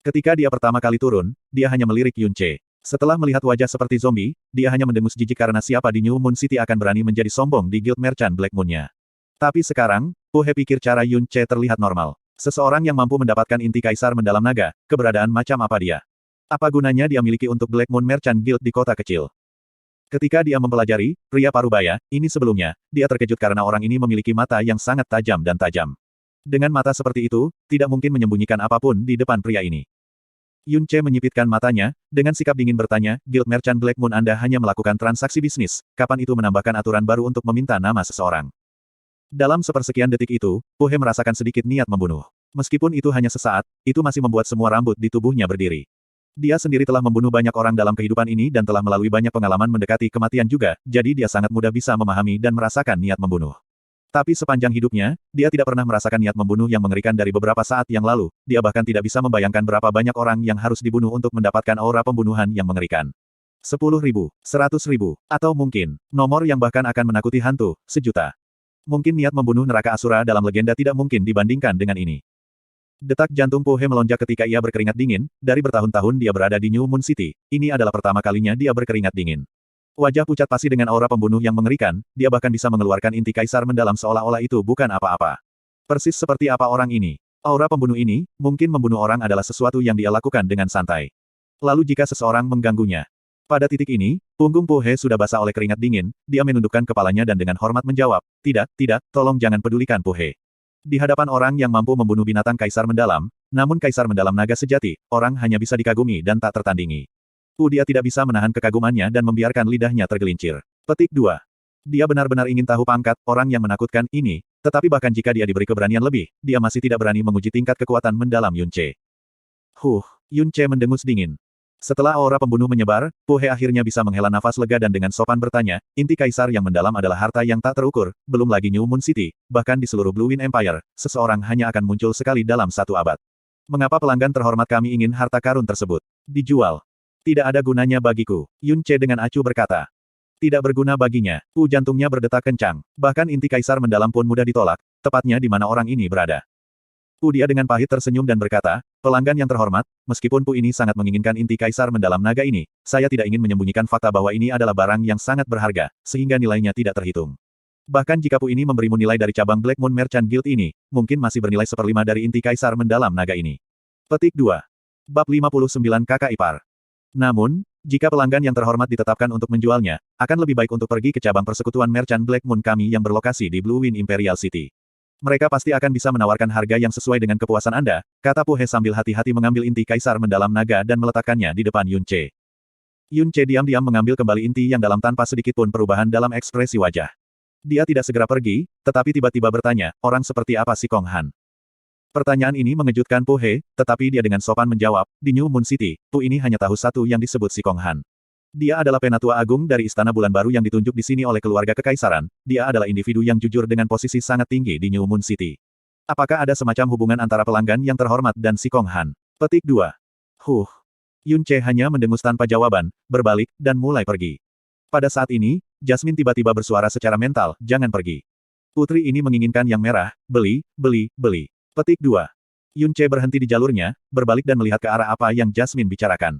Ketika dia pertama kali turun, dia hanya melirik Yun Ce. Setelah melihat wajah seperti zombie, dia hanya mendengus jijik karena siapa di New Moon City akan berani menjadi sombong di Guild Merchant Black Moon-nya. Tapi sekarang, Pu He pikir cara Yun Ce terlihat normal. Seseorang yang mampu mendapatkan inti kaisar mendalam naga, keberadaan macam apa dia? Apa gunanya dia miliki untuk Black Moon Merchant Guild di kota kecil? Ketika dia mempelajari, pria parubaya, ini sebelumnya, dia terkejut karena orang ini memiliki mata yang sangat tajam dan tajam. Dengan mata seperti itu, tidak mungkin menyembunyikan apapun di depan pria ini. Yun Ce menyipitkan matanya, dengan sikap dingin bertanya, Guild Merchant Black Moon Anda hanya melakukan transaksi bisnis, kapan itu menambahkan aturan baru untuk meminta nama seseorang? Dalam sepersekian detik itu, Pu He merasakan sedikit niat membunuh. Meskipun itu hanya sesaat, itu masih membuat semua rambut di tubuhnya berdiri. Dia sendiri telah membunuh banyak orang dalam kehidupan ini dan telah melalui banyak pengalaman mendekati kematian juga, jadi dia sangat mudah bisa memahami dan merasakan niat membunuh. Tapi sepanjang hidupnya, dia tidak pernah merasakan niat membunuh yang mengerikan dari beberapa saat yang lalu, dia bahkan tidak bisa membayangkan berapa banyak orang yang harus dibunuh untuk mendapatkan aura pembunuhan yang mengerikan. 10.000, 100.000, atau mungkin, nomor yang bahkan akan menakuti hantu, 1.000.000. Mungkin niat membunuh neraka Asura dalam legenda tidak mungkin dibandingkan dengan ini. Detak jantung Po He melonjak ketika ia berkeringat dingin, dari bertahun-tahun dia berada di New Moon City, ini adalah pertama kalinya dia berkeringat dingin. Wajah pucat pasi dengan aura pembunuh yang mengerikan, dia bahkan bisa mengeluarkan inti kaisar mendalam seolah-olah itu bukan apa-apa. Persis seperti apa orang ini. Aura pembunuh ini, mungkin membunuh orang adalah sesuatu yang dia lakukan dengan santai. Lalu jika seseorang mengganggunya. Pada titik ini, punggung Po He sudah basah oleh keringat dingin, dia menundukkan kepalanya dan dengan hormat menjawab, tidak, tolong jangan pedulikan Po He. Di hadapan orang yang mampu membunuh binatang kaisar mendalam, namun kaisar mendalam naga sejati, orang hanya bisa dikagumi dan tak tertandingi. Dia tidak bisa menahan kekagumannya dan membiarkan lidahnya tergelincir. Petik 2. Dia benar-benar ingin tahu pangkat orang yang menakutkan ini, tetapi bahkan jika dia diberi keberanian lebih, dia masih tidak berani menguji tingkat kekuatan mendalam Yun Ce. Yun Ce mendengus dingin. Setelah aura pembunuh menyebar, Po He akhirnya bisa menghela nafas lega dan dengan sopan bertanya, inti kaisar yang mendalam adalah harta yang tak terukur, belum lagi New Moon City, bahkan di seluruh Blue Wind Empire, seseorang hanya akan muncul sekali dalam 1 abad. Mengapa pelanggan terhormat kami ingin harta karun tersebut? Dijual. Tidak ada gunanya bagiku, Yun Ce dengan acuh berkata. Tidak berguna baginya, jantungnya berdetak kencang, bahkan inti kaisar mendalam pun mudah ditolak, tepatnya di mana orang ini berada. Dia dengan pahit tersenyum dan berkata, pelanggan yang terhormat, meskipun ini sangat menginginkan inti kaisar mendalam naga ini, saya tidak ingin menyembunyikan fakta bahwa ini adalah barang yang sangat berharga, sehingga nilainya tidak terhitung. Bahkan jika ini memberimu nilai dari cabang Black Moon Merchant Guild ini, mungkin masih bernilai 1/5 dari inti kaisar mendalam naga ini. Petik 2. Bab 59 Kakak Ipar. Namun, jika pelanggan yang terhormat ditetapkan untuk menjualnya, akan lebih baik untuk pergi ke cabang persekutuan Merchant Black Moon kami yang berlokasi di Blue Wind Imperial City. Mereka pasti akan bisa menawarkan harga yang sesuai dengan kepuasan Anda, kata Po He sambil hati-hati mengambil inti kaisar mendalam naga dan meletakkannya di depan Yun Ce. Yun Ce diam-diam mengambil kembali inti yang dalam tanpa sedikit pun perubahan dalam ekspresi wajah. Dia tidak segera pergi, tetapi tiba-tiba bertanya, orang seperti apa si Kong Han? Pertanyaan ini mengejutkan Po He, tetapi dia dengan sopan menjawab, di New Moon City, ini hanya tahu satu yang disebut si Kong Han. Dia adalah penatua agung dari Istana Bulan Baru yang ditunjuk di sini oleh keluarga kekaisaran. Dia adalah individu yang jujur dengan posisi sangat tinggi di New Moon City. Apakah ada semacam hubungan antara pelanggan yang terhormat dan si Kong Han? Petik 2. Yun Ce hanya mendengus tanpa jawaban, berbalik, dan mulai pergi. Pada saat ini, Jasmine tiba-tiba bersuara secara mental, jangan pergi. Putri ini menginginkan yang merah, beli. Petik 2. Yun Ce berhenti di jalurnya, berbalik dan melihat ke arah apa yang Jasmine bicarakan.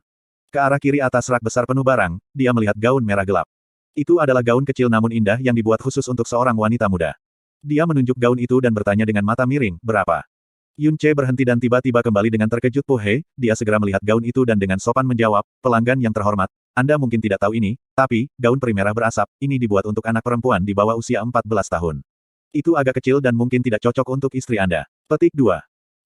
Ke arah kiri atas rak besar penuh barang, dia melihat gaun merah gelap. Itu adalah gaun kecil namun indah yang dibuat khusus untuk seorang wanita muda. Dia menunjuk gaun itu dan bertanya dengan mata miring, berapa? Yun Ce berhenti dan tiba-tiba kembali dengan terkejut Po He, dia segera melihat gaun itu dan dengan sopan menjawab, pelanggan yang terhormat, Anda mungkin tidak tahu ini, tapi, gaun peri merah berasap, ini dibuat untuk anak perempuan di bawah usia 14 tahun. Itu agak kecil dan mungkin tidak cocok untuk istri Anda. Petik 2.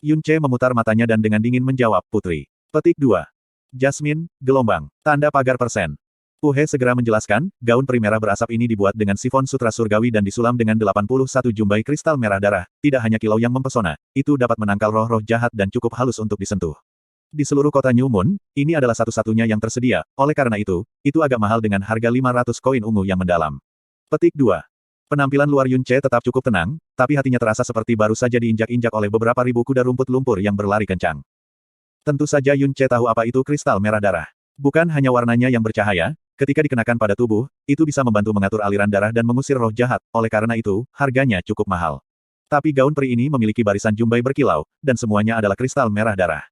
Yun Ce memutar matanya dan dengan dingin menjawab, putri. Petik 2. Jasmine, gelombang, tanda pagar persen. Po He segera menjelaskan, gaun peri merah berasap ini dibuat dengan sifon sutra surgawi dan disulam dengan 81 jumbai kristal merah darah, tidak hanya kilau yang mempesona, itu dapat menangkal roh-roh jahat dan cukup halus untuk disentuh. Di seluruh kota New Moon, ini adalah satu-satunya yang tersedia, oleh karena itu agak mahal dengan harga 500 koin ungu yang mendalam. Petik 2. Penampilan luar Yun Ce tetap cukup tenang, tapi hatinya terasa seperti baru saja diinjak-injak oleh beberapa ribu kuda rumput lumpur yang berlari kencang. Tentu saja Yun Ce tahu apa itu kristal merah darah. Bukan hanya warnanya yang bercahaya, ketika dikenakan pada tubuh, itu bisa membantu mengatur aliran darah dan mengusir roh jahat, oleh karena itu, harganya cukup mahal. Tapi gaun peri ini memiliki barisan jumbai berkilau, dan semuanya adalah kristal merah darah.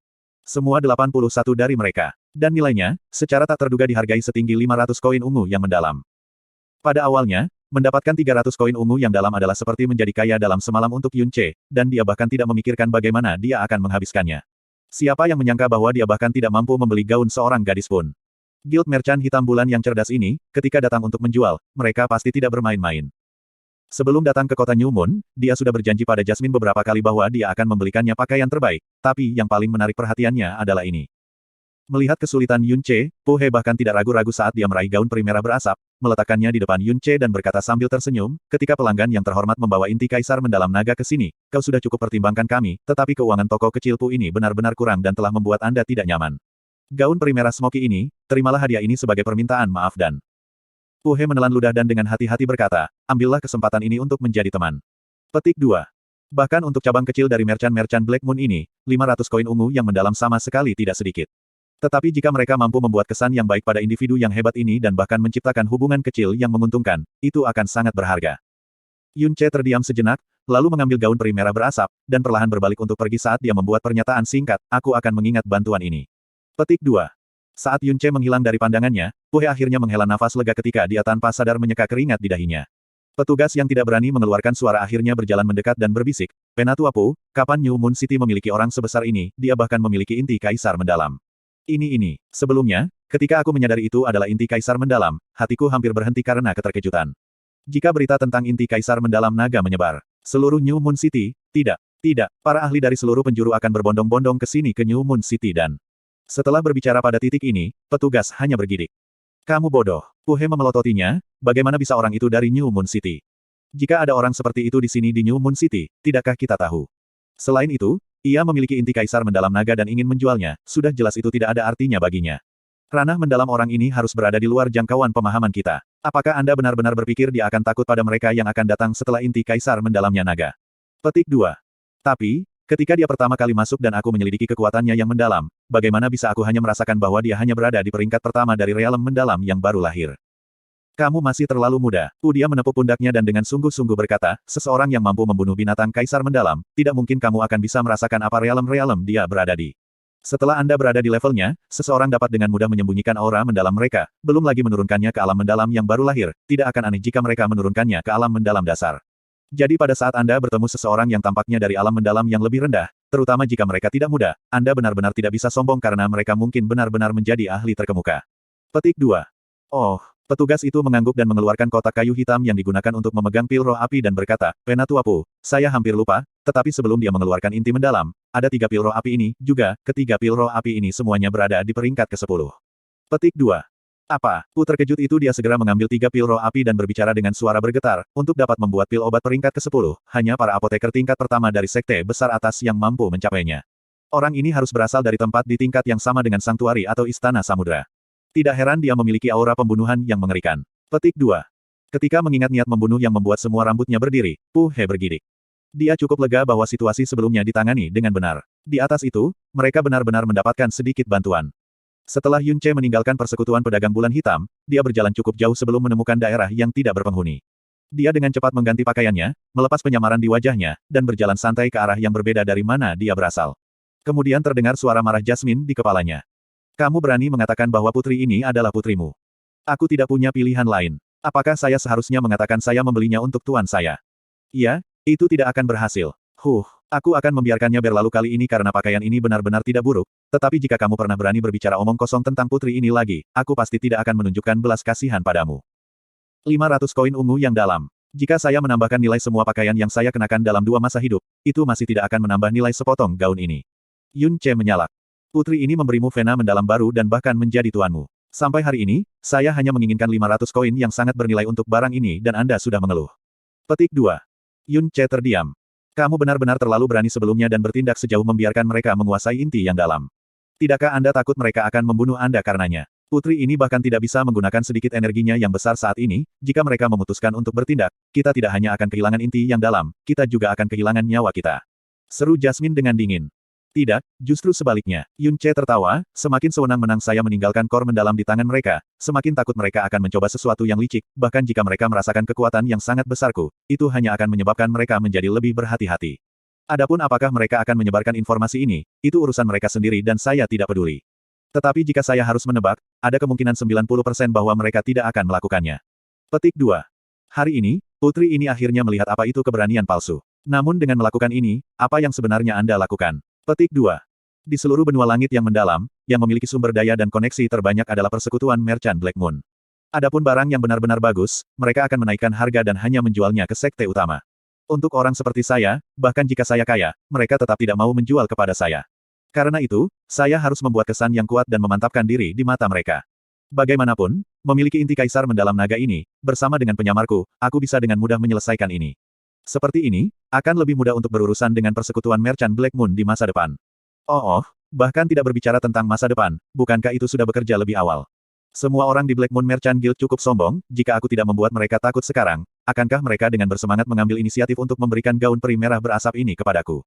Semua 81 dari mereka. Dan nilainya, secara tak terduga dihargai setinggi 500 koin ungu yang mendalam. Pada awalnya, mendapatkan 300 koin ungu yang dalam adalah seperti menjadi kaya dalam semalam untuk Yun Ce, dan dia bahkan tidak memikirkan bagaimana dia akan menghabiskannya. Siapa yang menyangka bahwa dia bahkan tidak mampu membeli gaun seorang gadis pun. Guild Merchant Hitam Bulan yang cerdas ini, ketika datang untuk menjual, mereka pasti tidak bermain-main. Sebelum datang ke kota New Moon, dia sudah berjanji pada Jasmine beberapa kali bahwa dia akan membelikannya pakaian terbaik, tapi yang paling menarik perhatiannya adalah ini. Melihat kesulitan Yun Ce, Po He bahkan tidak ragu-ragu saat dia meraih gaun peri merah berasap, meletakkannya di depan Yun Ce dan berkata sambil tersenyum, ketika pelanggan yang terhormat membawa inti kaisar mendalam naga ke sini, kau sudah cukup pertimbangkan kami, tetapi keuangan toko kecil Po ini benar-benar kurang dan telah membuat Anda tidak nyaman. Gaun peri merah smoky ini, terimalah hadiah ini sebagai permintaan maaf dan... Po He menelan ludah dan dengan hati-hati berkata, ambillah kesempatan ini untuk menjadi teman. Petik 2. Bahkan untuk cabang kecil dari merchant-merchant Black Moon ini, 500 koin ungu yang mendalam sama sekali tidak sedikit. Tetapi jika mereka mampu membuat kesan yang baik pada individu yang hebat ini dan bahkan menciptakan hubungan kecil yang menguntungkan, itu akan sangat berharga. Yun Ce terdiam sejenak, lalu mengambil gaun peri merah berasap, dan perlahan berbalik untuk pergi saat dia membuat pernyataan singkat, aku akan mengingat bantuan ini. Petik 2. Saat Yun Ce menghilang dari pandangannya, Pu He akhirnya menghela nafas lega ketika dia tanpa sadar menyeka keringat di dahinya. Petugas yang tidak berani mengeluarkan suara akhirnya berjalan mendekat dan berbisik, Penatua Pu, kapan New Moon City memiliki orang sebesar ini, dia bahkan memiliki inti kaisar mendalam. Ini. Sebelumnya, ketika aku menyadari itu adalah inti kaisar mendalam, hatiku hampir berhenti karena keterkejutan. Jika berita tentang inti kaisar mendalam naga menyebar, seluruh New Moon City, tidak, para ahli dari seluruh penjuru akan berbondong-bondong ke sini ke New Moon City dan... Setelah berbicara pada titik ini, petugas hanya bergidik. Kamu bodoh. Pu He memelototinya, bagaimana bisa orang itu dari New Moon City? Jika ada orang seperti itu di sini di New Moon City, tidakkah kita tahu? Selain itu, ia memiliki inti kaisar mendalam naga dan ingin menjualnya, sudah jelas itu tidak ada artinya baginya. Ranah mendalam orang ini harus berada di luar jangkauan pemahaman kita. Apakah Anda benar-benar berpikir dia akan takut pada mereka yang akan datang setelah inti kaisar mendalamnya naga? Petik 2. Tapi, ketika dia pertama kali masuk dan aku menyelidiki kekuatannya yang mendalam, bagaimana bisa aku hanya merasakan bahwa dia hanya berada di peringkat pertama dari realem mendalam yang baru lahir? Kamu masih terlalu muda. Dia menepuk pundaknya dan dengan sungguh-sungguh berkata, seseorang yang mampu membunuh binatang kaisar mendalam, tidak mungkin kamu akan bisa merasakan apa realem-realem dia berada di. Setelah Anda berada di levelnya, seseorang dapat dengan mudah menyembunyikan aura mendalam mereka, belum lagi menurunkannya ke alam mendalam yang baru lahir, tidak akan aneh jika mereka menurunkannya ke alam mendalam dasar. Jadi pada saat Anda bertemu seseorang yang tampaknya dari alam mendalam yang lebih rendah, terutama jika mereka tidak muda, Anda benar-benar tidak bisa sombong karena mereka mungkin benar-benar menjadi ahli terkemuka. Petik 2. Oh, petugas itu mengangguk dan mengeluarkan kotak kayu hitam yang digunakan untuk memegang pil roh api dan berkata, Penatua Pu, saya hampir lupa, tetapi sebelum dia mengeluarkan inti mendalam, ada 3 pil roh api ini, juga, ketiga pil roh api ini semuanya berada di peringkat ke-10. Petik 2. Apa? Pu terkejut itu dia segera mengambil 3 pil roh api dan berbicara dengan suara bergetar, untuk dapat membuat pil obat peringkat ke-10, hanya para apoteker tingkat pertama dari sekte besar atas yang mampu mencapainya. Orang ini harus berasal dari tempat di tingkat yang sama dengan Sanktuari atau Istana Samudra. Tidak heran dia memiliki aura pembunuhan yang mengerikan. Petik 2. Ketika mengingat niat membunuh yang membuat semua rambutnya berdiri, Pu He bergidik. Dia cukup lega bahwa situasi sebelumnya ditangani dengan benar. Di atas itu, mereka benar-benar mendapatkan sedikit bantuan. Setelah Yun Ce meninggalkan persekutuan pedagang bulan hitam, dia berjalan cukup jauh sebelum menemukan daerah yang tidak berpenghuni. Dia dengan cepat mengganti pakaiannya, melepas penyamaran di wajahnya, dan berjalan santai ke arah yang berbeda dari mana dia berasal. Kemudian terdengar suara marah Jasmine di kepalanya. Kamu berani mengatakan bahwa putri ini adalah putrimu. Aku tidak punya pilihan lain. Apakah saya seharusnya mengatakan saya membelinya untuk tuan saya? Iya, itu tidak akan berhasil. Aku akan membiarkannya berlalu kali ini karena pakaian ini benar-benar tidak buruk, tetapi jika kamu pernah berani berbicara omong kosong tentang putri ini lagi, aku pasti tidak akan menunjukkan belas kasihan padamu. 500 koin ungu yang dalam. Jika saya menambahkan nilai semua pakaian yang saya kenakan dalam 2 masa hidup, itu masih tidak akan menambah nilai sepotong gaun ini. Yun Ce menyalak. Putri ini memberimu vena mendalam baru dan bahkan menjadi tuanmu. Sampai hari ini, saya hanya menginginkan 500 koin yang sangat bernilai untuk barang ini dan Anda sudah mengeluh. Petik 2. Yun Ce terdiam. Kamu benar-benar terlalu berani sebelumnya dan bertindak sejauh membiarkan mereka menguasai inti yang dalam. Tidakkah Anda takut mereka akan membunuh Anda karenanya? Putri ini bahkan tidak bisa menggunakan sedikit energinya yang besar saat ini, jika mereka memutuskan untuk bertindak, kita tidak hanya akan kehilangan inti yang dalam, kita juga akan kehilangan nyawa kita. Seru Jasmine dengan dingin. Tidak, justru sebaliknya. Yun Ce tertawa, semakin sewenang-wenang saya meninggalkan kor mendalam di tangan mereka, semakin takut mereka akan mencoba sesuatu yang licik, bahkan jika mereka merasakan kekuatan yang sangat besarku, itu hanya akan menyebabkan mereka menjadi lebih berhati-hati. Adapun apakah mereka akan menyebarkan informasi ini, itu urusan mereka sendiri dan saya tidak peduli. Tetapi jika saya harus menebak, ada kemungkinan 90% bahwa mereka tidak akan melakukannya. Petik 2. Hari ini, putri ini akhirnya melihat apa itu keberanian palsu. Namun dengan melakukan ini, apa yang sebenarnya Anda lakukan? Petik 2. Di seluruh benua langit yang mendalam, yang memiliki sumber daya dan koneksi terbanyak adalah persekutuan Merchant Black Moon. Adapun barang yang benar-benar bagus, mereka akan menaikkan harga dan hanya menjualnya ke sekte utama. Untuk orang seperti saya, bahkan jika saya kaya, mereka tetap tidak mau menjual kepada saya. Karena itu, saya harus membuat kesan yang kuat dan memantapkan diri di mata mereka. Bagaimanapun, memiliki inti kaisar mendalam naga ini, bersama dengan penyamarku, aku bisa dengan mudah menyelesaikan ini. Seperti ini, akan lebih mudah untuk berurusan dengan persekutuan Merchant Black Moon di masa depan. Bahkan tidak berbicara tentang masa depan, bukankah itu sudah bekerja lebih awal? Semua orang di Black Moon Merchant Guild cukup sombong, jika aku tidak membuat mereka takut sekarang, akankah mereka dengan bersemangat mengambil inisiatif untuk memberikan gaun peri merah berasap ini kepadaku?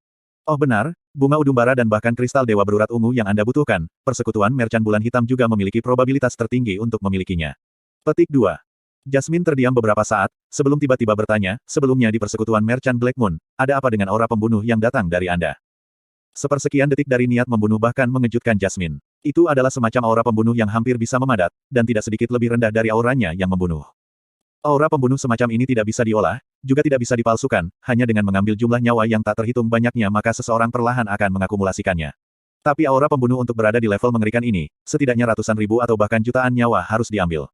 Oh benar, bunga udumbara dan bahkan kristal dewa berurat ungu yang Anda butuhkan, persekutuan merchant bulan hitam juga memiliki probabilitas tertinggi untuk memilikinya. Petik 2. Jasmine terdiam beberapa saat, sebelum tiba-tiba bertanya, sebelumnya di persekutuan merchant Black Moon, ada apa dengan aura pembunuh yang datang dari Anda? Sepersekian detik dari niat membunuh bahkan mengejutkan Jasmine. Itu adalah semacam aura pembunuh yang hampir bisa memadat, dan tidak sedikit lebih rendah dari auranya yang membunuh. Aura pembunuh semacam ini tidak bisa diolah, juga tidak bisa dipalsukan, hanya dengan mengambil jumlah nyawa yang tak terhitung banyaknya maka seseorang perlahan akan mengakumulasikannya. Tapi aura pembunuh untuk berada di level mengerikan ini, setidaknya ratusan ribu atau bahkan jutaan nyawa harus diambil.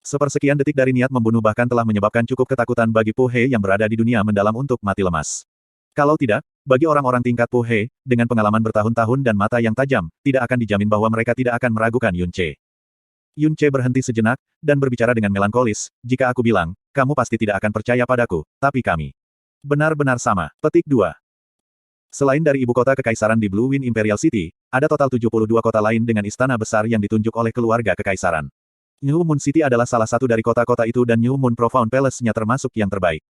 Sepersekian detik dari niat membunuh bahkan telah menyebabkan cukup ketakutan bagi Po He yang berada di dunia mendalam untuk mati lemas. Kalau tidak, bagi orang-orang tingkat Po He, dengan pengalaman bertahun-tahun dan mata yang tajam, tidak akan dijamin bahwa mereka tidak akan meragukan Yun Ce. Yun Ce berhenti sejenak, dan berbicara dengan melankolis, jika aku bilang, kamu pasti tidak akan percaya padaku, tapi kami benar-benar sama. Petik 2. Selain dari ibu kota kekaisaran di Blue Wind Imperial City, ada total 72 kota lain dengan istana besar yang ditunjuk oleh keluarga kekaisaran. New Moon City adalah salah satu dari kota-kota itu dan New Moon Profound Palace-nya termasuk yang terbaik.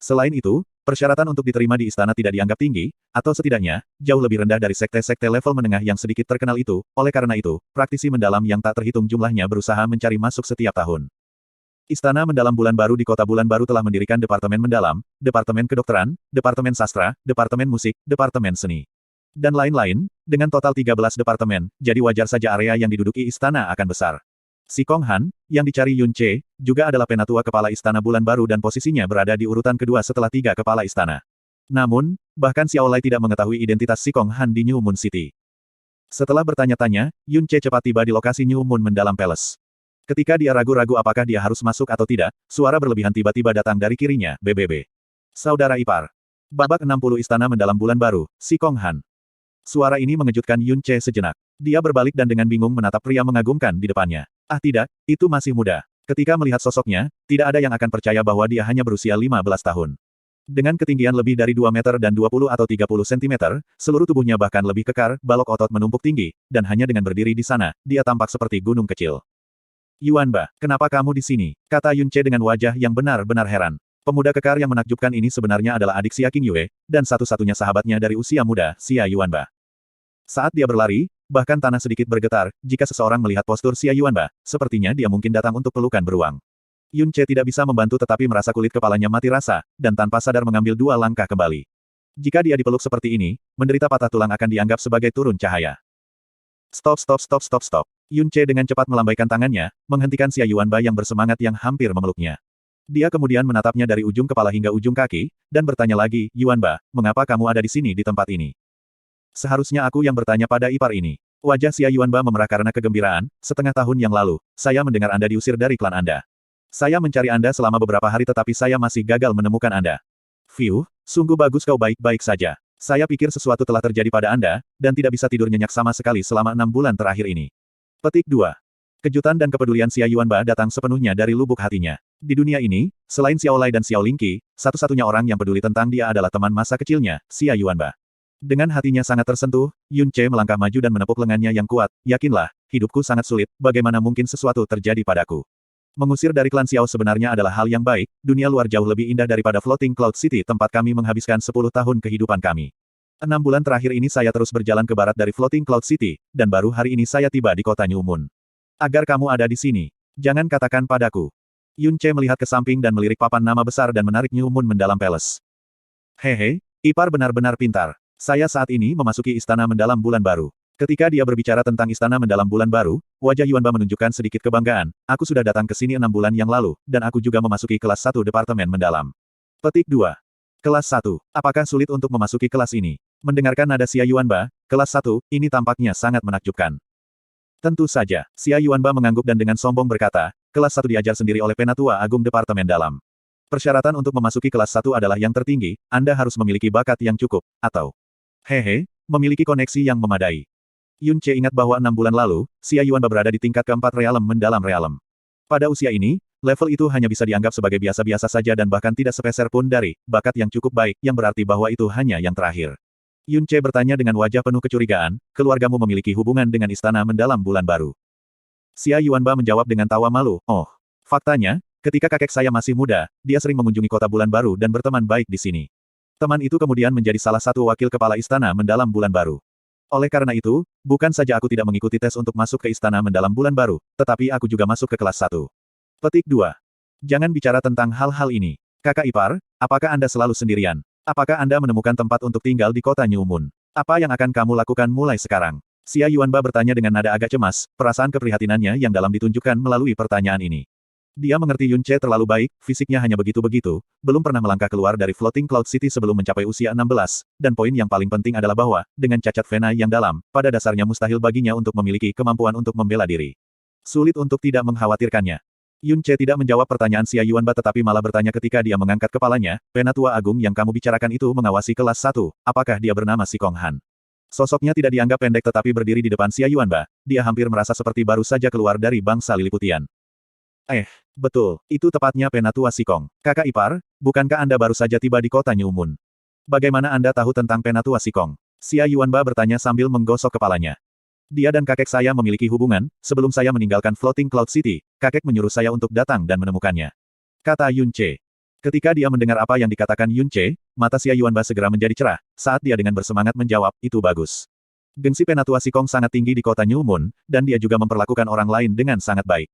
Selain itu, persyaratan untuk diterima di istana tidak dianggap tinggi, atau setidaknya, jauh lebih rendah dari sekte-sekte level menengah yang sedikit terkenal itu, oleh karena itu, praktisi mendalam yang tak terhitung jumlahnya berusaha mencari masuk setiap tahun. Istana Mendalam Bulan Baru di Kota Bulan Baru telah mendirikan Departemen Mendalam, Departemen Kedokteran, Departemen Sastra, Departemen Musik, Departemen Seni, dan lain-lain, dengan total 13 departemen, jadi wajar saja area yang diduduki istana akan besar. Si Kong Han, yang dicari Yun Ce, juga adalah penatua kepala istana Bulan Baru dan posisinya berada di urutan kedua setelah 3 kepala istana. Namun, bahkan Xiao Lai tidak mengetahui identitas Si Kong Han di New Moon City. Setelah bertanya-tanya, Yun Ce cepat tiba di lokasi New Moon Mendalam Palace. Ketika dia ragu-ragu apakah dia harus masuk atau tidak, suara berlebihan tiba-tiba datang dari kirinya, BBB. Saudara ipar. Babak 60 Istana Mendalam Bulan Baru, Si Kong Han. Suara ini mengejutkan Yun Ce sejenak. Dia berbalik dan dengan bingung menatap pria mengagumkan di depannya. Ah tidak, itu masih muda. Ketika melihat sosoknya, tidak ada yang akan percaya bahwa dia hanya berusia 15 tahun. Dengan ketinggian lebih dari 2 meter dan 20 atau 30 cm, seluruh tubuhnya bahkan lebih kekar, balok otot menumpuk tinggi, dan hanya dengan berdiri di sana, dia tampak seperti gunung kecil. Yuanba, kenapa kamu di sini? Kata Yun Ce dengan wajah yang benar-benar heran. Pemuda kekar yang menakjubkan ini sebenarnya adalah adik Xia Qingyue, dan satu-satunya sahabatnya dari usia muda, Xia Yuanba. Saat dia berlari, bahkan tanah sedikit bergetar, jika seseorang melihat postur Xia Yuanba, sepertinya dia mungkin datang untuk pelukan beruang. Yun Ce tidak bisa membantu tetapi merasa kulit kepalanya mati rasa, dan tanpa sadar mengambil 2 langkah kembali. Jika dia dipeluk seperti ini, menderita patah tulang akan dianggap sebagai turun cahaya. Stop stop stop stop stop. Yun Ce dengan cepat melambaikan tangannya, menghentikan Xia Yuanba yang bersemangat yang hampir memeluknya. Dia kemudian menatapnya dari ujung kepala hingga ujung kaki, dan bertanya lagi, Yuanba, mengapa kamu ada di sini di tempat ini? Seharusnya aku yang bertanya pada ipar ini. Wajah Xia Yuanba memerah karena kegembiraan, setengah tahun yang lalu, saya mendengar Anda diusir dari klan Anda. Saya mencari Anda selama beberapa hari tetapi saya masih gagal menemukan Anda. Fiu, sungguh bagus kau baik-baik saja. Saya pikir sesuatu telah terjadi pada Anda, dan tidak bisa tidur nyenyak sama sekali selama 6 bulan terakhir ini. Petik 2. Kejutan dan kepedulian Xia Yuanba datang sepenuhnya dari lubuk hatinya. Di dunia ini, selain Xiao Lai dan Xiao Lingqi, satu-satunya orang yang peduli tentang dia adalah teman masa kecilnya, Xia Yuanba. Dengan hatinya sangat tersentuh, Yun Ce melangkah maju dan menepuk lengannya yang kuat, yakinlah, hidupku sangat sulit, bagaimana mungkin sesuatu terjadi padaku. Mengusir dari klan Xiao sebenarnya adalah hal yang baik, dunia luar jauh lebih indah daripada Floating Cloud City tempat kami menghabiskan 10 tahun kehidupan kami. 6 bulan terakhir ini saya terus berjalan ke barat dari Floating Cloud City, dan baru hari ini saya tiba di kota New Moon. Agar kamu ada di sini. Jangan katakan padaku. Yun Ce melihat ke samping dan melirik papan nama besar dan menarik New Moon Mendalam Palace. Hehe, ipar benar-benar pintar. Saya saat ini memasuki Istana Mendalam Bulan Baru. Ketika dia berbicara tentang Istana Mendalam Bulan Baru, wajah Yuanba menunjukkan sedikit kebanggaan. Aku sudah datang ke sini 6 bulan yang lalu, dan aku juga memasuki kelas 1 Departemen Mendalam. Petik 2. Kelas 1. Apakah sulit untuk memasuki kelas ini? Mendengarkan nada Xia Yuanba, kelas 1, ini tampaknya sangat menakjubkan. Tentu saja, Xia Yuanba mengangguk dan dengan sombong berkata, kelas 1 diajar sendiri oleh Penatua Agung Departemen Dalam. Persyaratan untuk memasuki kelas 1 adalah yang tertinggi, Anda harus memiliki bakat yang cukup, atau hehe, memiliki koneksi yang memadai. Yun Ce ingat bahwa 6 bulan lalu, Xia Yuanba berada di tingkat keempat realem mendalam realem. Pada usia ini, level itu hanya bisa dianggap sebagai biasa-biasa saja dan bahkan tidak sepeser pun dari bakat yang cukup baik, yang berarti bahwa itu hanya yang terakhir. Yun Ce bertanya dengan wajah penuh kecurigaan, keluargamu memiliki hubungan dengan Istana Mendalam Bulan Baru. Xia Yuanba menjawab dengan tawa malu, oh, faktanya, ketika kakek saya masih muda, dia sering mengunjungi kota Bulan Baru dan berteman baik di sini. Teman itu kemudian menjadi salah satu wakil kepala istana mendalam bulan baru. Oleh karena itu, bukan saja aku tidak mengikuti tes untuk masuk ke istana mendalam bulan baru, tetapi aku juga masuk ke kelas 1. Petik 2. Jangan bicara tentang hal-hal ini. Kakak ipar, apakah Anda selalu sendirian? Apakah Anda menemukan tempat untuk tinggal di kota New Moon? Apa yang akan kamu lakukan mulai sekarang? Xia Yuanba bertanya dengan nada agak cemas, perasaan keprihatinannya yang dalam ditunjukkan melalui pertanyaan ini. Dia mengerti Yun Ce terlalu baik, fisiknya hanya begitu-begitu, belum pernah melangkah keluar dari Floating Cloud City sebelum mencapai usia 16, dan poin yang paling penting adalah bahwa, dengan cacat vena yang dalam, pada dasarnya mustahil baginya untuk memiliki kemampuan untuk membela diri. Sulit untuk tidak mengkhawatirkannya. Yun Ce tidak menjawab pertanyaan Xia Yuanba tetapi malah bertanya ketika dia mengangkat kepalanya, Penatua Agung yang kamu bicarakan itu mengawasi kelas 1, apakah dia bernama Si Kong Han? Sosoknya tidak dianggap pendek tetapi berdiri di depan Xia Yuanba, dia hampir merasa seperti baru saja keluar dari bangsa Liliputian. Betul, itu tepatnya Penatua Sikong. Kakak ipar, bukankah Anda baru saja tiba di kota New Moon? Bagaimana Anda tahu tentang Penatua Sikong? Xia Yuanba bertanya sambil menggosok kepalanya. Dia dan kakek saya memiliki hubungan, sebelum saya meninggalkan Floating Cloud City, kakek menyuruh saya untuk datang dan menemukannya. Kata Yun Ce. Ketika dia mendengar apa yang dikatakan Yun Ce, mata Xia Yuanba segera menjadi cerah, saat dia dengan bersemangat menjawab, itu bagus. Gengsi Penatua Sikong sangat tinggi di kota New Moon, dan dia juga memperlakukan orang lain dengan sangat baik.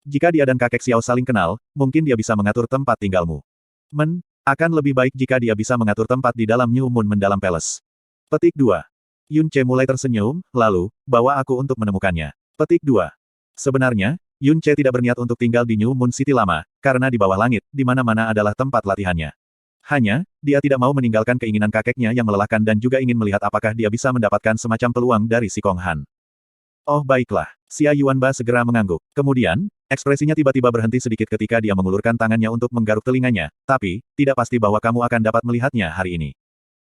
Jika dia dan kakek Xiao saling kenal, mungkin dia bisa mengatur tempat tinggalmu. Akan lebih baik jika dia bisa mengatur tempat di dalam New Moon Mendalam Palace. Petik 2. Yun Ce mulai tersenyum, lalu, bawa aku untuk menemukannya. Petik 2. Sebenarnya, Yun Ce tidak berniat untuk tinggal di New Moon City lama, karena di bawah langit, di mana-mana adalah tempat latihannya. Hanya, dia tidak mau meninggalkan keinginan kakeknya yang melelahkan dan juga ingin melihat apakah dia bisa mendapatkan semacam peluang dari Si Kong Han. Oh baiklah, Xia Yuanba segera mengangguk. Kemudian, ekspresinya tiba-tiba berhenti sedikit ketika dia mengulurkan tangannya untuk menggaruk telinganya, tapi, tidak pasti bahwa kamu akan dapat melihatnya hari ini.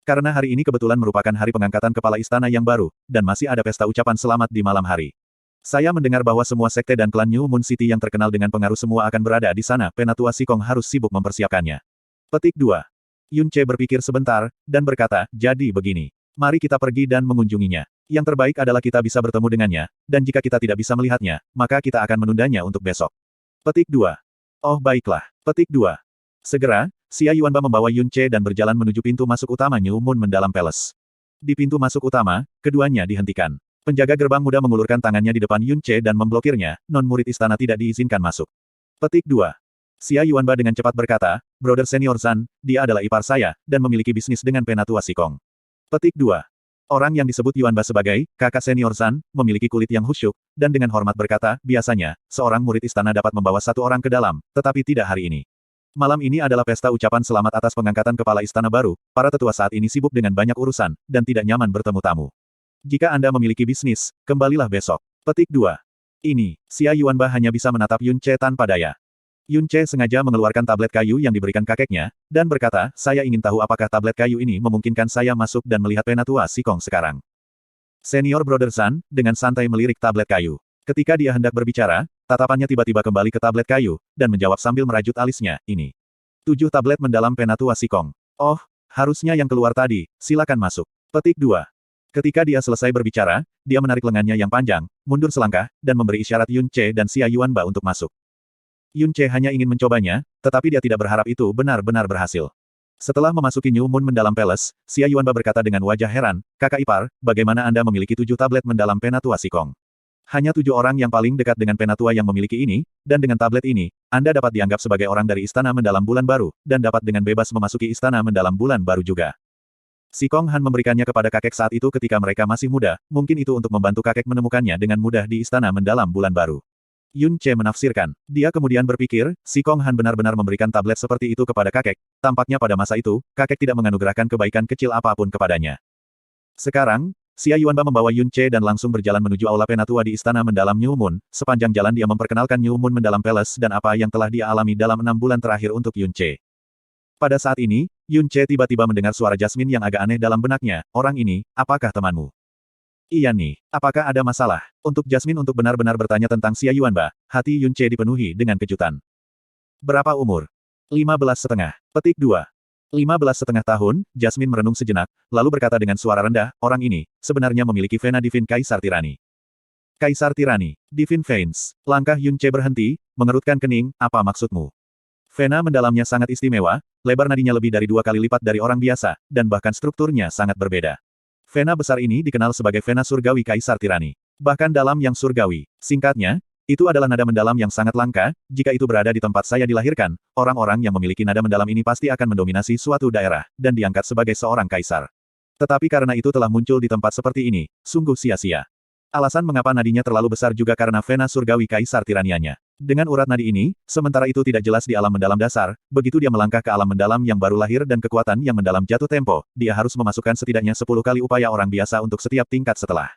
Karena hari ini kebetulan merupakan hari pengangkatan kepala istana yang baru, dan masih ada pesta ucapan selamat di malam hari. Saya mendengar bahwa semua sekte dan klan New Moon City yang terkenal dengan pengaruh semua akan berada di sana. Penatua Sikong harus sibuk mempersiapkannya. Petik 2. Yun Ce berpikir sebentar, dan berkata, jadi begini. Mari kita pergi dan mengunjunginya. Yang terbaik adalah kita bisa bertemu dengannya, dan jika kita tidak bisa melihatnya, maka kita akan menundanya untuk besok. Petik 2. Oh baiklah. Petik 2. Segera, Xia Yuanba membawa Yun Ce dan berjalan menuju pintu masuk utama New Moon Mendalam Palace. Di pintu masuk utama, keduanya dihentikan. Penjaga gerbang muda mengulurkan tangannya di depan Yun Ce dan memblokirnya, non-murid istana tidak diizinkan masuk. Petik 2. Xia Yuanba dengan cepat berkata, Brother Senior Zan, dia adalah ipar saya, dan memiliki bisnis dengan Penatua Sikong. Petik 2. Orang yang disebut Yuanba sebagai kakak senior Zan, memiliki kulit yang khusyuk, dan dengan hormat berkata, biasanya, seorang murid istana dapat membawa satu orang ke dalam, tetapi tidak hari ini. Malam ini adalah pesta ucapan selamat atas pengangkatan kepala istana baru, para tetua saat ini sibuk dengan banyak urusan, dan tidak nyaman bertemu tamu. Jika Anda memiliki bisnis, kembalilah besok. Petik 2. Ini, Xia Yuanba hanya bisa menatap Yun Ce tanpa daya. Yun Ce sengaja mengeluarkan tablet kayu yang diberikan kakeknya, dan berkata, saya ingin tahu apakah tablet kayu ini memungkinkan saya masuk dan melihat Penatua Sikong sekarang. Senior Brother Zan, dengan santai melirik tablet kayu. Ketika dia hendak berbicara, tatapannya tiba-tiba kembali ke tablet kayu, dan menjawab sambil merajut alisnya, ini. 7 tablet mendalam Penatua Sikong. Oh, harusnya yang keluar tadi, silakan masuk. Petik 2. Ketika dia selesai berbicara, dia menarik lengannya yang panjang, mundur selangkah, dan memberi isyarat Yun Ce dan Xia Yuanba untuk masuk. Yun Ce hanya ingin mencobanya, tetapi dia tidak berharap itu benar-benar berhasil. Setelah memasuki New Moon Mendalam Palace, Xia Yuanba berkata dengan wajah heran, kakak ipar, bagaimana Anda memiliki 7 tablet mendalam Penatua Sikong? Hanya 7 orang yang paling dekat dengan Penatua yang memiliki ini, dan dengan tablet ini, Anda dapat dianggap sebagai orang dari Istana Mendalam Bulan Baru, dan dapat dengan bebas memasuki Istana Mendalam Bulan Baru juga. Sikong Han memberikannya kepada kakek saat itu ketika mereka masih muda, mungkin itu untuk membantu kakek menemukannya dengan mudah di Istana Mendalam Bulan Baru. Yun Ce menafsirkan. Dia kemudian berpikir, Si Kong Han benar-benar memberikan tablet seperti itu kepada kakek. Tampaknya pada masa itu, kakek tidak menganugerahkan kebaikan kecil apapun kepadanya. Sekarang, Xia Yuanba membawa Yun Ce dan langsung berjalan menuju Aula Penatua di Istana Mendalam New Moon. Sepanjang jalan dia memperkenalkan New Moon Mendalam Palace dan apa yang telah dia alami dalam 6 bulan terakhir untuk Yun Ce. Pada saat ini, Yun Ce tiba-tiba mendengar suara Jasmine yang agak aneh dalam benaknya. Orang ini, apakah temanmu? Iya nih, apakah ada masalah? Untuk Jasmine untuk benar-benar bertanya tentang Xia Yuanba, hati Yun Ce dipenuhi dengan kejutan. Berapa umur? 15,5. Petik 2. 15,5 tahun, Jasmine merenung sejenak, lalu berkata dengan suara rendah, orang ini, sebenarnya memiliki vena Divine Kaisar Tirani. Kaisar Tirani, Divine Veins. Langkah Yun Ce berhenti, mengerutkan kening, apa maksudmu? Vena mendalamnya sangat istimewa, lebar nadinya lebih dari 2 kali lipat dari orang biasa, dan bahkan strukturnya sangat berbeda. Vena besar ini dikenal sebagai vena surgawi Kaisar Tirani. Bahkan dalam yang surgawi. Singkatnya, itu adalah nada mendalam yang sangat langka, jika itu berada di tempat saya dilahirkan, orang-orang yang memiliki nada mendalam ini pasti akan mendominasi suatu daerah, dan diangkat sebagai seorang kaisar. Tetapi karena itu telah muncul di tempat seperti ini, sungguh sia-sia. Alasan mengapa nadinya terlalu besar juga karena vena surgawi Kaisar Tiranianya. Dengan urat nadi ini, sementara itu tidak jelas di alam mendalam dasar, begitu dia melangkah ke alam mendalam yang baru lahir dan kekuatan yang mendalam jatuh tempo, dia harus memasukkan setidaknya 10 kali upaya orang biasa untuk setiap tingkat setelah.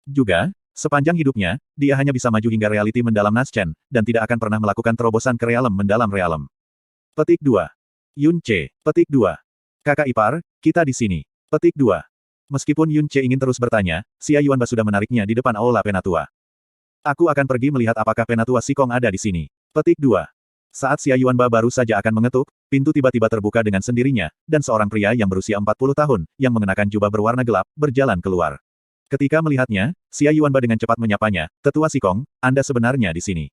Juga, sepanjang hidupnya, dia hanya bisa maju hingga realiti mendalam Naschen, dan tidak akan pernah melakukan terobosan ke realem mendalam realem. Petik 2. Yun Ce. Petik 2. Kakak ipar, kita di sini. Petik 2. Meskipun Yun Ce ingin terus bertanya, Xia Yuanba sudah menariknya di depan Aula Penatua. Aku akan pergi melihat apakah Penatua Sikong ada di sini. Petik 2. Saat Xia Yuanba baru saja akan mengetuk, pintu tiba-tiba terbuka dengan sendirinya, dan seorang pria yang berusia 40 tahun, yang mengenakan jubah berwarna gelap, berjalan keluar. Ketika melihatnya, Xia Yuanba dengan cepat menyapanya, Tetua Sikong, Anda sebenarnya di sini.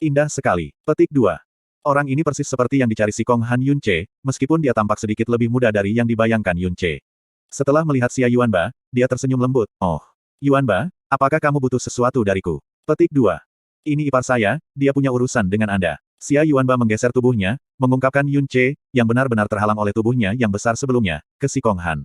Indah sekali. Petik 2. Orang ini persis seperti yang dicari Sikong Han Yun Ce, meskipun dia tampak sedikit lebih muda dari yang dibayangkan Yun Ce. Setelah melihat Xia Yuanba, dia tersenyum lembut. Oh, Yuanba, apakah kamu butuh sesuatu dariku? Petik 2. Ini ipar saya, dia punya urusan dengan Anda. Xia Yuanba menggeser tubuhnya, mengungkapkan Yun Ce, yang benar-benar terhalang oleh tubuhnya yang besar sebelumnya, ke Sikong Han.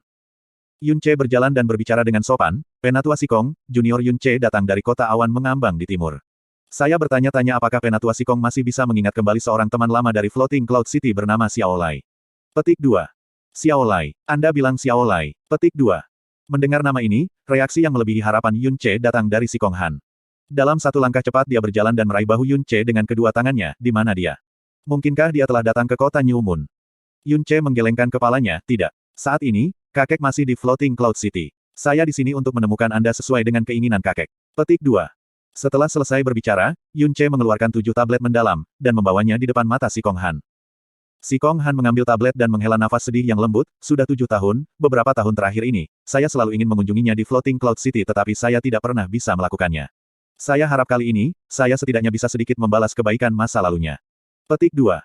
Yun Ce berjalan dan berbicara dengan sopan, Penatua Sikong, Junior Yun Ce datang dari kota awan mengambang di timur. Saya bertanya-tanya apakah Penatua Sikong masih bisa mengingat kembali seorang teman lama dari Floating Cloud City bernama Xiao Lai. Petik 2. Xiao Lai. Anda bilang Xiao Lai. Petik 2. Mendengar nama ini, reaksi yang melebihi harapan Yun Ce datang dari Sikong Han. Dalam satu langkah cepat dia berjalan dan meraih bahu Yun Ce dengan kedua tangannya, di mana dia? Mungkinkah dia telah datang ke kota New Moon? Yun Ce menggelengkan kepalanya, tidak. Saat ini, kakek masih di Floating Cloud City. Saya di sini untuk menemukan Anda sesuai dengan keinginan kakek. Petik 2. Setelah selesai berbicara, Yun Ce mengeluarkan 7 tablet mendalam, dan membawanya di depan mata Sikong Han. Sikong Han mengambil tablet dan menghela nafas sedih yang lembut, sudah 7 tahun, beberapa tahun terakhir ini, saya selalu ingin mengunjunginya di Floating Cloud City tetapi saya tidak pernah bisa melakukannya. Saya harap kali ini, saya setidaknya bisa sedikit membalas kebaikan masa lalunya. Petik 2.